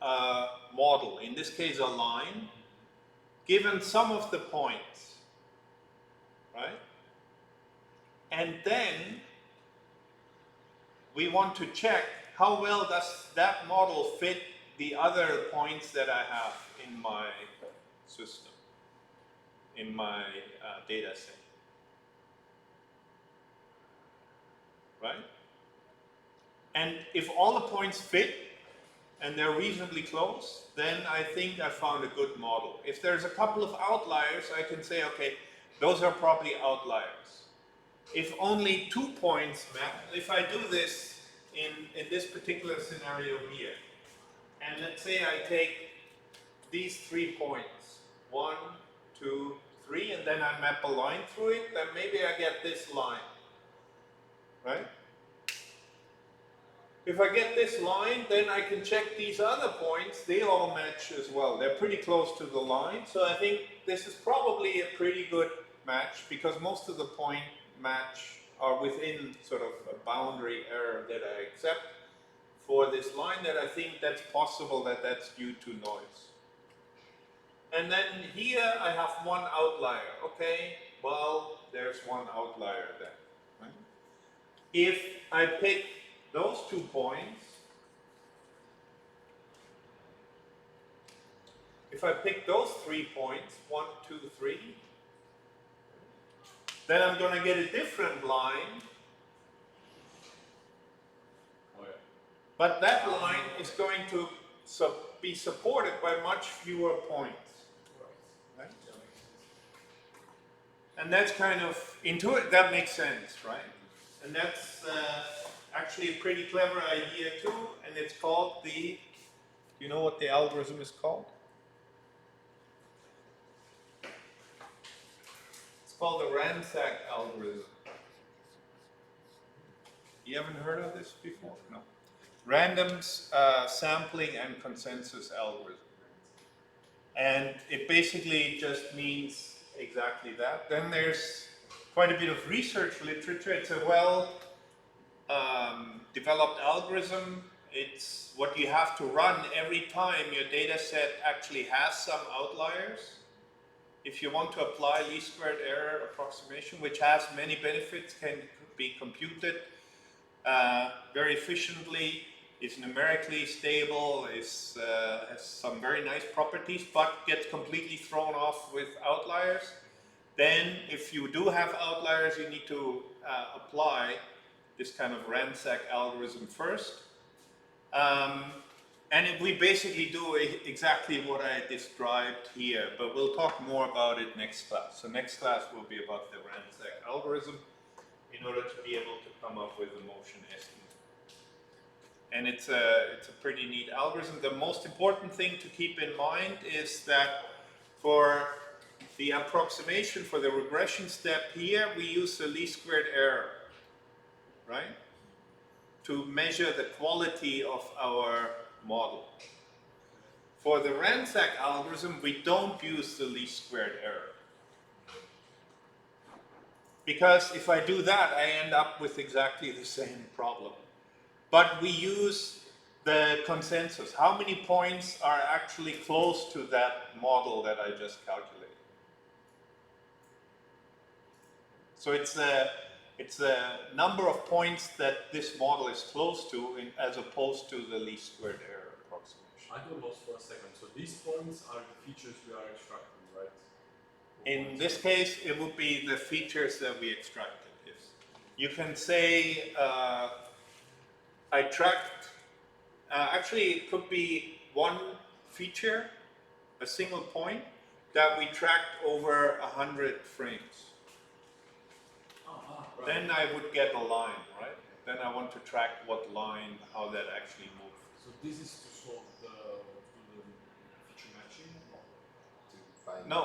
[SPEAKER 1] a model, in this case a line, given some of the points, right? And then we want to check how well does that model fit the other points that I have in my system, in my data set. Right? And if all the points fit and they're reasonably close, then I think I found a good model. If there's a couple of outliers, I can say, okay, those are probably outliers. If only 2 points map, if I do this in this particular scenario here, and let's say I take these 3 points, 1, 2, 3, and then I map a line through it, then maybe I get this line, right? If I get this line, then I can check these other points, they all match as well. They're pretty close to the line, so I think this is probably a pretty good match, because most of the point match are within sort of a boundary error that I accept for this line, that I think that's possible that that's due to noise. And then here I have one outlier. Okay, well, there's one outlier then. Right? If I pick those 2 points, if I pick those 3 points, 1, 2, 3, then I'm going to get a different line.
[SPEAKER 2] Oh, yeah.
[SPEAKER 1] But that line is going to be supported by much fewer points. Right? And that's kind of intuitive, that makes sense, right? And that's actually a pretty clever idea too, and it's called do you know what the algorithm is called? It's called the ransack algorithm. You haven't heard of this before? No. Random sampling and consensus algorithm. And it basically just means exactly that. Then there's quite a bit of research literature. It's a well developed algorithm. it's what you have to run every time your data set actually has some outliers. If you want to apply least squared error approximation, which has many benefits, can be computed very efficiently, is numerically stable, has some very nice properties, but gets completely thrown off with outliers. Then if you do have outliers, you need to apply this kind of ransack algorithm first. And we basically do exactly what I described here, but we'll talk more about it next class. So next class will be about the ransack algorithm in order to be able to come up with a motion estimate. And it's a pretty neat algorithm. The most important thing to keep in mind is that for the approximation for the regression step here, we use the least squared error, right? To measure the quality of our model. For the ransack algorithm, we don't use the least squared error. Because if I do that, I end up with exactly the same problem. But we use the consensus. How many points are actually close to that model that I just calculated? So it's the number of points that this model is close to as opposed to the least squared error approximation.
[SPEAKER 2] I got lost for a second. So these points are the features we are extracting, right?
[SPEAKER 1] In this case, it would be the features that we extracted. Yes. You can say I tracked, actually it could be one feature, a single point, that we tracked over 100 frames.
[SPEAKER 2] Right.
[SPEAKER 1] Then I would get a line, right? Then I want to track what line, how that actually moved.
[SPEAKER 2] So this is to solve the feature matching?
[SPEAKER 4] To find
[SPEAKER 1] No,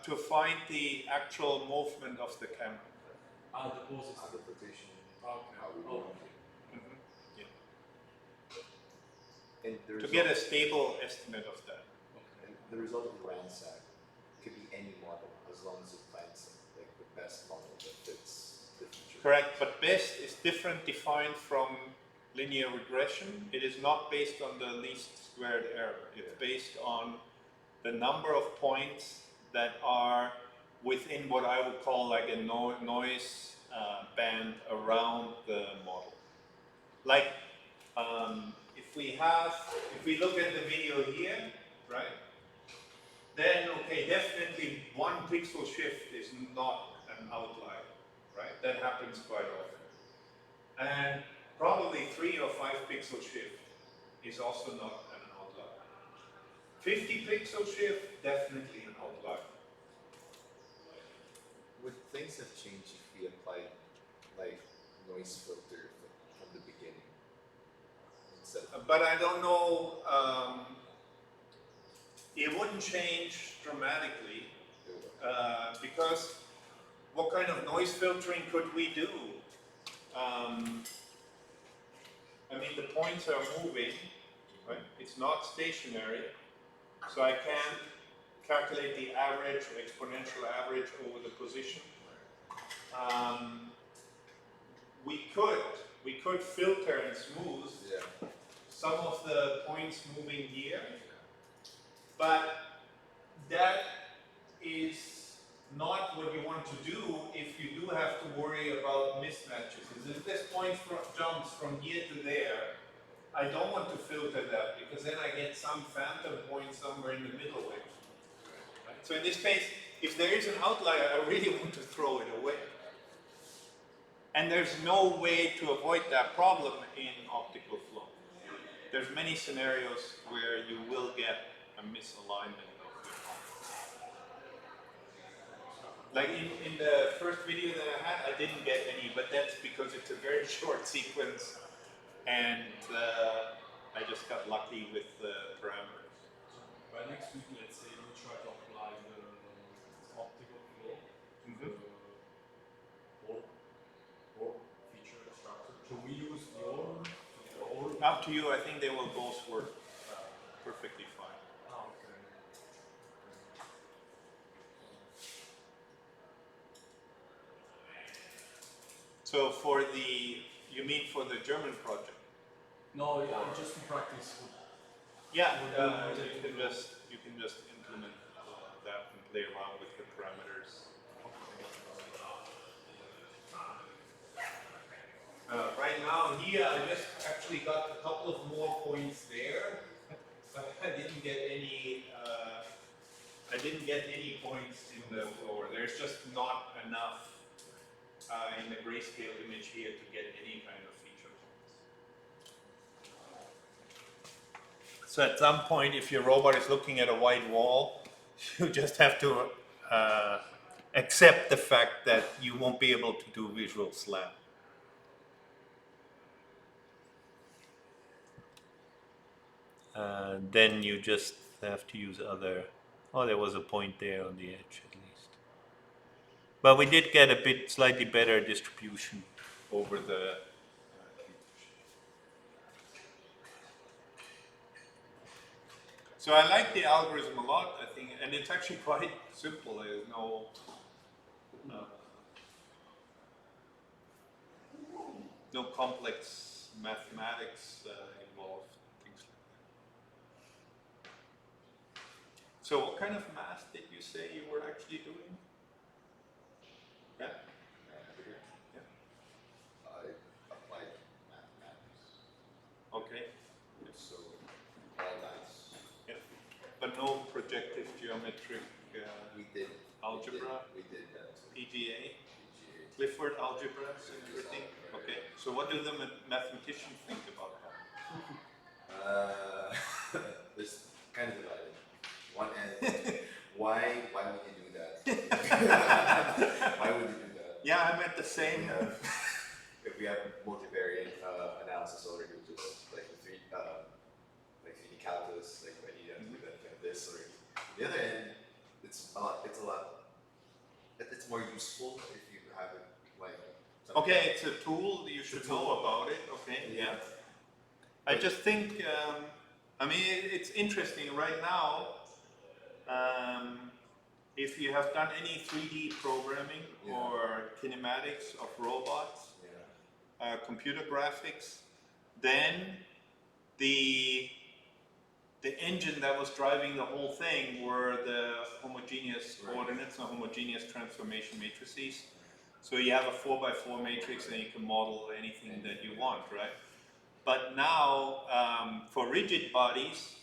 [SPEAKER 1] to find the actual movement of the camera.
[SPEAKER 2] The poses.
[SPEAKER 4] the rotation,
[SPEAKER 2] Okay.
[SPEAKER 4] how we
[SPEAKER 2] Oh,
[SPEAKER 4] move.
[SPEAKER 1] Mhm. Yeah.
[SPEAKER 4] And the
[SPEAKER 1] To
[SPEAKER 4] result,
[SPEAKER 1] get a stable estimate of that.
[SPEAKER 2] okay.
[SPEAKER 4] and the result of ransack could be any model as long as it finds like the best model that fits the feature.
[SPEAKER 1] Correct, but best is different defined from linear regression. It is not based on the least squared error. It's based on the number of points that are within what I would call like a noise band around the model. Like if we look at the video here, right? Then okay, definitely 1 pixel shift is not an outlier, right? That happens quite often. And probably 3 or 5 pixel shift is also not an outlier. 50 pixel shift, definitely an outlier.
[SPEAKER 4] Would things have changed if we applied like noise filter from the beginning instead of
[SPEAKER 1] But I don't know, it wouldn't change dramatically because what kind of noise filtering could we do? I mean, the points are moving, right? It's not stationary, so I can't calculate the average or exponential average over the position. We could filter and smooth some of the points moving here, but that is not what you want to do if you do have to worry about mismatches. If this point jumps from here to there, I don't want to filter that because then I get some phantom point somewhere in the middle way. Right? So in this case, if there is an outlier, I really want to throw it away. And there's no way to avoid that problem in optical flow. There's many scenarios where you will get a misalignment of your model. Like in the first video that I had, I didn't get any, but that's because it's a very short sequence and I just got lucky with the parameters.
[SPEAKER 2] By next week, let's say we try to apply the optical flow to the or feature extractor. Should we use the or?
[SPEAKER 1] Up to you, I think they will both work perfectly fine.
[SPEAKER 2] Okay.
[SPEAKER 1] So you mean for the German project?
[SPEAKER 2] No, just to practice.
[SPEAKER 1] Yeah,
[SPEAKER 2] Would
[SPEAKER 1] you can just implement that and play around with the parameters. Right now here I just actually got a couple of more points there, but I didn't get any. I didn't get any points in the floor. There's just not enough in the grayscale image here to get any kind of feature points. So at some point, if your robot is looking at a white wall, you just have to accept the fact that you won't be able to do visual SLAM. Then you just have to use other. Oh, there was a point there on the edge at least. But we did get a bit slightly better distribution over the. So I like the algorithm a lot. I think, and it's actually quite simple. There's no complex mathematics involved. Things like that. So what kind of math did you say you were actually doing? Yeah. Yeah.
[SPEAKER 4] I applied mathematics.
[SPEAKER 1] Okay.
[SPEAKER 4] So all maths.
[SPEAKER 1] Yeah. But no projective geometric
[SPEAKER 4] We did
[SPEAKER 1] algebra,
[SPEAKER 4] We did that.
[SPEAKER 1] PGA,
[SPEAKER 4] PGA.
[SPEAKER 1] Clifford algebras and everything. Okay. So what do the mathematicians think about that?
[SPEAKER 4] It's kind of divided. One end, why would you do that? Why would you do that?
[SPEAKER 1] Yeah, I'm at the same.
[SPEAKER 4] If we have multivariate analysis already, which is like the 3D calculus, like when you have to do that kind of this already. On the other end, it's more useful if you have it like.
[SPEAKER 1] Okay, it's a tool. You should know about it. Okay. Yeah. I just think. I mean, it's interesting right now. If you have done any 3D programming or kinematics of robots, computer graphics, then the engine that was driving the whole thing were the homogeneous coordinates and homogeneous transformation matrices. So you have a 4x4 matrix and you can model anything that you want, right? But now, for rigid bodies,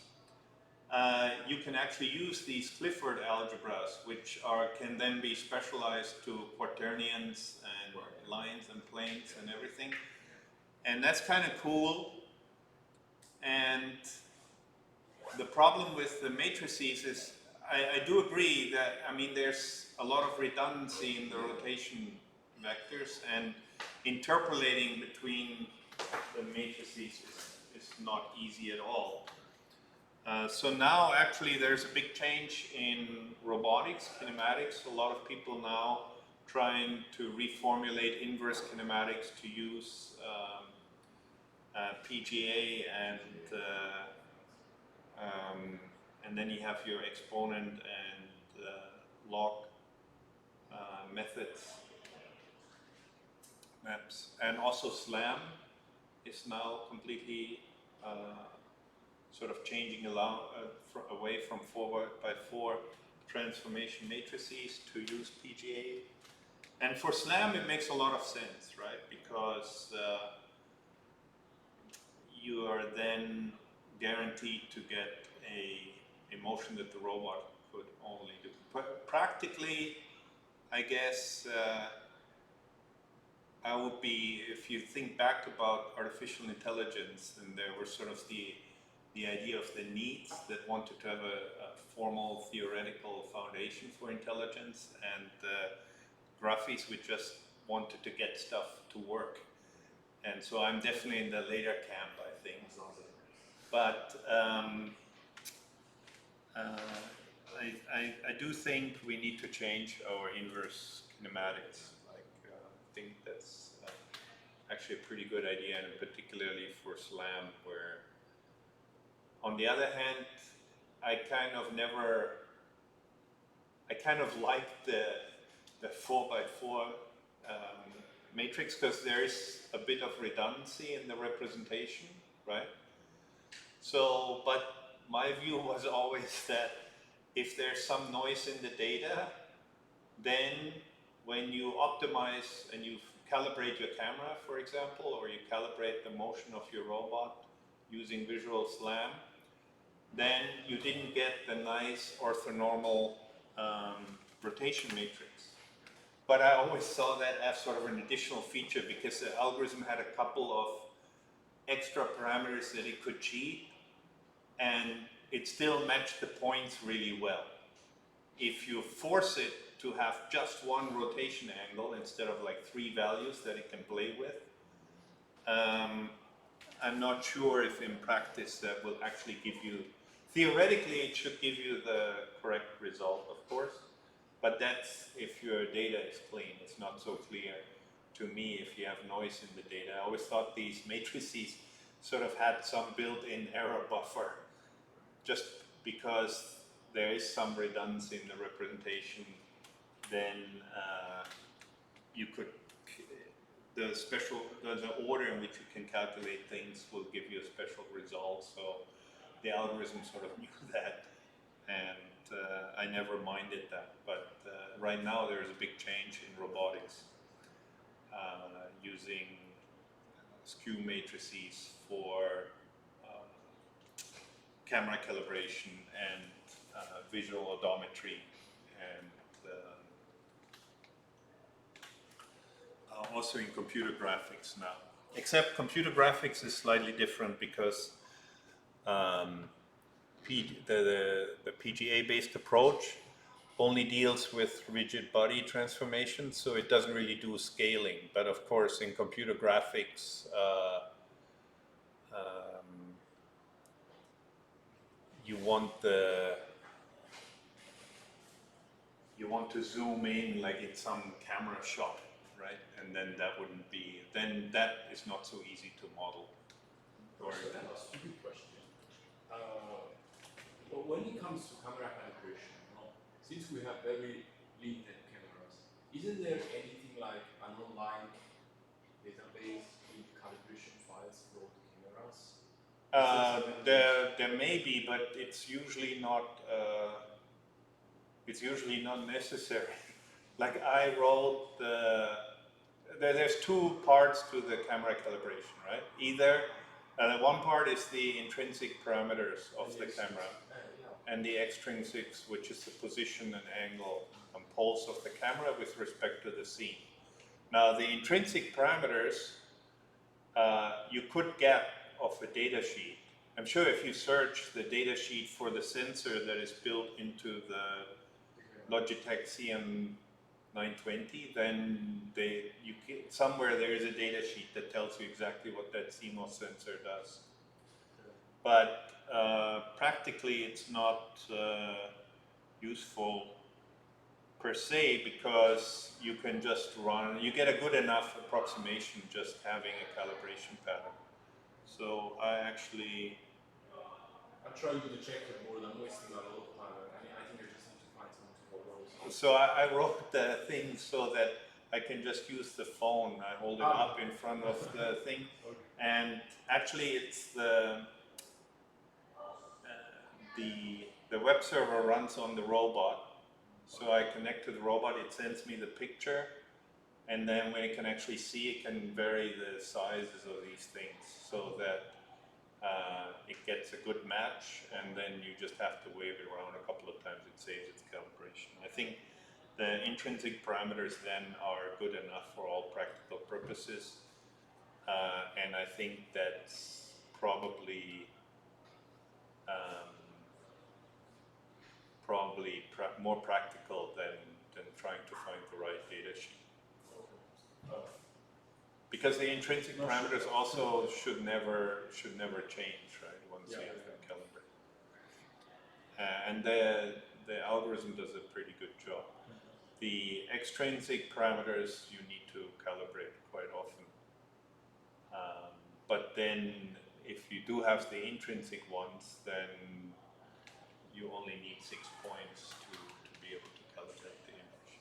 [SPEAKER 1] you can actually use these Clifford algebras, which can then be specialized to quaternions and lines and planes and everything. And that's kind of cool. And the problem with the matrices is, I do agree that, I mean, there's a lot of redundancy in the rotation vectors, and interpolating between the matrices is not easy at all. So now actually there's a big change in robotics, kinematics. A lot of people now trying to reformulate inverse kinematics to use PGA and then you have your exponent and log methods, maps, and also SLAM is now completely sort of changing away from 4x4 transformation matrices to use PGA. And for SLAM it makes a lot of sense, right? Because you are then guaranteed to get a motion that the robot could only do. But practically, I guess I would be, if you think back about artificial intelligence, and there were sort of the idea of the needs that wanted to have a formal theoretical foundation for intelligence, and graphies we just wanted to get stuff to work. And so I'm definitely in the later camp, I think. But I do think we need to change our inverse kinematics. I think that's actually a pretty good idea, and particularly for SLAM, where on the other hand, I kind of like the 4x4 matrix, because there is a bit of redundancy in the representation. right? So, but my view was always that if there's some noise in the data, then when you optimize and you calibrate your camera, for example, or you calibrate the motion of your robot using visual SLAM, then you didn't get the nice orthonormal rotation matrix. But I always saw that as sort of an additional feature because the algorithm had a couple of extra parameters that it could cheat, and it still matched the points really well. If you force it to have just one rotation angle instead of like 3 values that it can play with, I'm not sure if in practice that will actually give you, theoretically it should give you the correct result, of course, but that's if your data is clean. It's not so clear to me if you have noise in the data. I always thought these matrices sort of had some built-in error buffer, just because there is some redundancy in the representation, then you could, the order in which you can calculate things will give you a special result. So the algorithm sort of knew that, and I never minded that. But right now there is a big change in robotics using skew matrices for camera calibration and visual odometry, and also in computer graphics now. Except computer graphics is slightly different because the PGA-based approach only deals with rigid body transformation, so it doesn't really do scaling. But of course, in computer graphics, you want to zoom in like in some camera shot, right? And then that wouldn't be, then that is not so easy to model.
[SPEAKER 2] So a stupid question. But when it comes to camera calibration, since we have very limited cameras, isn't there anything like an online database with calibration files for the cameras?
[SPEAKER 1] There may be, but it's usually not necessary. Like I wrote there's two parts to the camera calibration, right? Either one part is the intrinsic parameters of the camera, and the extrinsics, which is the position and angle and pulse of the camera with respect to the scene. Now the intrinsic parameters you could get off a data sheet. I'm sure if you search the data sheet for the sensor that is built into the Logitech CM920, then somewhere there is a data sheet that tells you exactly what that CMOS sensor does. But practically it's not useful per se, because you can just you get a good enough approximation just having a calibration pattern. So I'm
[SPEAKER 2] trying to check it more than wasting a lot of time. I think I just need to find something to follow.
[SPEAKER 1] So I wrote the thing so that I can just use the phone. I hold it up in front of the thing, and actually it's the web server runs on the robot. So I connect to the robot, it sends me the picture, and then when it can actually see, it can vary the sizes of these things so that it gets a good match, and then you just have to wave it around a couple of times, it saves its calibration. I think the intrinsic parameters then are good enough for all practical purposes, and I think that's probably more practical than trying to find the right data sheet. Because the intrinsic parameters also should never change, right? Once you have them calibrated, and the algorithm does a pretty good job. The extrinsic parameters you need to calibrate quite often, but then if you do have the intrinsic ones, then you only need 6 points to be able to calibrate the image.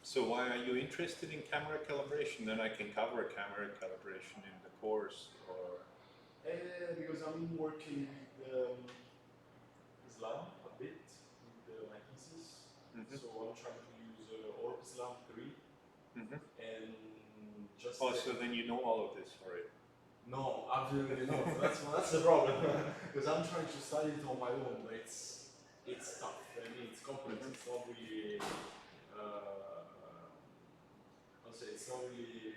[SPEAKER 1] So why are you interested in camera calibration? Then I can cover camera calibration in the course, or
[SPEAKER 2] Because I'm working with Islam a bit with my thesis, so I'm trying to use Orb Islam 3 and just.
[SPEAKER 1] oh, so then you know all of this already.
[SPEAKER 2] No, absolutely not. That's the problem. Because I'm trying to study it on my own, but it's tough. I mean, it's complex. It's not really. I'll say it's not really.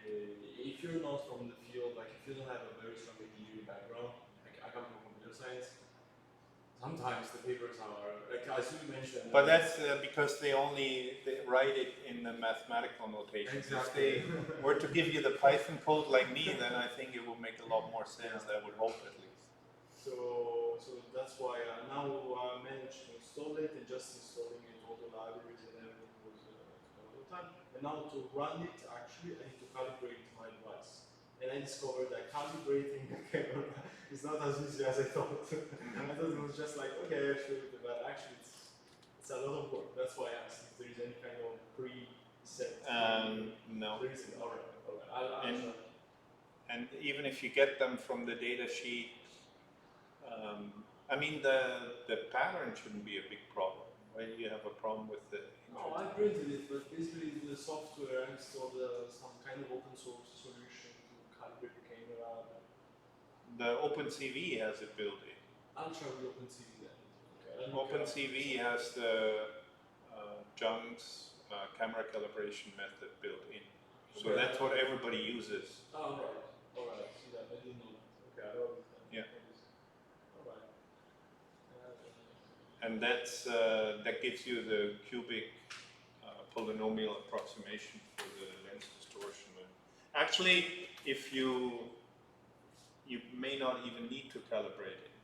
[SPEAKER 2] If you're not from the field, like if you don't have a very strong engineering background, like I come from computer science. Sometimes the papers are like as you mentioned.
[SPEAKER 1] But that's because they write it in the mathematical notation.
[SPEAKER 2] Exactly.
[SPEAKER 1] If they were to give you the Python code like me, then I think it would make a lot more sense. I would hope at least.
[SPEAKER 2] So that's why now I managed to install it, and just installing it, all the libraries and everything was all the time. And now to run it, actually, I need to calibrate my device. And I discovered that calibrating the camera is not as easy as I thought. I thought it was just like, okay, I should, but actually it's a lot of work. That's why I asked if there is any kind of preset.
[SPEAKER 1] No.
[SPEAKER 2] There isn't. All right. I'll try.
[SPEAKER 1] And even if you get them from the data sheet, I mean, the pattern shouldn't be a big problem. Why do you have a problem with the?
[SPEAKER 2] No, I printed it, but basically the software I installed some kind of open source solution to calibrate the camera.
[SPEAKER 1] The OpenCV has it built in.
[SPEAKER 2] I'll try with OpenCV then. Okay.
[SPEAKER 1] OpenCV has the Jung's camera calibration method built in. So
[SPEAKER 2] Okay.
[SPEAKER 1] that's what everybody uses.
[SPEAKER 2] Oh, right. Alright, see that. I didn't know that. Okay, I love it then.
[SPEAKER 1] Yeah.
[SPEAKER 2] Alright.
[SPEAKER 1] And that gives you the cubic polynomial approximation for the lens distortion. Actually, if you may not even need to calibrate it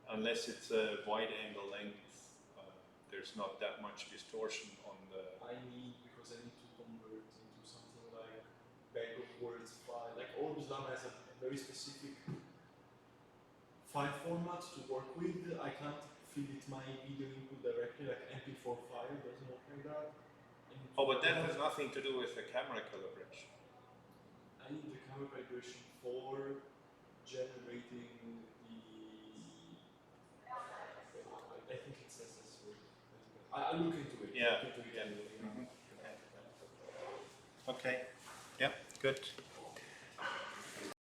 [SPEAKER 1] unless it's a wide angle length. There's not that much distortion on the.
[SPEAKER 2] I need, because I need to convert into something like bag of words file. Like Orbslam has a very specific file format to work with. I can't feed it my video input directly, like MP4 file doesn't work like that.
[SPEAKER 1] Oh, but that has nothing to do with the camera calibration.
[SPEAKER 2] I need the camera calibration for generating the. I think it says this word. I'll look into it.
[SPEAKER 1] Yeah.
[SPEAKER 2] Look into it
[SPEAKER 1] Yeah.
[SPEAKER 2] anyway.
[SPEAKER 1] Okay. Yeah. Good.